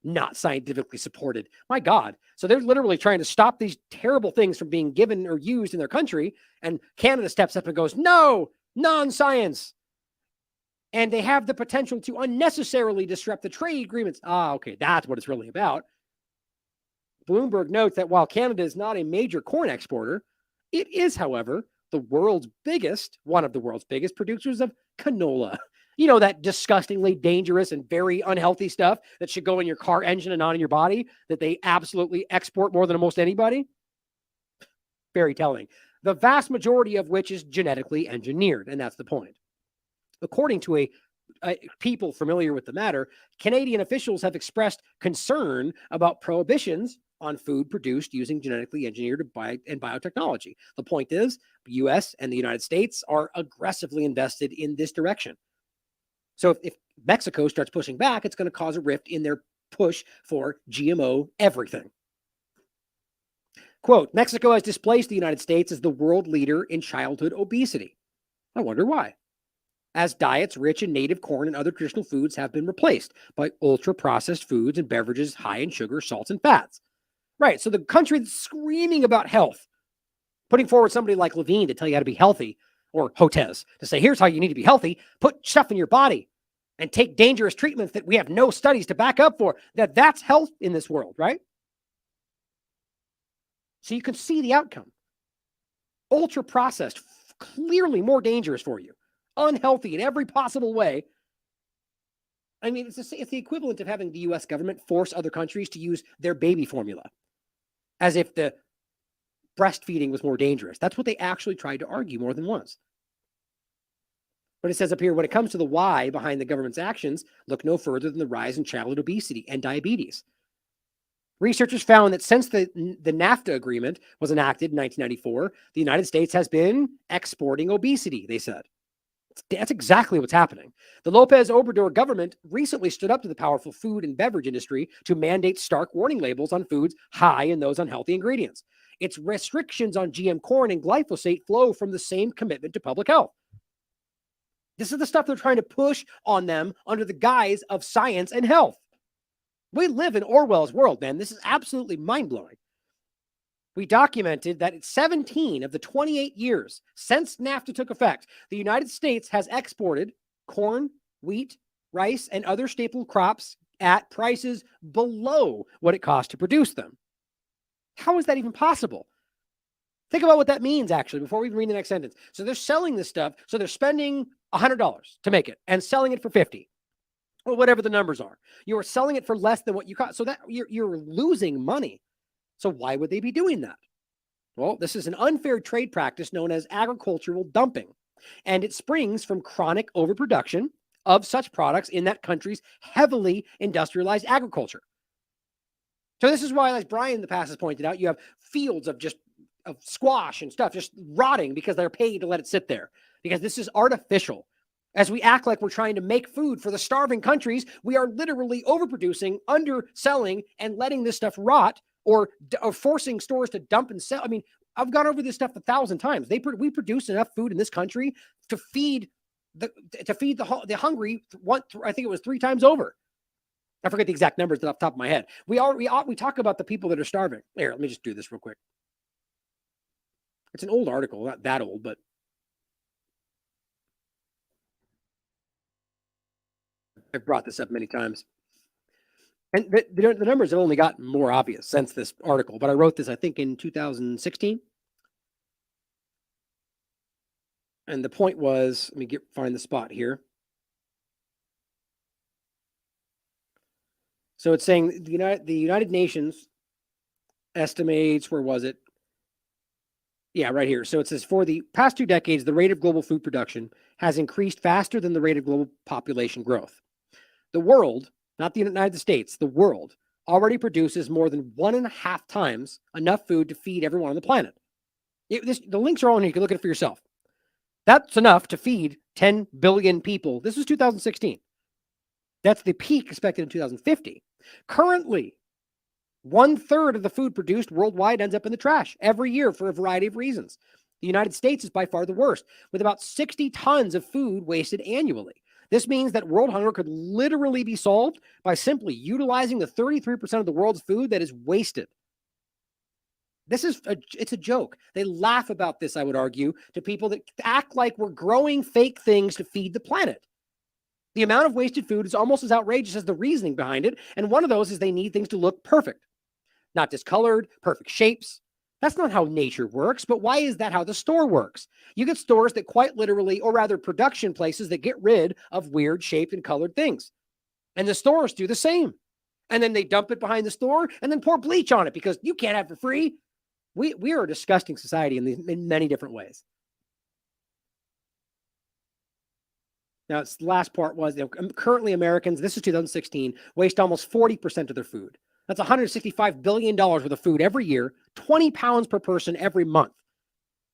Not scientifically supported. My God. So they're literally trying to stop these terrible things from being given or used in their country. And Canada steps up and goes, no, non-science. And they have the potential to unnecessarily disrupt the trade agreements. Okay, that's what it's really about. Bloomberg notes that while Canada is not a major corn exporter, it is, however, one of the world's biggest producers of canola. You know, that disgustingly dangerous and very unhealthy stuff that should go in your car engine and not in your body, that they absolutely export more than almost anybody? Very telling. The vast majority of which is genetically engineered, and that's the point. According to a people familiar with the matter, Canadian officials have expressed concern about prohibitions on food produced using genetically engineered and biotechnology. The point is, the U.S. and the United States are aggressively invested in this direction. So if Mexico starts pushing back, it's going to cause a rift in their push for GMO everything. Quote, Mexico has displaced the United States as the world leader in childhood obesity. I wonder why. As diets rich in native corn and other traditional foods have been replaced by ultra-processed foods and beverages high in sugar, salts, and fats. Right, so the country that's screaming about health, putting forward somebody like Levine to tell you how to be healthy, or Hotez to say, here's how you need to be healthy, put stuff in your body and take dangerous treatments that we have no studies to back up for, that's health in this world, right? So you can see the outcome. Ultra-processed, clearly more dangerous for you. Unhealthy in every possible way. I mean, it's the equivalent of having the U.S. government force other countries to use their baby formula as if the breastfeeding was more dangerous. That's what they actually tried to argue more than once. But it says up here, when it comes to the why behind the government's actions, look no further than the rise in childhood obesity and diabetes. Researchers found that since the NAFTA agreement was enacted in 1994, the United States has been exporting obesity, they said. That's exactly what's happening. The Lopez Obrador government recently stood up to the powerful food and beverage industry to mandate stark warning labels on foods high in those unhealthy ingredients. Its restrictions on GM corn and glyphosate flow from the same commitment to public health. This is the stuff they're trying to push on them under the guise of science and health. We live in Orwell's world, man. This is absolutely mind-blowing. We documented that in 17 of the 28 years since NAFTA took effect, the United States has exported corn, wheat, rice, and other staple crops at prices below what it costs to produce them. How is that even possible? Think about what that means, actually, before we even read the next sentence. So they're selling this stuff. So they're spending $100 to make it and selling it for 50 or whatever the numbers are. You are selling it for less than what you cost. So that you're losing money. So why would they be doing that? Well, this is an unfair trade practice known as agricultural dumping, and it springs from chronic overproduction of such products in that country's heavily industrialized agriculture. So this is why, as Brian in the past has pointed out, you have fields of squash and stuff just rotting because they're paid to let it sit there, because this is artificial. As we act like we're trying to make food for the starving countries, we are literally overproducing, underselling, and letting this stuff rot, or forcing stores to dump and sell. I mean, I've gone over this stuff 1,000 times. We produce enough food in this country to feed the hungry. I think it was 3 times over. I forget the exact numbers off the top of my head. We talk about the people that are starving. Here, let me just do this real quick. It's an old article, not that old, but I've brought this up many times. And the numbers have only gotten more obvious since this article, but I wrote this, I think, in 2016. And the point was, let me find the spot here. So it's saying the United Nations estimates, where was it? Yeah, right here. So it says, for the past 2 decades, the rate of global food production has increased faster than the rate of global population growth. The world, not the United States, the world already produces more than 1.5 times enough food to feed everyone on the planet. The links are all in here. You can look at it for yourself. That's enough to feed 10 billion people. This was 2016. That's the peak expected in 2050. Currently, 1/3 of the food produced worldwide ends up in the trash every year for a variety of reasons. The United States is by far the worst, with about 60 tons of food wasted annually. This means that world hunger could literally be solved by simply utilizing the 33% of the world's food that is wasted. It's a joke. They laugh about this, I would argue, to people that act like we're growing fake things to feed the planet. The amount of wasted food is almost as outrageous as the reasoning behind it, and one of those is they need things to look perfect. Not discolored, perfect shapes. That's not how nature works, but why is that how the store works? You get stores that quite literally, or rather production places that get rid of weird shaped and colored things. And the stores do the same. And then they dump it behind the store and then pour bleach on it because you can't have it for free. We are a disgusting society in many different ways. Now, the last part was, currently Americans, this is 2016, waste almost 40% of their food. That's $165 billion worth of food every year, 20 pounds per person every month.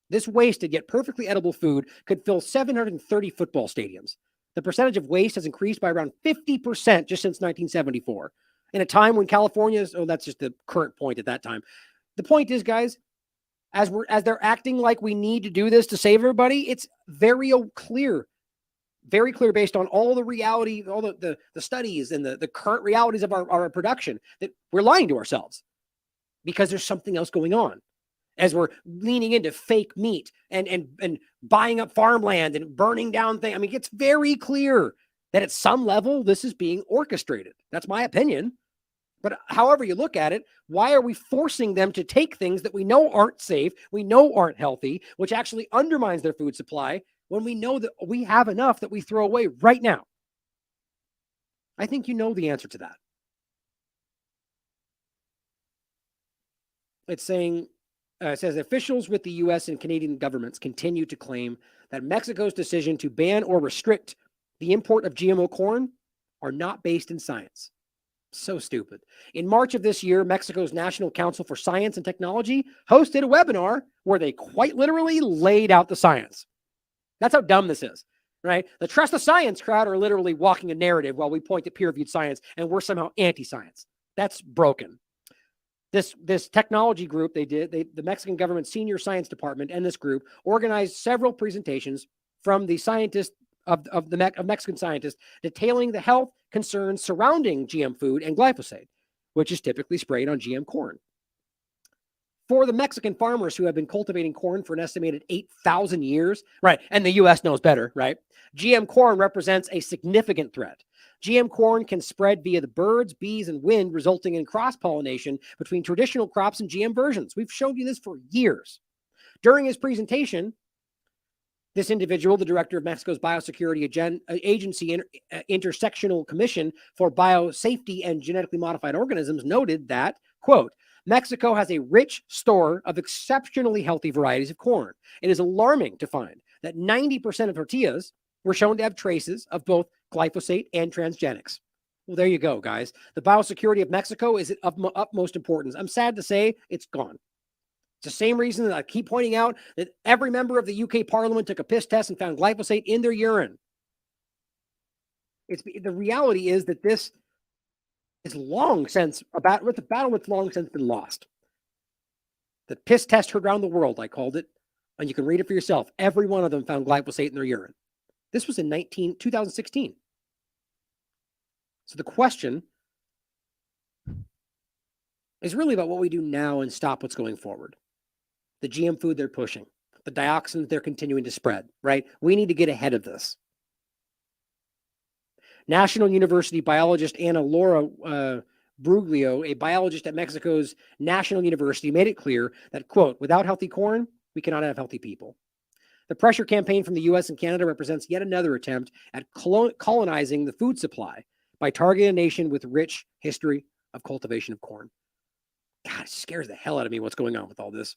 This wasted yet perfectly edible food could fill 730 football stadiums. The percentage of waste has increased by around 50% just since 1974. In a time when that's just the current point at that time. The point is, guys, as they're acting like we need to do this to save everybody, it's very clear based on all the reality, all the studies and the current realities of our production, that we're lying to ourselves because there's something else going on. As we're leaning into fake meat and buying up farmland and burning down things. I mean, it's very clear that at some level, this is being orchestrated. That's my opinion. But however you look at it, why are we forcing them to take things that we know aren't safe, we know aren't healthy, which actually undermines their food supply, when we know that we have enough that we throw away right now? I think you know the answer to that. It's saying, it says, officials with the U.S. and Canadian governments continue to claim that Mexico's decision to ban or restrict the import of GMO corn are not based in science. So stupid. In March of this year, Mexico's National Council for Science and Technology hosted a webinar where they quite literally laid out the science. That's how dumb this is, right? The trust the science crowd are literally walking a narrative while we point to peer-reviewed science, and we're somehow anti-science. That's broken. This technology group, the Mexican government senior science department and this group organized several presentations from the scientists of Mexican scientists detailing the health concerns surrounding GM food and glyphosate, which is typically sprayed on GM corn. For the Mexican farmers who have been cultivating corn for an estimated 8,000 years, right, and the U.S. knows better, right, GM corn represents a significant threat. GM corn can spread via the birds, bees, and wind, resulting in cross-pollination between traditional crops and GM versions. We've shown you this for years. During his presentation, this individual, the director of Mexico's Biosecurity Agency Intersectional Commission for Biosafety and Genetically Modified Organisms, noted that, quote, Mexico has a rich store of exceptionally healthy varieties of corn. It is alarming to find that 90% of tortillas were shown to have traces of both glyphosate and transgenics. Well, there you go, guys. The biosecurity of Mexico is of utmost importance. I'm sad to say it's gone. It's the same reason that I keep pointing out that every member of the UK Parliament took a piss test and found glyphosate in their urine. The reality is that this is long since the battle that's long since been lost. The piss test heard around the world, I called it, and you can read it for yourself. Every one of them found glyphosate in their urine. This was in 2016. So the question is really about what we do now and stop what's going forward. The GM food they're pushing, the dioxins they're continuing to spread, right? We need to get ahead of this. National University biologist Ana Laura Bruglio, a biologist at Mexico's National University, made it clear that, quote, without healthy corn, we cannot have healthy people. The pressure campaign from the US and Canada represents yet another attempt at colonizing the food supply by targeting a nation with rich history of cultivation of corn. God, it scares the hell out of me what's going on with all this.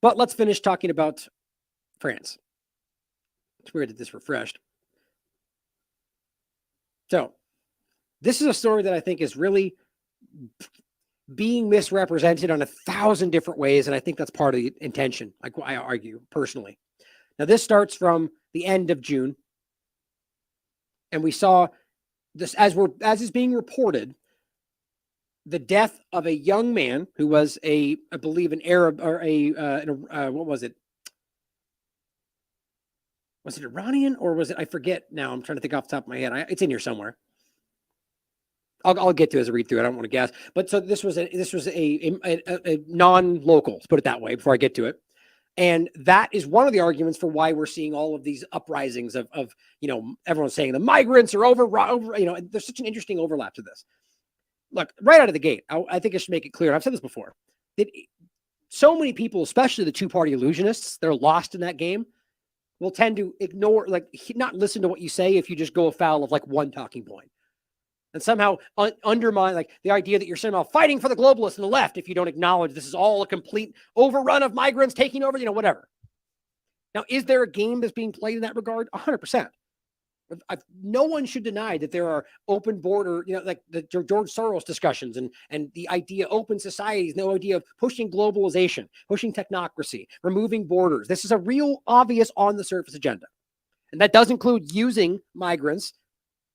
But let's finish talking about France. It's weird that this refreshed. So, this is a story that I think is really being misrepresented on 1,000 different ways, and I think that's part of the intention, I argue, personally. Now, this starts from the end of June, and we saw this, as is being reported, the death of a young man who was I believe, an Arab, or what was it? Was it Iranian, or was it, I forget now, I'm trying to think off the top of my head. It's in here somewhere. I'll get to it as I read through it. I don't want to guess. But so this was a non-local, let's put it that way, before I get to it. And that is one of the arguments for why we're seeing all of these uprisings of everyone's saying the migrants are over, there's such an interesting overlap to this. Look, right out of the gate, I think I should make it clear, and I've said this before, that so many people, especially the two-party illusionists, they're lost in that game, will tend to ignore, not listen to what you say if you just go afoul of one talking point. And somehow undermine the idea that you're somehow fighting for the globalists and the left if you don't acknowledge this is all a complete overrun of migrants taking over, whatever. Now, is there a game that's being played in that regard? 100%. No one should deny that there are open border, like the George Soros discussions and the idea open societies, no idea of pushing globalization, pushing technocracy, removing borders. This is a real obvious on the surface agenda. And that does include using migrants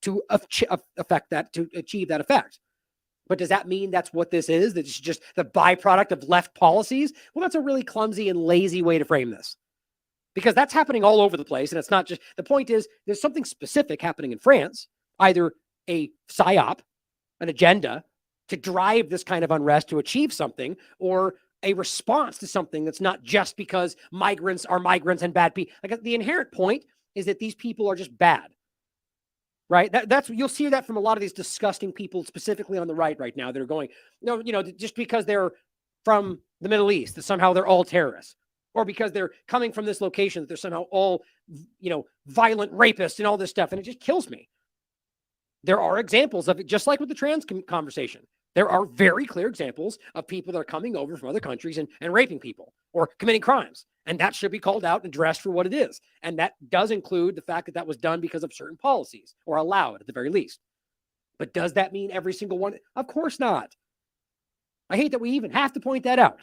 to affect that, to achieve that effect. But does that mean that's what this is? That it's just the byproduct of left policies? Well, that's a really clumsy and lazy way to frame this. Because that's happening all over the place. And it's not just, the point is there's something specific happening in France, either a Psyop, an agenda to drive this kind of unrest to achieve something, or a response to something that's not just because migrants are migrants and bad people. The inherent point is that these people are just bad. Right? That's you'll see that from a lot of these disgusting people, specifically on the right now, that are going, just because they're from the Middle East, that somehow they're all terrorists, or because they're coming from this location, that they're somehow all, violent rapists and all this stuff. And it just kills me. There are examples of it, just like with the trans conversation. There are very clear examples of people that are coming over from other countries and raping people or committing crimes. And that should be called out and addressed for what it is. And that does include the fact that that was done because of certain policies, or allowed at the very least. But does that mean every single one? Of course not. I hate that we even have to point that out.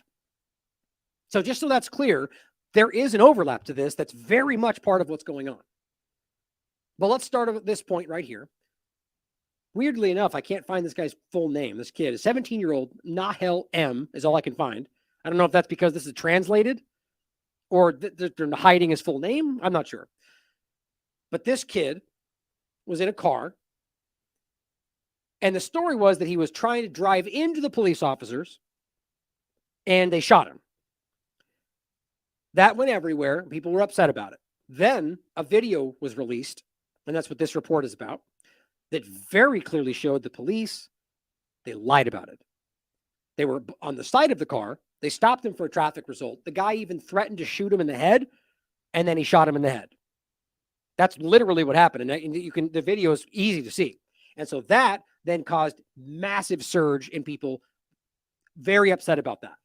So just so that's clear, there is an overlap to this that's very much part of what's going on. But let's start at this point right here. Weirdly enough, I can't find this guy's full name. This kid is 17-year-old Nahel M is all I can find. I don't know if that's because this is translated or they're hiding his full name. I'm not sure. But this kid was in a car, and the story was that he was trying to drive into the police officers, and they shot him. That went everywhere. People were upset about it. Then a video was released, and that's what this report is about, that very clearly showed the police, they lied about it. They were on the side of the car. They stopped him for a traffic result. The guy even threatened to shoot him in the head, and then he shot him in the head. That's literally what happened. And you can, the video is easy to see. And so that then caused massive surge in people very upset about that.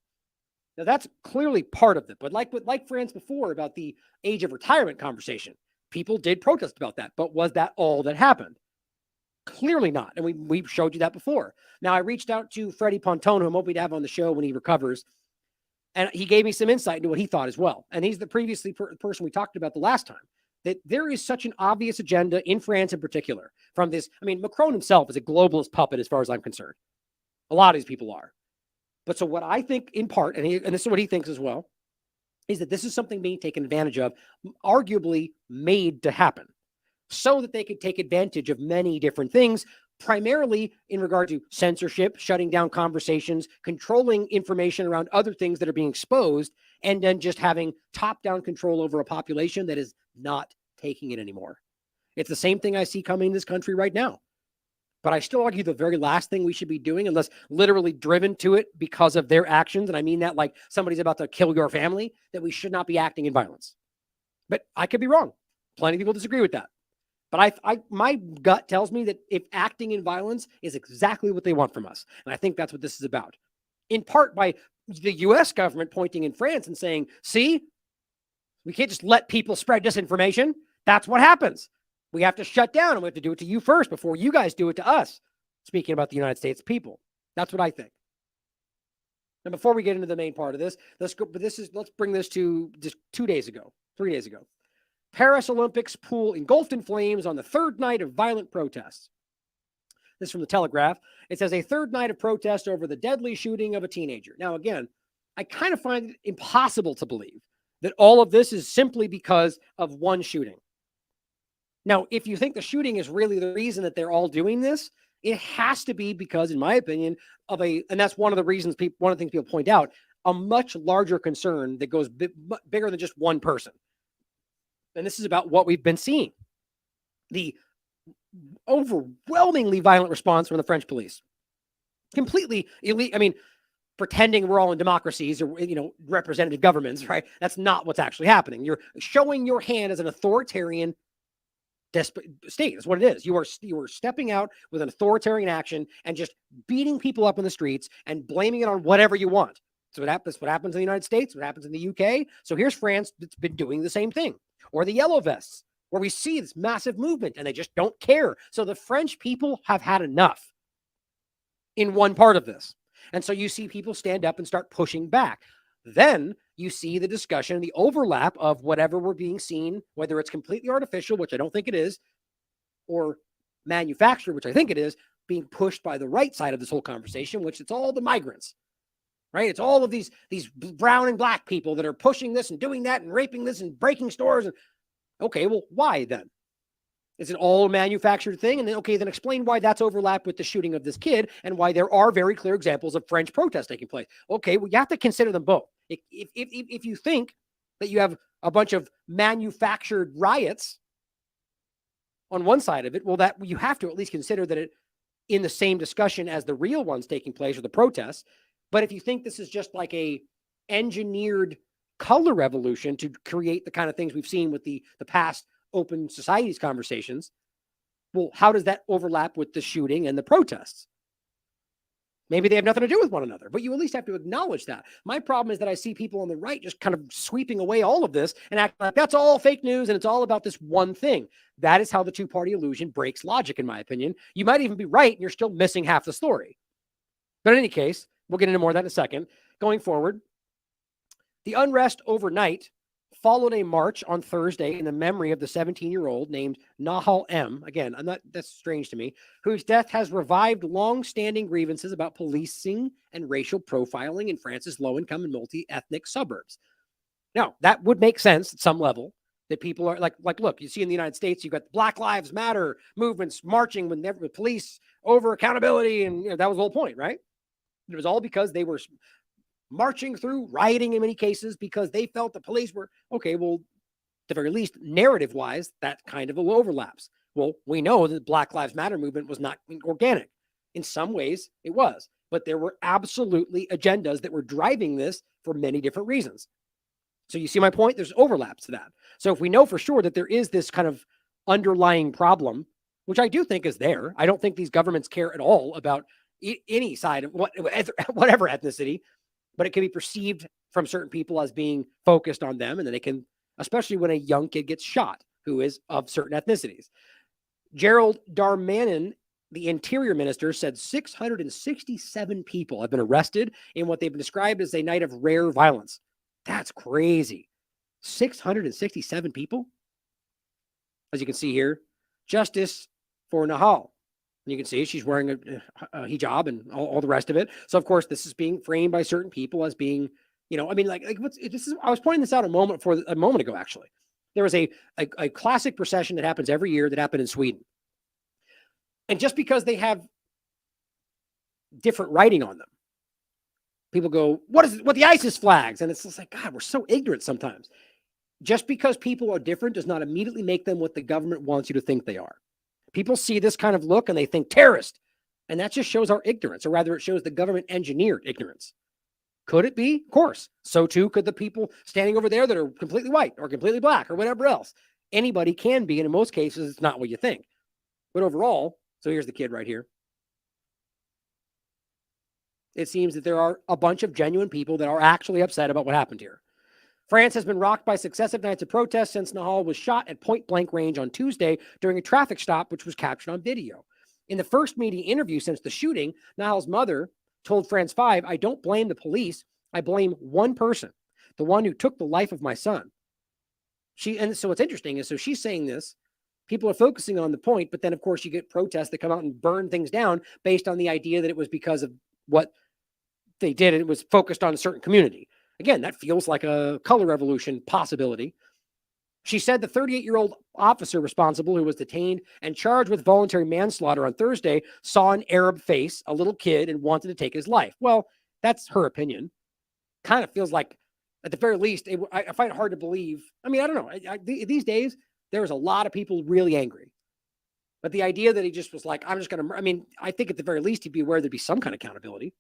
Now that's clearly part of it. But like France before about the age of retirement conversation, people did protest about that. But was that all that happened? Clearly not. And we showed you that before. Now I reached out to Freddie Pontone, who I'm hoping to have on the show when he recovers. And he gave me some insight into what he thought as well. And he's the person we talked about the last time. That there is such an obvious agenda in France in particular from this. I mean, Macron himself is a globalist puppet as far as I'm concerned. A lot of these people are. But so what I think in part, and this is what he thinks as well, is that this is something being taken advantage of, arguably made to happen, so that they could take advantage of many different things, primarily in regard to censorship, shutting down conversations, controlling information around other things that are being exposed, and then just having top-down control over a population that is not taking it anymore. It's the same thing I see coming in this country right now. But I still argue the very last thing we should be doing, unless literally driven to it because of their actions, and I mean that like somebody's about to kill your family, that we should not be acting in violence. But I could be wrong. Plenty of people disagree with that. But my gut tells me that if acting in violence is exactly what they want from us, and I think that's what this is about, in part by the U.S. government pointing in France and saying, see, we can't just let people spread disinformation. That's what happens. We have to shut down, and we have to do it to you first before you guys do it to us. Speaking about the United States people. That's what I think. And before we get into the main part of this, let's bring this to just 3 days ago. Paris Olympics pool engulfed in flames on the third night of violent protests. This is from the Telegraph. It says a third night of protest over the deadly shooting of a teenager. Now, again, I kind of find it impossible to believe that all of this is simply because of one shooting. Now, if you think the shooting is really the reason that they're all doing this, it has to be because, in my opinion, and that's one of the reasons one of the things people point out, a much larger concern that goes bigger than just one person. And this is about what we've been seeing. The overwhelmingly violent response from the French police. Completely elite. I mean, pretending we're all in democracies or, representative governments, right? That's not what's actually happening. You're showing your hand as an authoritarian state. That's what it is. You are stepping out with an authoritarian action and just beating people up in the streets and blaming it on whatever you want. So what happens in the United States, what happens in the UK. So here's France that's been doing the same thing. Or the yellow vests, where we see this massive movement and they just don't care. So the French people have had enough in one part of this. And so you see people stand up and start pushing back. Then you see the discussion, the overlap of whatever we're being seen, whether it's completely artificial, which I don't think it is, or manufactured, which I think it is, being pushed by the right side of this whole conversation, which it's all the migrants, right? It's all of these brown and black people that are pushing this and doing that and raping this and breaking stores. And okay, well, why then? Is it all a manufactured thing? And then, okay, then explain why that's overlapped with the shooting of this kid and why there are very clear examples of French protests taking place. Okay, well, you have to consider them both. If you think that you have a bunch of manufactured riots on one side of it, well, that you have to at least consider that it in the same discussion as the real ones taking place or the protests. But if you think this is just like a engineered color revolution to create the kind of things we've seen with the past open societies conversations, well, how does that overlap with the shooting and the protests? Maybe they have nothing to do with one another, but you at least have to acknowledge that. My problem is that I see people on the right just kind of sweeping away all of this and act like that's all fake news and it's all about this one thing. That is how the two-party illusion breaks logic, in my opinion. You might even be right and you're still missing half the story. But in any case, we'll get into more of that in a second. Going forward, the unrest overnight followed a march on Thursday in the memory of the 17-year-old named Nahal M. Again, that's strange to me, whose death has revived long-standing grievances about policing and racial profiling in France's low-income and multi-ethnic suburbs. Now, that would make sense at some level, that people are like, look, you see in the United States, you've got Black Lives Matter movements marching with police over accountability, and that was the whole point, right? It was all because they were marching through, rioting in many cases because they felt the police were, okay, well, at the very least, narrative-wise, that kind of overlaps. Well, we know that the Black Lives Matter movement was not organic. In some ways, it was. but there were absolutely agendas that were driving this for many different reasons. So you see my point? There's overlaps to that. So if we know for sure that there is this kind of underlying problem, which I do think is there, I don't think these governments care at all about any side of whatever ethnicity, but it can be perceived from certain people as being focused on them. And then they can, especially when a young kid gets shot who is of certain ethnicities. Gerald Darmanin, the interior minister, said 667 people have been arrested in what they've been described as a night of rare violence. That's crazy. 667 people. As you can see here, justice for Nahal. And you can see she's wearing a hijab and all the rest of it. So, of course, this is being framed by certain people as being, I was pointing this out a moment ago, actually. There was a classic procession that happens every year that happened in Sweden. And just because they have different writing on them, people go, what the ISIS flags? And it's just like, God, we're so ignorant sometimes. Just because people are different does not immediately make them what the government wants you to think they are. People see this kind of look and they think terrorist. And that just shows our ignorance, or rather it shows the government engineered ignorance. Could it be? Of course. So too could the people standing over there that are completely white or completely black or whatever else. Anybody can be, and in most cases, it's not what you think. But overall, so here's the kid right here. It seems that there are a bunch of genuine people that are actually upset about what happened here. France has been rocked by successive nights of protests since Nahal was shot at point-blank range on Tuesday during a traffic stop, which was captured on video. In the first media interview since the shooting, Nahal's mother told France 5, "I don't blame the police. I blame one person, the one who took the life of my son." And so what's interesting is, so she's saying this, people are focusing on the point, but then of course you get protests that come out and burn things down based on the idea that it was because of what they did and it was focused on a certain community. Again, that feels like a color revolution possibility. She said the 38-year-old officer responsible, who was detained and charged with voluntary manslaughter on Thursday, saw an Arab face, a little kid, and wanted to take his life. Well, that's her opinion. Kind of feels like, at the very least, I find it hard to believe. I mean, I don't know. These days, there's a lot of people really angry. But the idea that he just was like, I'm just going to, I think at the very least, he'd be aware there'd be some kind of accountability.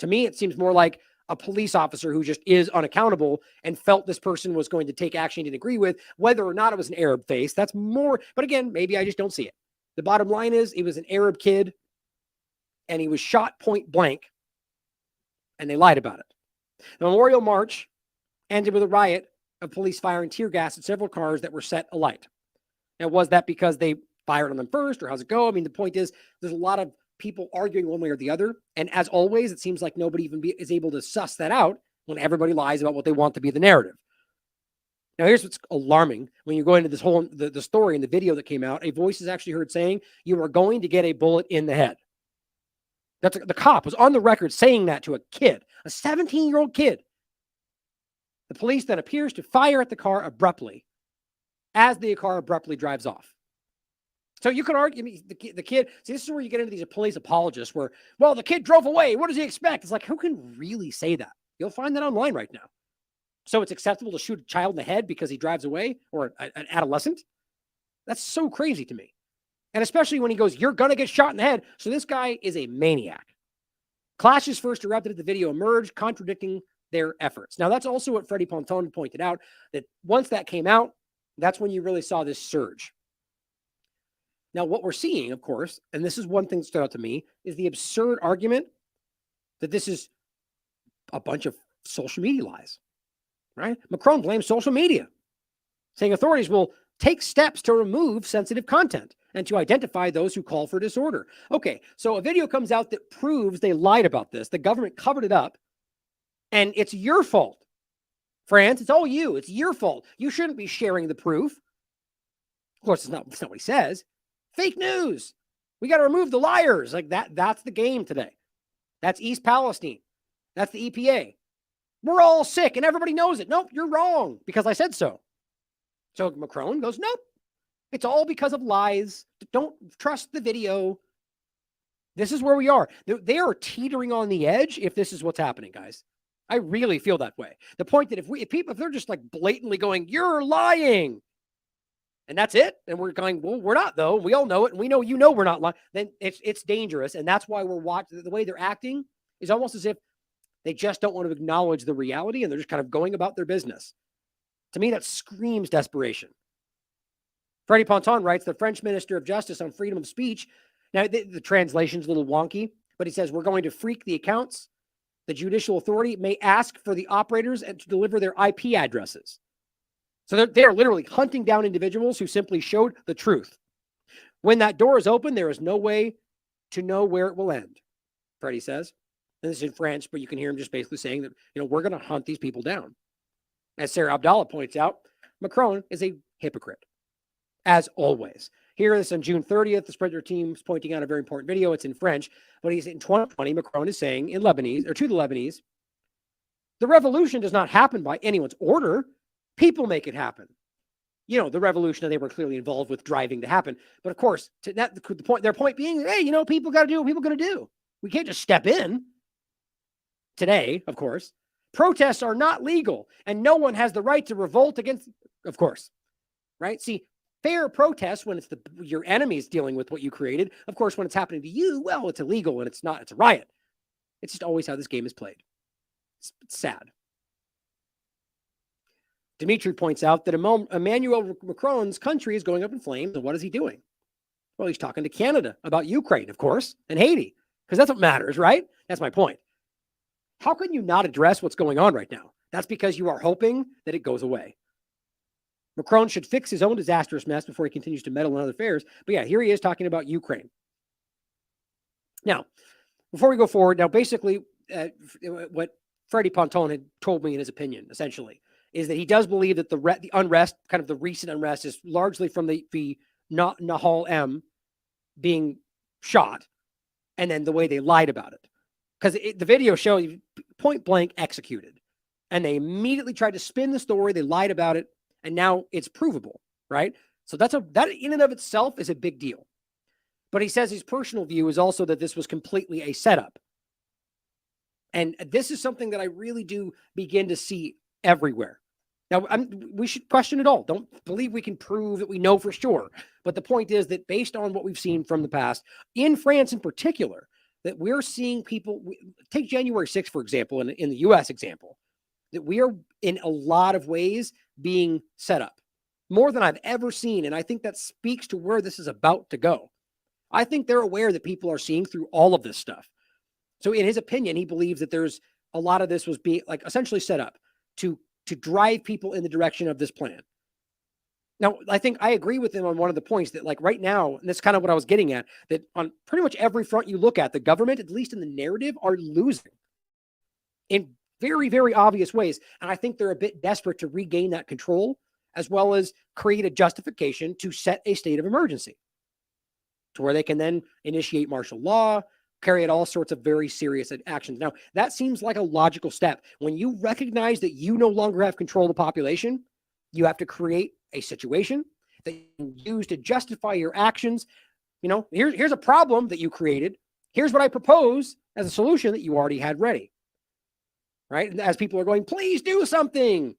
To me, it seems more like a police officer who just is unaccountable and felt this person was going to take action he didn't agree with, whether or not it was an Arab face. That's more, but again, maybe I just don't see it. The bottom line is it was an Arab kid and he was shot point blank and they lied about it. The Memorial March ended with a riot of police firing tear gas at several cars that were set alight. Now, was that because they fired on them first, or how's it go? The point is there's a lot of people arguing one way or the other. And as always, it seems like nobody even is able to suss that out when everybody lies about what they want to be the narrative. Now, here's what's alarming. When you go into this whole, the story and the video that came out, a voice is actually heard saying, "You are going to get a bullet in the head." That's the cop was on the record saying that to a kid, a 17-year-old kid. The police then appears to fire at the car abruptly as the car abruptly drives off. So you could argue, the kid, see, this is where you get into these police apologists where, well, the kid drove away. What does he expect? It's like, who can really say that? You'll find that online right now. So it's acceptable to shoot a child in the head because he drives away, or an adolescent? That's so crazy to me. And especially when he goes, "You're going to get shot in the head." So this guy is a maniac. Clashes first erupted as the video emerged, contradicting their efforts. Now, that's also what Freddie Pontone pointed out, that once that came out, that's when you really saw this surge. Now, what we're seeing, of course, and this is one thing that stood out to me, is the absurd argument that this is a bunch of social media lies, right? Macron blames social media, saying authorities will take steps to remove sensitive content and to identify those who call for disorder. Okay, so a video comes out that proves they lied about this. The government covered it up, and it's your fault. France, it's all you. It's your fault. You shouldn't be sharing the proof. Of course, it's not what he says. Fake news. We got to remove the liars. Like that's the game today. That's East Palestine. That's the EPA. We're all sick and everybody knows it. Nope, you're wrong because I said so. So Macron goes, nope, it's all because of lies. Don't trust the video. This is where we are. They are teetering on the edge if this is what's happening, guys. I really feel that way. The point that if they're just like blatantly going, "You're lying," and that's it, and we're going, "Well, we're not though. We all know it, and we know we're not lying." Then it's dangerous, and that's why we're watching the way they're acting. is almost as if they just don't want to acknowledge the reality and they're just kind of going about their business. To me, that screams desperation. Freddie Ponton writes, the French Minister of Justice on freedom of speech. Now, the translation's a little wonky, but he says, we're going to freak the accounts. The judicial authority may ask for the operators and to deliver their IP addresses. So they're literally hunting down individuals who simply showed the truth. When that door is open, there is no way to know where it will end, Freddie says. And this is in French, but you can hear him just basically saying that, we're going to hunt these people down. As Sarah Abdallah points out, Macron is a hypocrite, as always. Here, this on June 30th, the Spreader team is pointing out a very important video. It's in French, but he's in 2020. Macron is saying in Lebanese, or to the Lebanese, the revolution does not happen by anyone's order. People make it happen. The revolution that they were clearly involved with driving to happen. But of course, their point being, hey, people got to do what people are going to do. We can't just step in. Today, of course, protests are not legal and no one has the right to revolt against, of course, right? See, fair protests when it's your enemies dealing with what you created. Of course, when it's happening to you, well, it's illegal and it's not, it's a riot. It's just always how this game is played. It's sad. Dimitri points out that Emmanuel Macron's country is going up in flames. And what is he doing? Well, he's talking to Canada about Ukraine, of course, and Haiti, because that's what matters, right? That's my point. How can you not address what's going on right now? That's because you are hoping that it goes away. Macron should fix his own disastrous mess before he continues to meddle in other affairs. But yeah, here he is talking about Ukraine. Now, before we go forward, basically what Freddie Ponton had told me in his opinion, essentially, is that he does believe that the unrest, kind of the recent unrest, is largely from the Nahal M being shot and then the way they lied about it. Because the video shows point blank executed. And they immediately tried to spin the story. They lied about it. And now it's provable, right? So that in and of itself is a big deal. But he says his personal view is also that this was completely a setup. And this is something that I really do begin to see everywhere. Now, we should question it all. Don't believe we can prove that we know for sure. But the point is that based on what we've seen from the past, in France in particular, that we're seeing people, take January 6th, for example, in the U.S. example, that we are in a lot of ways being set up more than I've ever seen. And I think that speaks to where this is about to go. I think they're aware that people are seeing through all of this stuff. So in his opinion, he believes that there's a lot of this was being essentially set up to drive people in the direction of this plan. Now, I think I agree with him on one of the points that right now, and that's kind of what I was getting at, that on pretty much every front you look at, the government, at least in the narrative, are losing in very, very obvious ways. And I think they're a bit desperate to regain that control, as well as create a justification to set a state of emergency to where they can then initiate martial law, carry out all sorts of very serious actions. Now, that seems like a logical step. When you recognize that you no longer have control of the population, you have to create a situation that you can use to justify your actions. Here's a problem that you created. Here's what I propose as a solution that you already had ready. Right? And as people are going, please do something.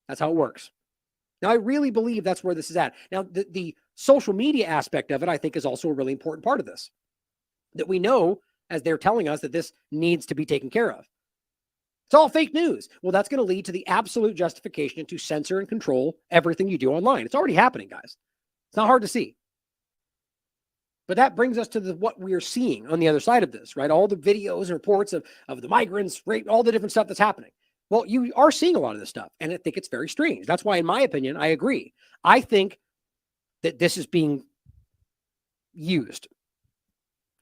That's how it works. Now, I really believe that's where this is at. Now, the social media aspect of it, I think, is also a really important part of this. That we know, as they're telling us, that this needs to be taken care of. It's all fake news. Well, that's going to lead to the absolute justification to censor and control everything you do online. It's already happening, guys. It's not hard to see. But that brings us to what we're seeing on the other side of this, right? All the videos and reports of the migrants, rape, all the different stuff that's happening. Well, you are seeing a lot of this stuff, and I think it's very strange. That's why, in my opinion, I agree. I think that this is being used.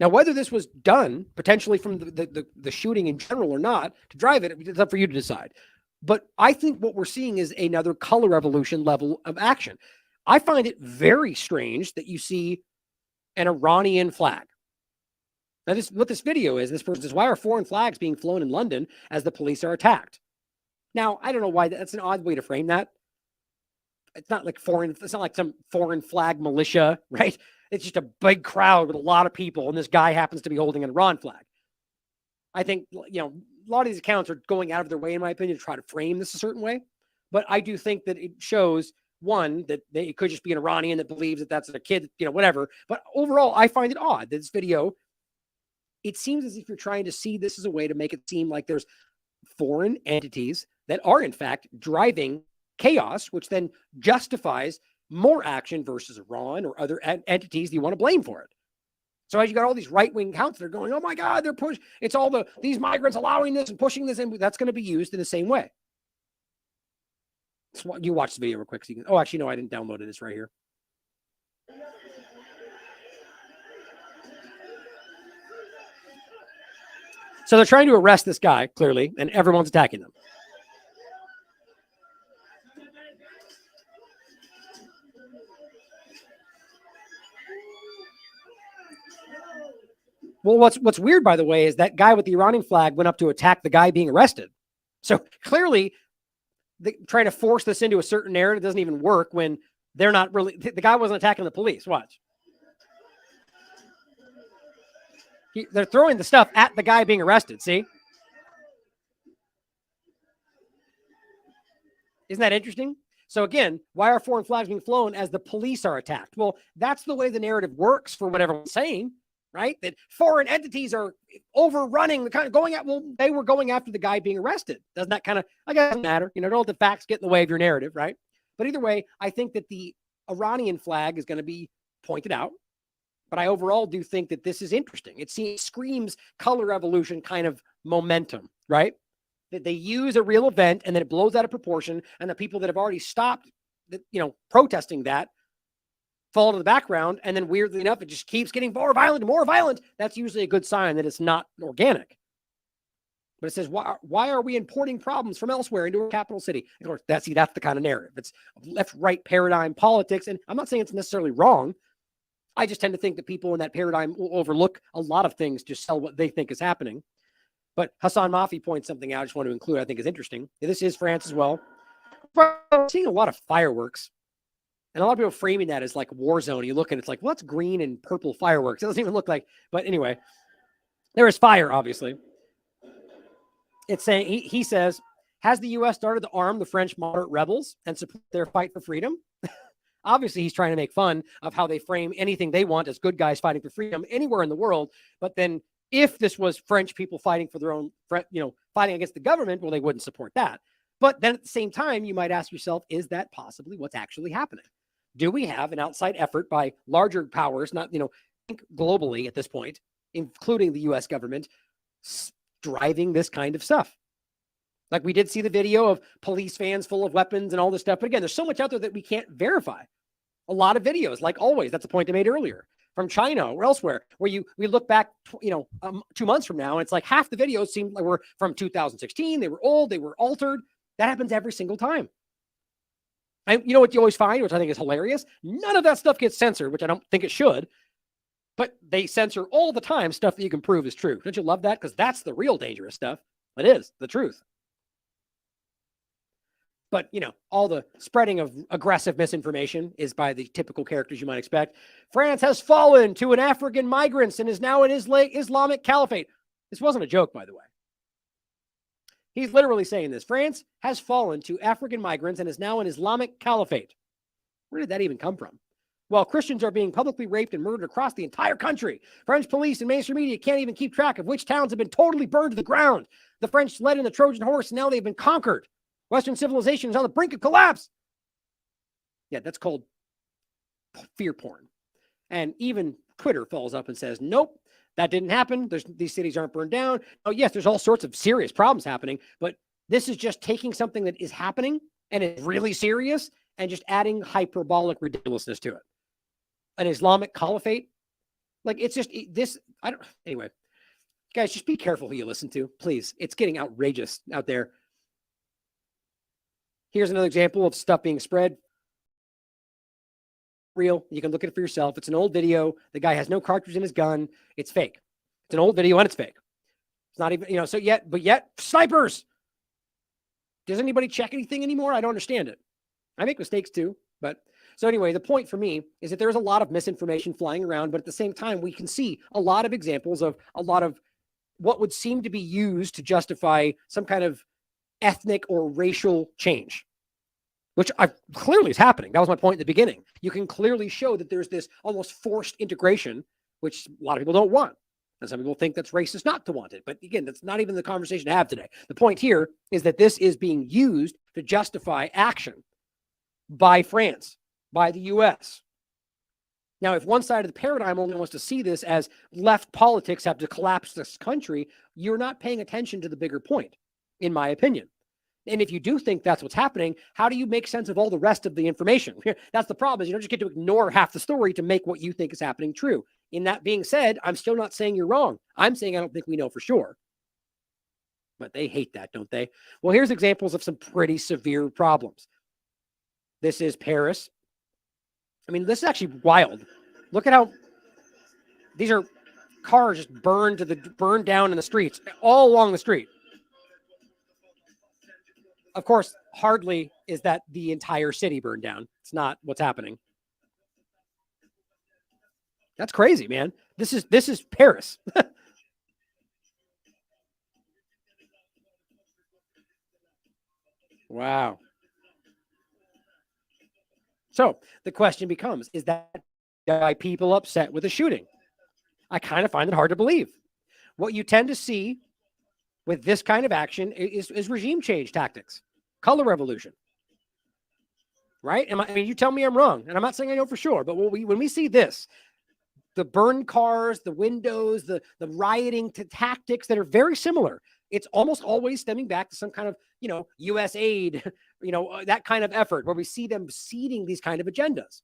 Now, whether this was done potentially from the shooting in general or not to drive it, it's up for you to decide. But I think what we're seeing is another color revolution level of action. I find it very strange that you see an Iranian flag. Now, what this video is, this person says, why are foreign flags being flown in London as the police are attacked? Now, I don't know why that's an odd way to frame that. It's not like some foreign flag militia, right? It's just a big crowd with a lot of people, and this guy happens to be holding an Iran flag. I think, a lot of these accounts are going out of their way, in my opinion, to try to frame this a certain way. But I do think that it shows, one, that it could just be an Iranian that believes that that's a kid, whatever. But overall, I find it odd that this video it seems as if you're trying to see this as a way to make it seem like there's foreign entities that are in fact driving chaos, which then justifies more action versus Iran or other entities that you want to blame for it. So as you got all these right-wing accounts that are going, oh my God, they're pushing, it's all these migrants allowing this and pushing this, and that's going to be used in the same way. So you watch the video real quick. So you can, oh, actually, no, I didn't download it. It's right here. So they're trying to arrest this guy, clearly, and everyone's attacking them. Well, what's weird, by the way, is that guy with the Iranian flag went up to attack the guy being arrested. So clearly, trying to force this into a certain narrative doesn't even work when they're not really, the guy wasn't attacking the police. Watch. They're throwing the stuff at the guy being arrested. See? Isn't that interesting? So again, why are foreign flags being flown as the police are attacked? Well, that's the way the narrative works for what everyone's saying, right? That foreign entities are overrunning the kind of going at, well, they were going after the guy being arrested. Doesn't that kind of, I guess, doesn't matter. You know, don't let the facts get in the way of your narrative, right? But either way, I think that the Iranian flag is going to be pointed out. But I overall do think that this is interesting. It screams color revolution kind of momentum, right? That they use a real event and then it blows out of proportion, and the people that have already stopped, protesting that fall to the background, and then weirdly enough, it just keeps getting more violent and more violent. That's usually a good sign that it's not organic. But it says, why are we importing problems from elsewhere into a capital city? Of course, that's the kind of narrative. It's left-right paradigm politics, and I'm not saying it's necessarily wrong. I just tend to think that people in that paradigm will overlook a lot of things to sell what they think is happening. But Hassan Mafi points something out I just want to include I think is interesting. This is France as well. We're seeing a lot of fireworks. And a lot of people framing that as like war zone. You look and it's like, what's green and purple fireworks? It doesn't even look like, but anyway, there is fire, obviously. It's saying, he says, has the U.S. started to arm the French moderate rebels and support their fight for freedom? Obviously, he's trying to make fun of how they frame anything they want as good guys fighting for freedom anywhere in the world. But then if this was French people fighting for their own, fighting against the government, well, they wouldn't support that. But then at the same time, you might ask yourself, is that possibly what's actually happening? Do we have an outside effort by larger powers, not, think globally at this point, including the U.S. government, driving this kind of stuff? Like we did see the video of police vans full of weapons and all this stuff. But again, there's so much out there that we can't verify. A lot of videos, like always, that's the point I made earlier, from China or elsewhere, where we look back, 2 months from now, and it's like half the videos seem like were from 2016. They were old. They were altered. That happens every single time. And you know what you always find, which I think is hilarious? None of that stuff gets censored, which I don't think it should. But they censor all the time stuff that you can prove is true. Don't you love that? Because that's the real dangerous stuff. It is the truth. But, all the spreading of aggressive misinformation is by the typical characters you might expect. France has fallen to an African migrants and is now an Islamic caliphate. This wasn't a joke, by the way. He's literally saying this. France has fallen to African migrants and is now an Islamic caliphate. Where did that even come from? Well, Christians are being publicly raped and murdered across the entire country. French police and mainstream media can't even keep track of which towns have been totally burned to the ground. The French led in the Trojan horse, and now they've been conquered. Western civilization is on the brink of collapse. Yeah, that's called fear porn. And even Twitter follows up and says, nope, that didn't happen. These cities aren't burned down. Oh, yes, there's all sorts of serious problems happening, but this is just taking something that is happening and is really serious and just adding hyperbolic ridiculousness to it. An Islamic caliphate? Like, it's just this. Anyway, guys, just be careful who you listen to, please. It's getting outrageous out there. Here's another example of stuff being spread. Real. You can look at it for yourself. It's an old video. The guy has no cartridge in his gun. It's fake. It's an old video and it's fake. It's not even, but yet snipers. Does anybody check anything anymore? I don't understand it. I make mistakes too. But so anyway, the point for me is that there's a lot of misinformation flying around, but at the same time, we can see a lot of examples of a lot of what would seem to be used to justify some kind of ethnic or racial change, which clearly is happening. That was my point at the beginning. You can clearly show that there's this almost forced integration, which a lot of people don't want. And some people think that's racist not to want it. But again, that's not even the conversation to have today. The point here is that this is being used to justify action by France, by the US. Now, if one side of the paradigm only wants to see this as left politics have to collapse this country, you're not paying attention to the bigger point, in my opinion. And if you do think that's what's happening, how do you make sense of all the rest of the information? That's the problem, is you don't just get to ignore half the story to make what you think is happening true. In that being said, I'm still not saying you're wrong. I'm saying I don't think we know for sure. But they hate that, don't they? Well, here's examples of some pretty severe problems. This is Paris. I mean, this is actually wild. Look at how these are cars just burned down in the streets, all along the street. Of course, hardly is that the entire city burned down. It's not what's happening. That's crazy, man. This is Paris. Wow. So the question becomes, is that why people upset with a shooting? I kind of find it hard to believe. What you tend to see with this kind of action is regime change tactics, color revolution. Right? I mean, you tell me I'm wrong, and I'm not saying I know for sure, but when we see this, the burned cars, the windows, the rioting tactics that are very similar, it's almost always stemming back to some kind of, U.S. aid, that kind of effort where we see them seeding these kind of agendas.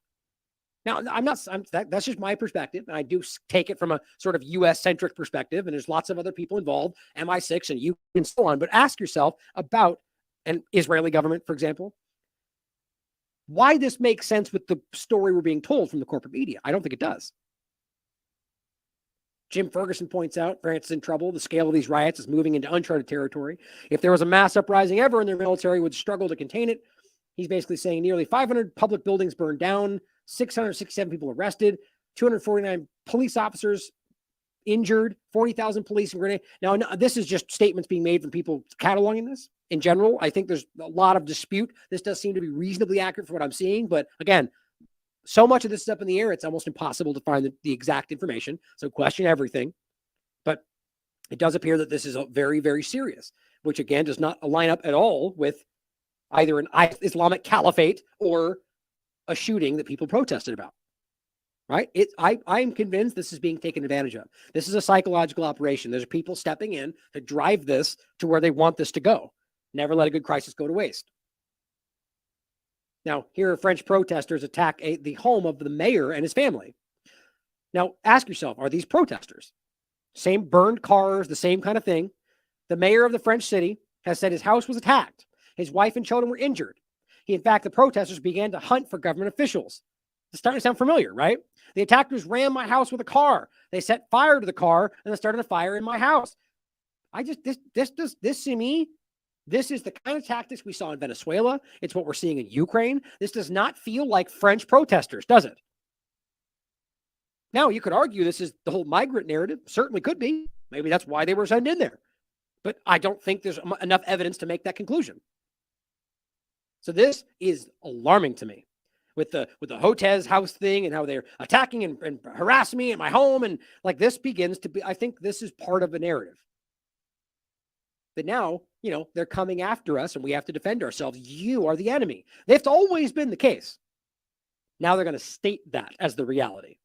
Now, that's just my perspective, and I do take it from a sort of U.S.-centric perspective, and there's lots of other people involved, MI6 and you and so on, but ask yourself about an Israeli government, for example, why this makes sense with the story we're being told from the corporate media. I don't think it does. Jim Ferguson points out France is in trouble. The scale of these riots is moving into uncharted territory. If there was a mass uprising ever and their military would struggle to contain it, he's basically saying nearly 500 public buildings burned down, 667 people arrested, 249 police officers injured, 40,000 police and grenade. Now, this is just statements being made from people cataloging this. In general, I think there's a lot of dispute. This does seem to be reasonably accurate for what I'm seeing. But again, so much of this is up in the air, it's almost impossible to find the exact information. So question everything. But it does appear that this is very, very serious, which again does not line up at all with either an Islamic caliphate or a shooting that people protested about. Right? I'm convinced this is being taken advantage of. This is a psychological operation. There's people stepping in to drive this to where they want this to go. Never let a good crisis go to waste. Now, here are French protesters attack the home of the mayor and his family. Now, ask yourself, are these protesters? Same burned cars, the same kind of thing. The mayor of the French city has said his house was attacked. His wife and children were injured. In fact, the protesters began to hunt for government officials. It's starting to sound familiar, right? The attackers rammed my house with a car. They set fire to the car and then started a fire in my house. This to me, this is the kind of tactics we saw in Venezuela. It's what we're seeing in Ukraine. This does not feel like French protesters, does it? Now, you could argue this is the whole migrant narrative. Certainly could be. Maybe that's why they were sent in there. But I don't think there's enough evidence to make that conclusion. So this is alarming to me. With the Hotez house thing and how they're attacking and harassing me at my home. And like this begins to be, I think this is part of a narrative. That now, they're coming after us and we have to defend ourselves. You are the enemy. That's always been the case. Now they're going to state that as the reality.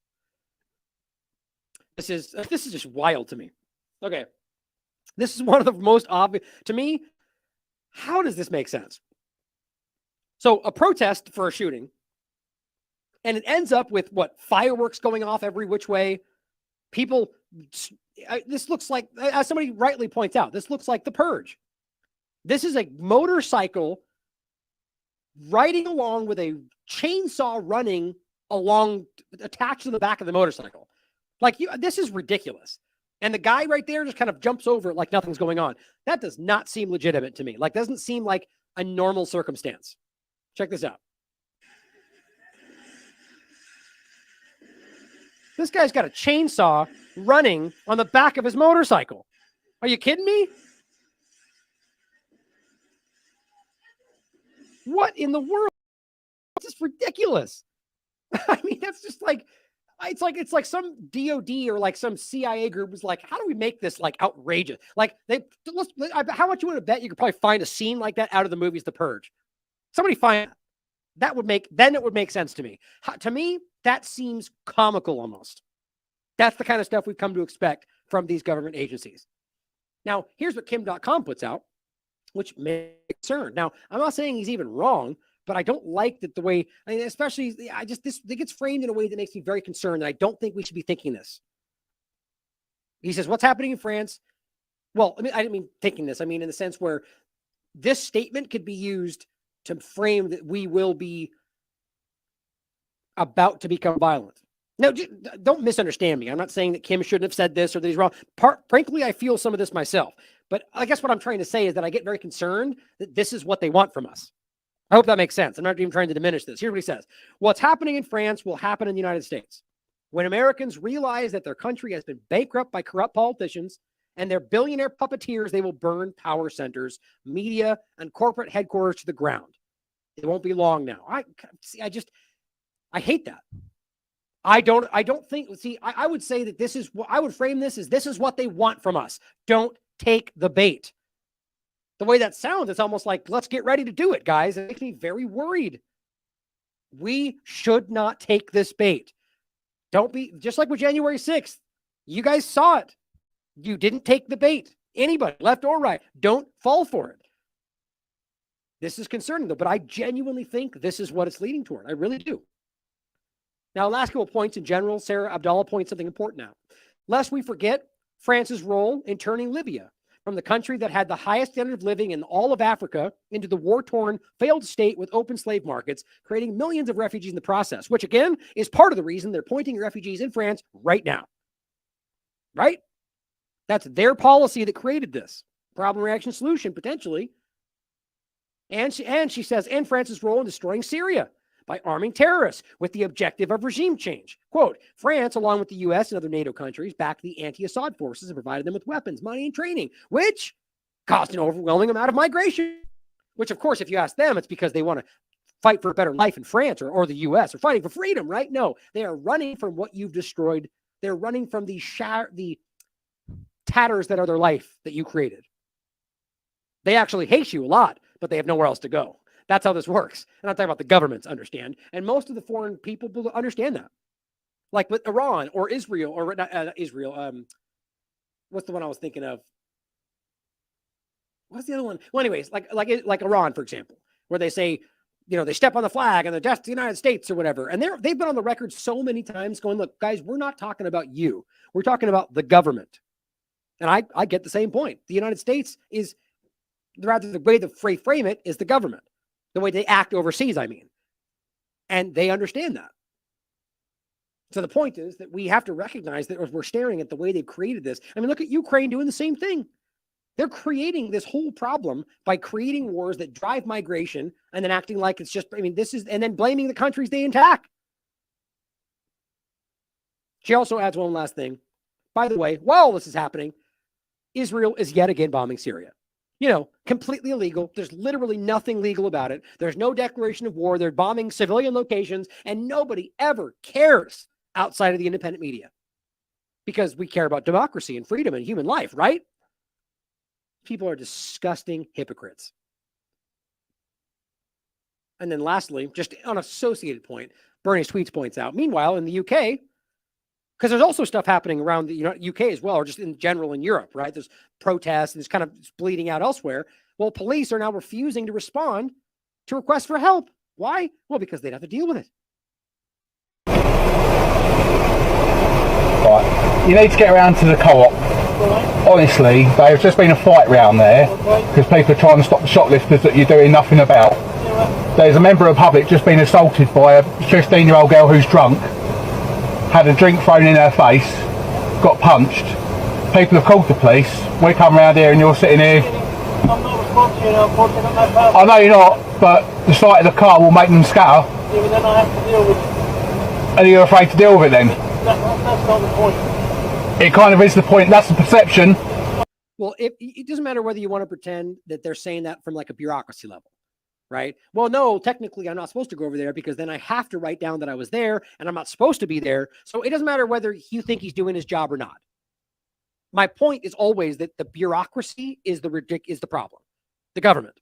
This is just wild to me. Okay. This is one of the most obvious to me. How does this make sense? So a protest for a shooting, and it ends up with fireworks going off every which way. People, this looks like, as somebody rightly points out, this looks like the Purge. This is a motorcycle riding along with a chainsaw running along, attached to the back of the motorcycle. This is ridiculous. And the guy right there just kind of jumps over it like nothing's going on. That does not seem legitimate to me. Doesn't seem like a normal circumstance. Check this out. This guy's got a chainsaw running on the back of his motorcycle. Are you kidding me? What in the world? It's just ridiculous. I mean, that's just It's like some DOD or like some CIA group was like, how do we make this like outrageous? Like how much you want to bet you could probably find a scene like that out of the movies The Purge? Somebody find that then it would make sense to me. To me, that seems comical almost. That's the kind of stuff we've come to expect from these government agencies. Now, here's what Kim.com puts out, which may be concerned. Now, I'm not saying he's even wrong, but I don't like that the way, especially, this gets framed in a way that makes me very concerned, and I don't think we should be thinking this. He says, what's happening in France? Well, I didn't mean thinking this. I mean, in the sense where this statement could be used to frame that we will be about to become violent. No, don't misunderstand me. I'm not saying that Kim shouldn't have said this or that he's wrong. Frankly, I feel some of this myself. But I guess what I'm trying to say is that I get very concerned that this is what they want from us. I hope that makes sense. I'm not even trying to diminish this. Here's what he says. What's happening in France will happen in the United States. When Americans realize that their country has been bankrupt by corrupt politicians and their billionaire puppeteers, they will burn power centers, media, and corporate headquarters to the ground. It won't be long now. I hate that. I would say that this is what I would frame this is what they want from us. Don't take the bait. The way that sounds, it's almost like, let's get ready to do it, guys. It makes me very worried. We should not take this bait. Don't be, just like with January 6th. You guys saw it. You didn't take the bait. Anybody, left or right, don't fall for it. This is concerning, though, but I genuinely think this is what it's leading toward. I really do. Now, last couple points in general, Sarah Abdallah points something important out. Lest we forget France's role in turning Libya from the country that had the highest standard of living in all of Africa into the war-torn, failed state with open slave markets, creating millions of refugees in the process, which again is part of the reason they're pointing refugees in France right now. Right? That's their policy that created this. Problem, reaction, solution, potentially. And she says, and France's role in destroying Syria by arming terrorists with the objective of regime change. Quote, France, along with the U.S. and other NATO countries, backed the anti-Assad forces and provided them with weapons, money, and training, which caused an overwhelming amount of migration. Which, of course, if you ask them, it's because they want to fight for a better life in France or the U.S. or fighting for freedom, right? No, they are running from what you've destroyed. They're running from the tatters that are their life that you created. They actually hate you a lot, but they have nowhere else to go. That's how this works. And I'm talking about the governments understand. And most of the foreign people understand that. Like with Iran or Israel or not Israel. What's the one I was thinking of? What's the other one? Well, anyways, like Iran, for example, where they say, they step on the flag and they're just the United States or whatever. And they've been on the record so many times going, look, guys, we're not talking about you. We're talking about the government. And I get the same point. The United States is, rather the way the frame it is the government. The way they act overseas, I mean. And they understand that. So the point is that we have to recognize that we're staring at the way they've created this. I mean, look at Ukraine doing the same thing. They're creating this whole problem by creating wars that drive migration and then acting like it's just, and then blaming the countries they attack. She also adds one last thing. By the way, while this is happening, Israel is yet again bombing Syria. Completely illegal. There's literally nothing legal about it. There's no declaration of war. They're bombing civilian locations, and nobody ever cares outside of the independent media because we care about democracy and freedom and human life, right? People are disgusting hypocrites. And then lastly, just on an associated point, Bernie's tweets points out, meanwhile, in the UK, because there's also stuff happening around the UK as well, or just in general in Europe, right? There's protests and it's kind of bleeding out elsewhere. Well, police are now refusing to respond to requests for help. Why? Well, because they'd have to deal with it. Right. You need to get around to the co-op. Honestly, there's just been a fight round there because people are trying to stop the shoplifters that you're doing nothing about. There's a member of the public just been assaulted by a 15-year-old girl who's drunk, had a drink thrown in her face, got punched. People have called the police. We come around here and you're sitting here. I'm not responsible, unfortunately, not my I know you're not, but the sight of the car will make them scatter. Yeah, but then I have to deal with it. And you're afraid to deal with it then? That's not the point. It kind of is the point. That's the perception. Well, it doesn't matter whether you want to pretend that they're saying that from like a bureaucracy level. right? Well, no, technically I'm not supposed to go over there because then I have to write down that I was there and I'm not supposed to be there. So it doesn't matter whether you think he's doing his job or not. My point is always that the bureaucracy is the problem. The government,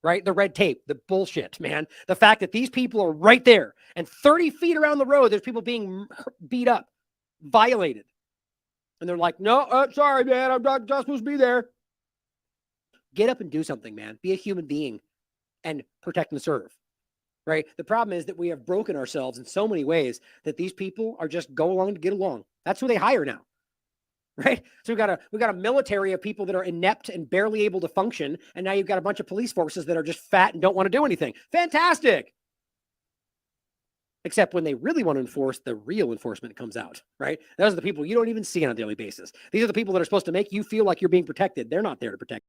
right? The red tape, the bullshit, man. The fact that these people are right there and 30 feet around the road, there's people being beat up, violated. And they're like, no, sorry, man, I'm not supposed to be there. Get up and do something, man. Be a human being and protect and serve, right? The problem is that we have broken ourselves in so many ways that these people are just go along to get along. That's who they hire now, right? So we got a military of people that are inept and barely able to function, and now you've got a bunch of police forces that are just fat and don't want to do anything. Fantastic! Except when they really want to enforce, the real enforcement comes out, right? Those are the people you don't even see on a daily basis. These are the people that are supposed to make you feel like you're being protected. They're not there to protect.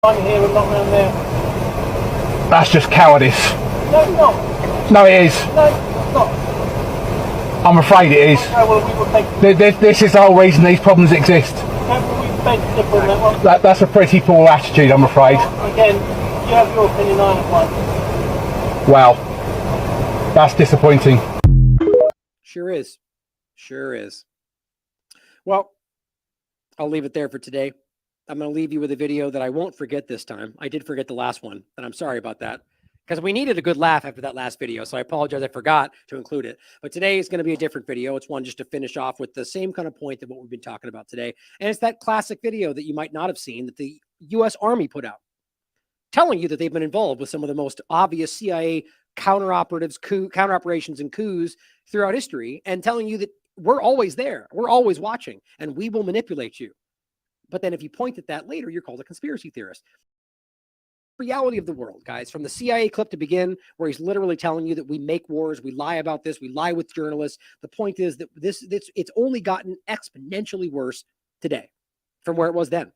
I'm here and not around there. That's just cowardice. No, it's not. No, it is. No, it's not. I'm afraid it is. Okay, well, we will take. This is the whole reason these problems exist. Okay, well, we beg to differ on that one. That's a pretty poor attitude, I'm afraid. Again, you have your opinion, I have mine. Wow. That's disappointing. Sure is. Sure is. Well, I'll leave it there for today. I'm going to leave you with a video that I won't forget this time. I did forget the last one, and I'm sorry about that because we needed a good laugh after that last video. So I apologize. I forgot to include it. But today is going to be a different video. It's one just to finish off with the same kind of point of what we've been talking about today. And it's that classic video that you might not have seen that the U.S. Army put out, telling you that they've been involved with some of the most obvious CIA counter operations and coups throughout history, and telling you that we're always there. We're always watching, and we will manipulate you. But then if you point at that later, you're called a conspiracy theorist. Reality of the world, guys, from the CIA clip to begin, where he's literally telling you that we make wars, we lie about this, we lie with journalists. The point is that it's only gotten exponentially worse today from where it was then.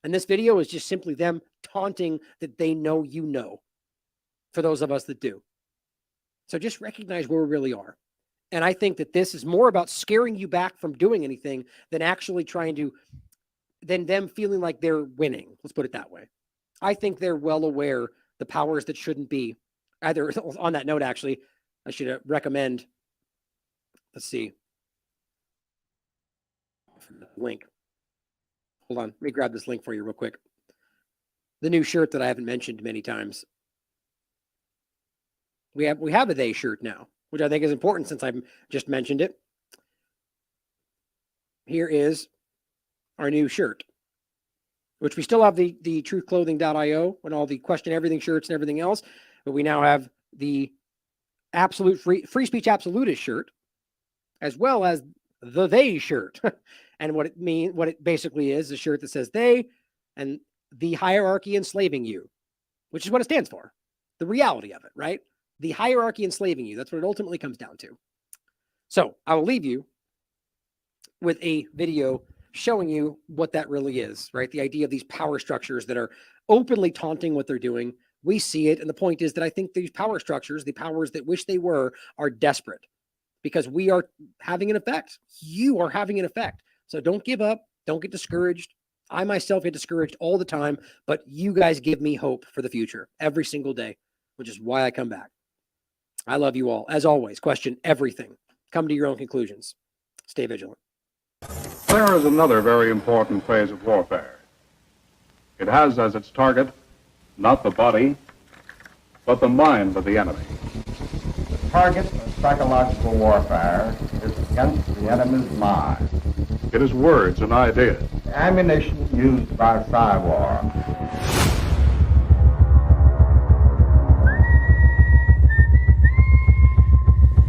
And this video is just simply them taunting that they know you know, for those of us that do. So just recognize where we really are. And I think that this is more about scaring you back from doing anything than actually than them feeling like they're winning. Let's put it that way. I think they're well aware the powers that shouldn't be. Either on that note, actually, I should recommend, let's see, link. Hold on, let me grab this link for you real quick. The new shirt that I haven't mentioned many times. We have a they shirt now, which I think is important since I've just mentioned it. Here is our new shirt, which we still have the truthclothing.io and all the question everything shirts and everything else, but we now have the absolute free speech absolutist shirt, as well as the they shirt. And what it basically is a shirt that says they and the hierarchy enslaving you, which is what it stands for. The reality of it, right? The hierarchy enslaving you. That's what it ultimately comes down to. So I will leave you with a video showing you what that really is, right? The idea of these power structures that are openly taunting what they're doing. We see it. And the point is that I think these power structures, the powers that wish they were, are desperate because we are having an effect. You are having an effect. So don't give up. Don't get discouraged. I myself get discouraged all the time, but you guys give me hope for the future every single day, which is why I come back. I love you all. As always, question everything. Come to your own conclusions. Stay vigilant. There is another very important phase of warfare. It has as its target not the body, but the mind of the enemy. The target of psychological warfare is against the enemy's mind. It is words and ideas. The ammunition used by Psyop.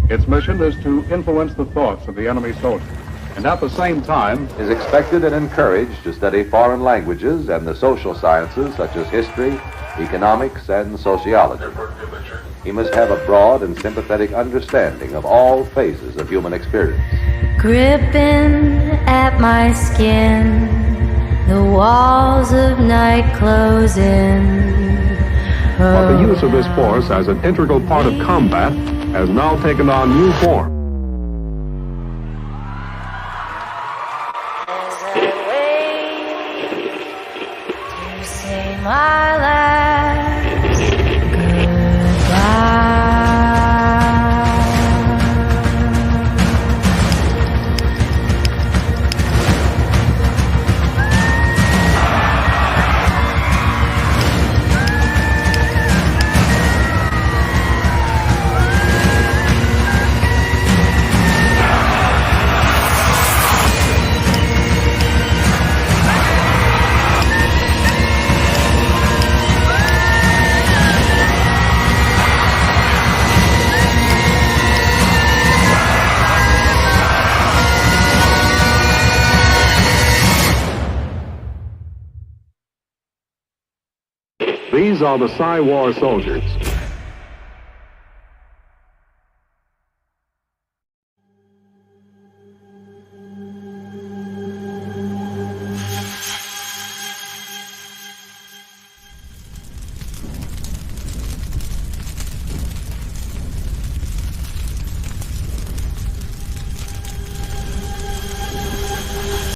Its mission is to influence the thoughts of the enemy soldier, and at the same time is expected and encouraged to study foreign languages and the social sciences such as history, economics, and sociology. He must have a broad and sympathetic understanding of all phases of human experience. Gripping at my skin, the walls of night close in. But the use of this force as an integral part of combat has now taken on new form. As I wait to say my last goodbye. These are the Psy War soldiers.